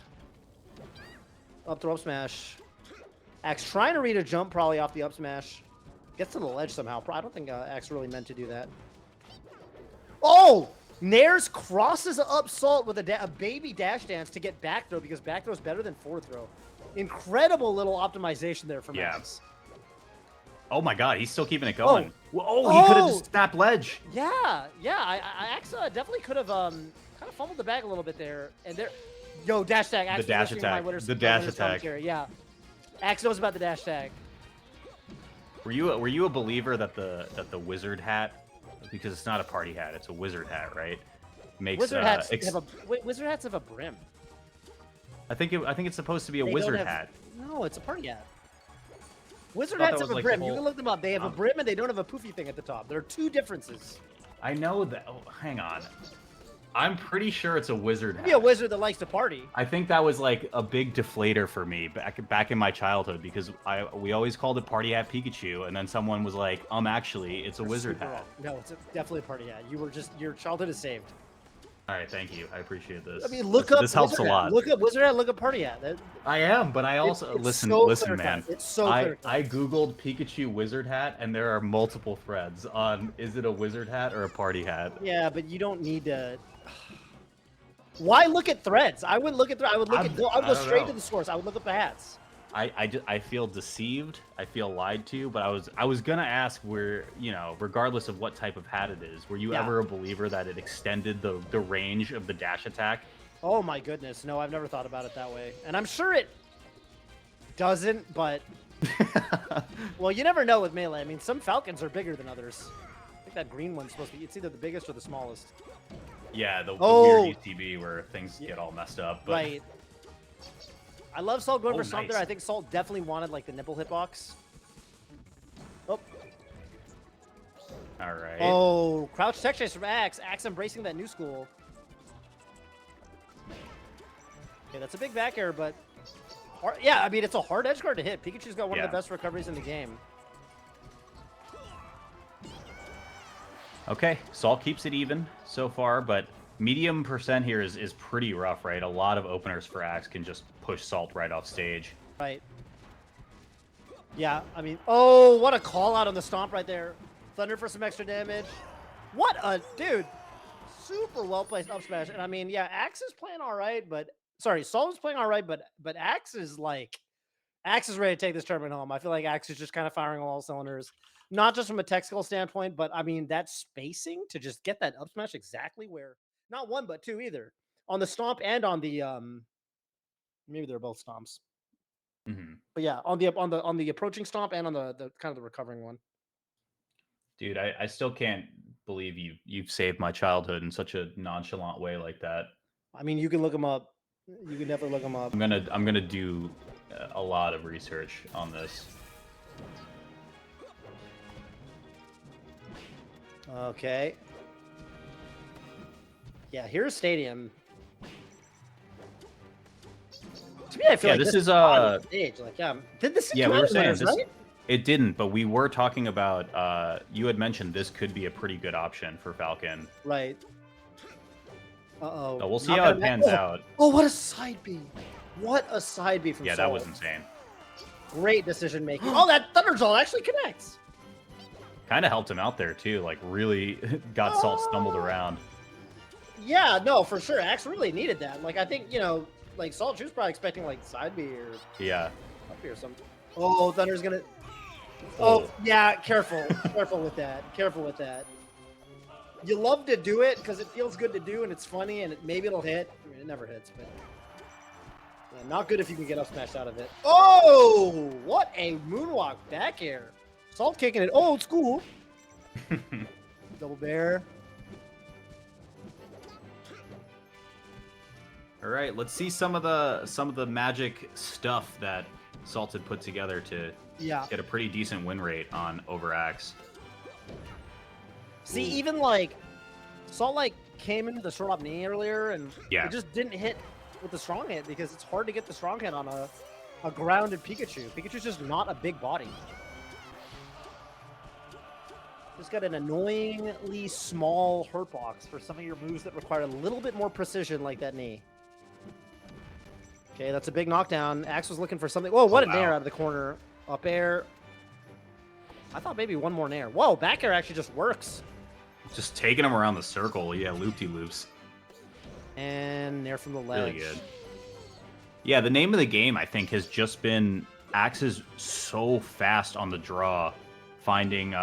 Up throw up smash. Axe trying to read a jump probably off the up smash. Gets to the ledge somehow. I don't think Axe really meant to do that. Oh! Nares crosses up Salt with a baby dash dance to get back throw because back throw is better than forward throw. Incredible little optimization there from Axe. Oh my god, he's still keeping it going. Oh, he could have just snapped ledge. Yeah. Axe definitely could have kind of fumbled the bag a little bit there. And there, yo, dash tag. Axe the dash attack. The dash attack. Yeah. Axe knows about the dash tag. Were you a believer that the wizard hat, because it's not a party hat, it's a wizard hat, right? Makes wizard hats wizard hats have a brim. I think it's supposed to be a wizard hat. No, it's a party hat. Wizard hats have a brim. You can look them up. They have a brim and they don't have a poofy thing at the top. There are two differences. I know that. Oh, hang on. I'm pretty sure it's a wizard hat. Be a wizard that likes to party. I think that was like a big deflator for me back in my childhood because we always called it party hat Pikachu, and then someone was like, actually, it's a wizard hat. No, it's definitely a party hat. Your childhood is saved. All right, thank you. I appreciate this. I mean, look up. This helps a lot. Look up wizard hat. Look up party hat. I am, but I also listen, man. It's so I googled Pikachu wizard hat, and there are multiple threads on is it a wizard hat or a party hat. Yeah, but you don't need to. Why look at threads? I wouldn't look at threads. I would go straight to the source. I would look up the hats. I feel deceived. I feel lied to. But I was gonna ask where, regardless of what type of hat it is, were you ever a believer that it extended the range of the dash attack? Oh my goodness, no, I've never thought about it that way, and I'm sure it doesn't. But well, you never know with melee. I mean, some Falcons are bigger than others. I think that green one's supposed to be. It's either the biggest or the smallest. Yeah, the weird UTB where things get all messed up. But... Right. I love Salt going for something. I think Salt definitely wanted like the nipple hitbox. Oh. All right. Oh, crouch tech chase from Axe. Axe embracing that new school. Okay, that's a big back air, but hard, yeah, I mean it's a hard edge guard to hit. Pikachu's got one of the best recoveries in the game. Okay, Salt keeps it even so far, but medium percent here is pretty rough, right? A lot of openers for Axe can just push Salt right off stage. Right. Yeah, I mean, oh, what a call out on the stomp right there. Thunder for some extra damage. What a dude. Super well placed up smash. And I mean, yeah, Axe is playing all right, but sorry, Salt is playing all right, but Axe is ready to take this tournament home. I feel like Axe is just kind of firing on all cylinders. Not just from a tech skill standpoint, but I mean, that spacing to just get that up smash exactly where, not one, but two either. On the stomp and on the, maybe they're both stomps. Mm-hmm. But yeah, on the approaching stomp and on the kind of the recovering one. Dude, I still can't believe you've saved my childhood in such a nonchalant way like that. I mean, you can look them up. You can definitely look them up. I'm gonna do a lot of research on this. Okay. Yeah, here's Stadium. To me, I feel like this is stage. Like, did this? Yeah, we were saying this. Right? It didn't, but we were talking about. You had mentioned this could be a pretty good option for Falcon. Right. Uh-oh. So we'll see how it pans out. Oh, what a side B! What a side B from Salt. That was insane. Great decision making. Oh, that Thunder Jolt actually connects. Kind of helped him out there too. Like really got Salt stumbled around. Yeah, no, for sure. Axe really needed that. Like I think like Salt, she was probably expecting like side B or up B or something. Oh, Thunder's gonna. Oh yeah, careful, careful with that. Careful with that. you love to do it because it feels good to do and it's funny and maybe it'll hit. I mean, it never hits, but yeah, not good if you can get up smashed out of it. Oh, what a moonwalk back air. Salt kicking it old school. Double bear. All right, let's see some of the magic stuff that Salt had put together to get a pretty decent win rate on over Axe. See, even like Salt like came into the short up knee earlier and it just didn't hit with the strong hit because it's hard to get the strong hit on a grounded Pikachu. Pikachu's just not a big body. Just got an annoyingly small hurt box for some of your moves that require a little bit more precision like that knee. Okay, that's a big knockdown. Axe was looking for something. Whoa, what a nair out of the corner. Up air. I thought maybe one more nair. Whoa, back air actually just works. Just taking him around the circle. Yeah, loop-de-loops. And nair from the ledge. Really good. Yeah, the name of the game, I think, has just been Axe is so fast on the draw, finding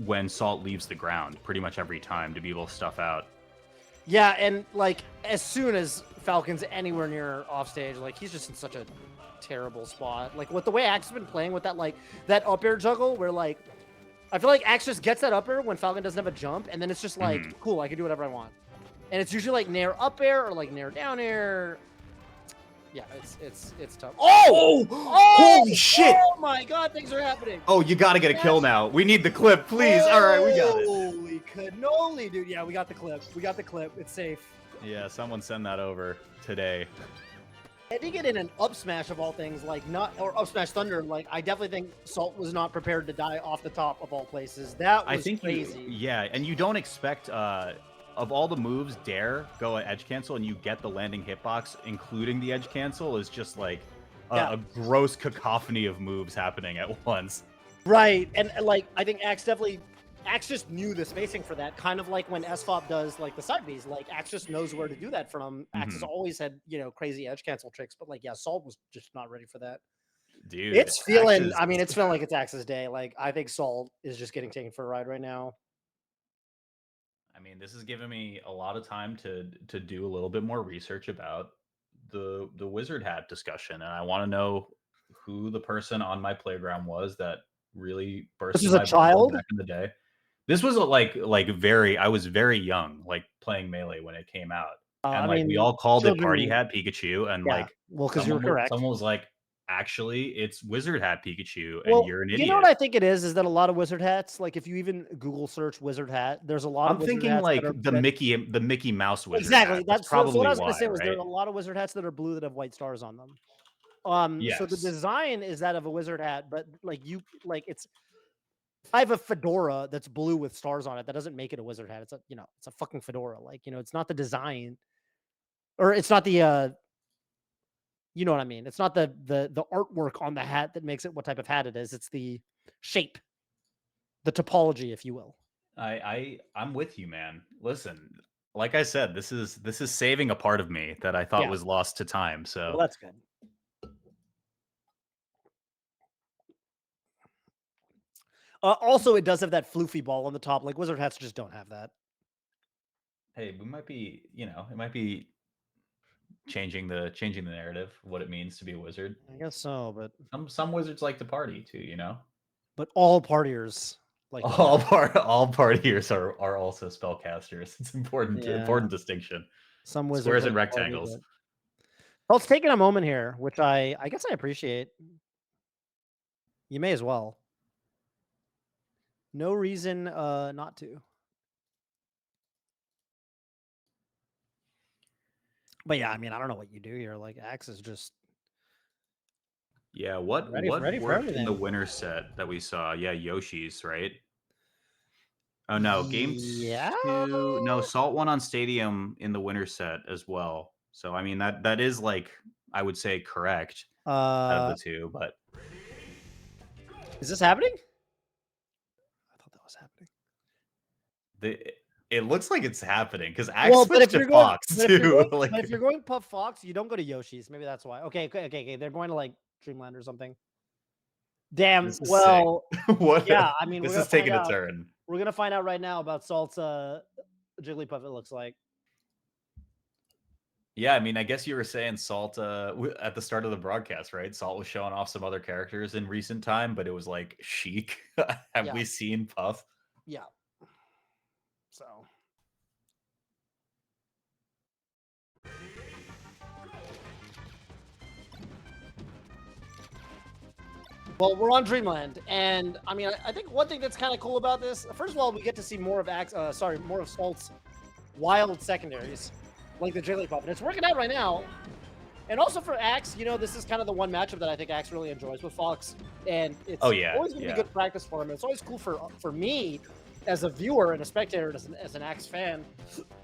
when Salt leaves the ground pretty much every time to be able to stuff out. Yeah, and like as soon as Falcon's anywhere near offstage, like he's just in such a terrible spot. Like with the way Axe has been playing with that that up air juggle, where like I feel like Axe just gets that up air when Falcon doesn't have a jump, and then it's just like cool, I can do whatever I want. And it's usually like nair up air or like nair down air. Yeah, it's tough. Oh! Holy shit! Oh my god, things are happening. Oh, you gotta get a kill now. We need the clip, please. All right, we got it. Holy cannoli, dude. Yeah, we got the clip. We got the clip. It's safe. Yeah, someone send that over today. I think it in an up smash of all things, like or up smash thunder. Like I definitely think Salt was not prepared to die off the top of all places. That was crazy. Yeah, and you don't expect of all the moves, Dare go at edge cancel, and you get the landing hitbox, including the edge cancel, is just like a gross cacophony of moves happening at once. Right, and like I think Axe just knew the spacing for that. Kind of like when SFOP does like the side Bs, like Axe just knows where to do that from. Axe has always had crazy edge cancel tricks, but like Salt was just not ready for that. Dude, it's feeling. I mean, it's feeling like it's Axe's day. Like I think Salt is just getting taken for a ride right now. I mean, this has given me a lot of time to do a little bit more research about the wizard hat discussion, and I want to know who the person on my playground was that really burst. This was a child back in the day. This was like I was very young, like playing Melee when it came out, and like we all called it Party Hat Pikachu, and like because you were correct. Someone was like, actually, it's Wizard Hat Pikachu, and you're an idiot. You know what I think it is that a lot of wizard hats, like if you even Google search wizard hat, there's a lot of thinking hats like the Mickey Mouse wizard exactly hat. That's probably what I was why, gonna say was right? there are a lot of wizard hats that are blue that have white stars on them. So the design is that of a wizard hat, but like it's if I have a fedora that's blue with stars on it, that doesn't make it a wizard hat. It's a fucking fedora. Like, it's not the design, or it's not the you know what I mean? It's not the artwork on the hat that makes it what type of hat it is. It's the shape, the topology, if you will. I'm with you, man. Listen, like I said, this is saving a part of me that I thought was lost to time. So well, that's good. Also, it does have that floofy ball on the top. Like wizard hats just don't have that. Hey, we might be, it might be changing the narrative of what it means to be a wizard. I guess so, but some wizards like to party too, But all partiers like all partiers are also spellcasters. It's important distinction. Some wizards squares like and rectangles. Party, well, it's taking a moment here, which I guess I appreciate. You may as well. No reason not to. But yeah, I mean, I don't know what you do here. Like Axe is just what ready worked in the winner set that we saw? Yeah, Yoshi's, right? Oh no, game 2. No, Salt won on Stadium in the winner set as well. So I mean that is like I would say correct out of the two, but is this happening? I thought that was happening. It looks like it's happening because Axe switched to Fox too. But if you're going Puff Fox, you don't go to Yoshi's. Maybe that's why. Okay. They're going to like Dreamland or something. Damn. Well, what? Yeah. I mean, this is taking a turn. We're gonna find out right now about Salt's Jigglypuff. It looks like. Yeah, I mean, I guess you were saying Salt at the start of the broadcast, right? Salt was showing off some other characters in recent time, but it was like Sheik. Have we seen Puff? Yeah. So. Well, we're on Dreamland, and I mean, I think one thing that's kind of cool about this, first of all, we get to see more of more of Salt's wild secondaries, like the Jigglypuff, and it's working out right now. And also for Axe, you know, this is kind of the one matchup that I think Axe really enjoys with Fox, and it's always going to be good practice for him. It's always cool for me as a viewer and a spectator, and as an Axe fan,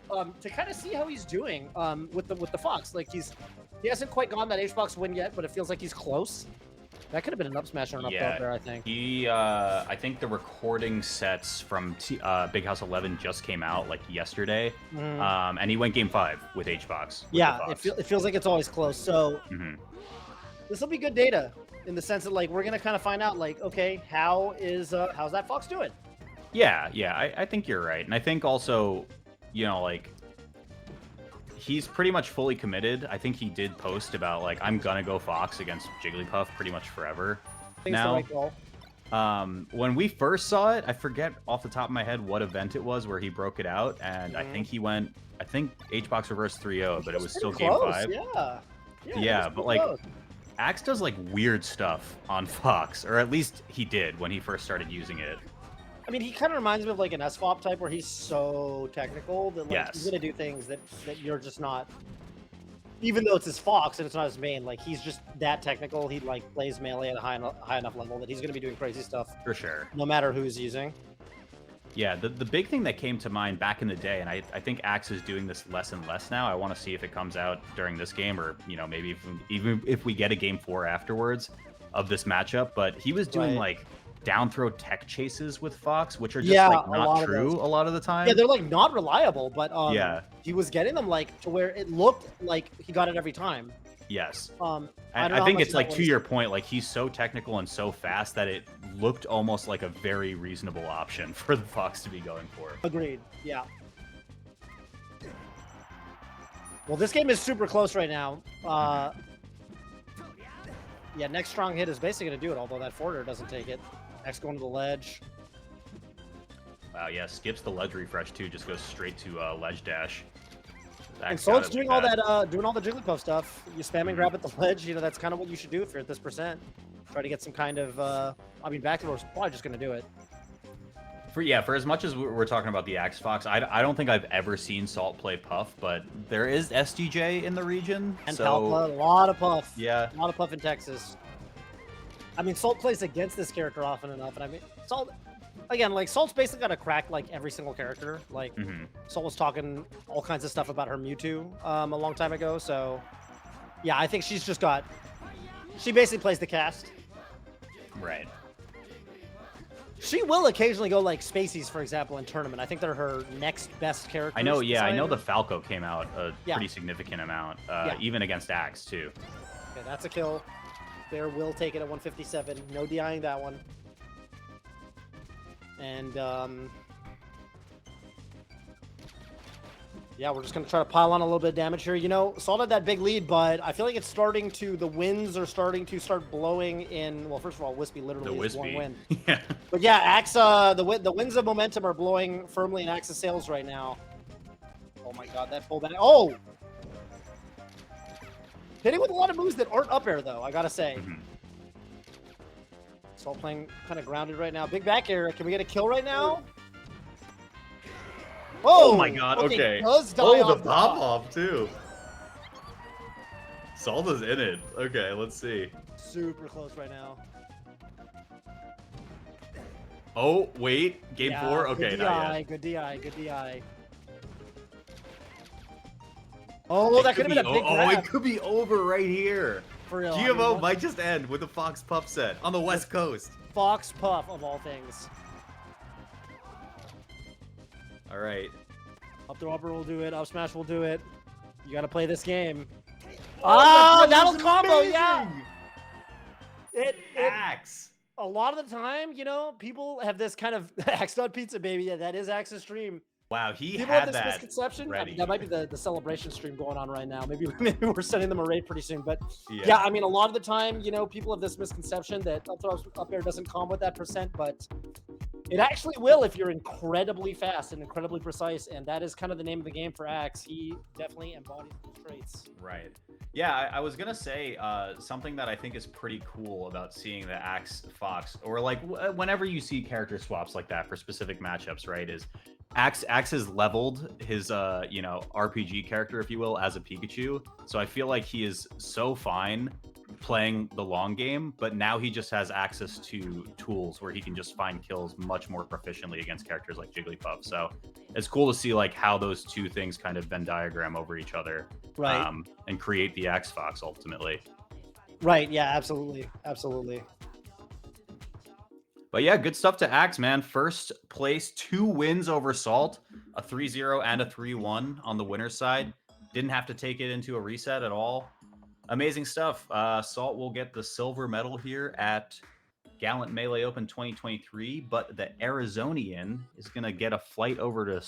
to kind of see how he's doing with the Fox. Like he hasn't quite gone that HBox win yet, but it feels like he's close. That could have been an up smash or an up throw there, I think. I think the recording sets from Big House 11 just came out like yesterday, and he went game 5 with HBox. Yeah, it feels like it's always close. So this will be good data in the sense that like we're gonna kind of find out like, okay, how's that Fox doing? Yeah, I think you're right, and I think also, you know, like, he's pretty much fully committed. I think he did post about like, I'm gonna go Fox against Jigglypuff pretty much forever. Now, when we first saw it, I forget off the top of my head what event it was where he broke it out, and I think HBox reverse 3-0, but it was still game 5. Yeah, but like, Axe does like weird stuff on Fox, or at least he did when he first started using it. I mean, he kind of reminds me of like an SFOP type where he's so technical that like he's gonna do things that you're just not. Even though it's his Fox and it's not his main, like he's just that technical. He like plays melee at a high enough level that he's gonna be doing crazy stuff for sure, no matter who he's using. Yeah, the big thing that came to mind back in the day, and I think Axe is doing this less and less now. I want to see if it comes out during this game, or you know, maybe even if we get a game 4 afterwards of this matchup. But he was doing like down throw tech chases with Fox, which are just like not true a lot of the time. Yeah, they're like not reliable, but he was getting them like to where it looked like he got it every time. Yes. And I think it's like, to your point, like he's so technical and so fast that it looked almost like a very reasonable option for the Fox to be going for. Agreed. Yeah. Well, this game is super close right now. Yeah, next strong hit is basically going to do it, although that forwarder doesn't take it. Next going to the ledge. Wow, yeah, skips the ledge refresh too, just goes straight to ledge dash. And so it's doing all that, doing all the Jigglypuff stuff. You spam and grab at the ledge. You know, that's kind of what you should do if you're at this percent. Try to get some kind of, I mean, back is probably just going to do it. For as much as we're talking about the Axe Fox, I don't think I've ever seen Salt play Puff, but there is SDJ in the region. And so... Palpa, a lot of Puff. Yeah. A lot of Puff in Texas. I mean, Salt plays against this character often enough, and I mean, Salt, again, like, Salt's basically got to crack, like, every single character. Like, Salt was talking all kinds of stuff about her Mewtwo a long time ago, so, yeah, I think she's just got, she basically plays the cast. Right. She will occasionally go, like, Spaceys, for example, in tournament. I think they're her next best characters. I know, yeah, I know the Falco came out a pretty significant amount, even against Axe, too. Okay, that's a kill. Bear will take it at 157. No DIing that one. And, yeah, we're just going to try to pile on a little bit of damage here. You know, Salt had that big lead, but I feel like it's starting to, the winds are starting to start blowing in, well, first of all, Wispy literally is one win. Yeah. But yeah, Axe, the winds of momentum are blowing firmly in Axe's sails right now. Oh my god, that pullback. Oh! Hitting with a lot of moves that aren't up air, though, I gotta say. Salt playing kind of grounded right now. Big back air. Can we get a kill right now? Oh my god, okay. Does die the off pop-off, too. Salt is in it. Okay, let's see. Super close right now. Oh, wait. Game 4? Okay, good not DI, yet. good DI, good DI. Oh, that could have been a big grab. It could be over right here. For real. GMO might just end with a Fox Puff set on the West Coast. Fox Puff, of all things. All right. Up throw upper will do it. Up smash will do it. You got to play this game. Oh, that'll combo, yeah. Axe. a lot of the time, you know, people have this kind of Axe.Pizza, baby. Yeah, that is Axe's stream. Wow, he People have had this that misconception. I ready. mean, that might be the celebration stream going on right now. Maybe we're sending them a raid pretty soon. But Yeah. yeah, I mean, a lot of the time, you know, people have this misconception that up there doesn't come with that percent, but it actually will if you're incredibly fast and incredibly precise. And that is kind of the name of the game for Axe. He definitely embodies those traits. Right. Yeah, I was gonna say something that I think is pretty cool about seeing the Axe Fox, or like whenever you see character swaps like that for specific matchups, right? Is Axe has leveled his you know, RPG character, if you will, as a Pikachu. So I feel like he is so fine playing the long game, but now he just has access to tools where he can just find kills much more proficiently against characters like Jigglypuff. So it's cool to see like how those two things kind of Venn diagram over each other, right? And create the Axe Fox ultimately. Right. Yeah. Absolutely. Absolutely. But yeah, good stuff to Axe, man. First place, 2 wins over Salt, a 3-0 and a 3-1 on the winner's side. Didn't have to take it into a reset at all. Amazing stuff. Salt will get the silver medal here at Galint Melee Open 2023, but the Arizonian is going to get a flight over to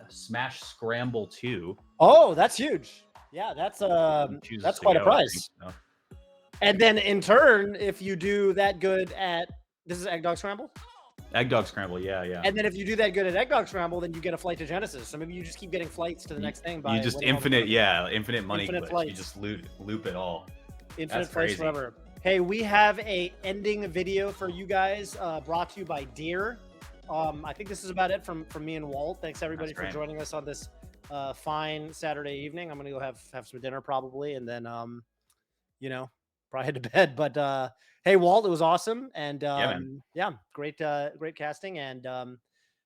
Smash Scramble 2. Oh, that's huge. Yeah, that's quite a prize. So. And then in turn, if you do that good at this is Egg Dog Scramble? Egg Dog Scramble, yeah. And then if you do that good at Egg Dog Scramble, then you get a flight to Genesis. So maybe you just keep getting flights to the next thing. By you just infinite money clips. Flights. You just loop it all. Infinite flights forever. Hey, we have a ending video for you guys brought to you by Deer. I think this is about it from me and Walt. Thanks everybody for joining us on this fine Saturday evening. I'm gonna go have some dinner probably, and then you know, probably head to bed. But hey, Walt, it was awesome, and yeah, great casting, and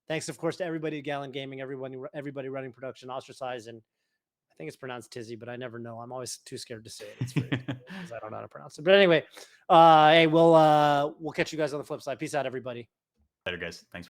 thanks of course to everybody at Galint Gaming, everybody running production, Ostracized, and I think it's pronounced Tizzy, but I never know. I'm always too scared to say it. It's because I don't know how to pronounce it. But anyway, hey, we'll catch you guys on the flip side. Peace out, everybody. Later, guys. Thanks.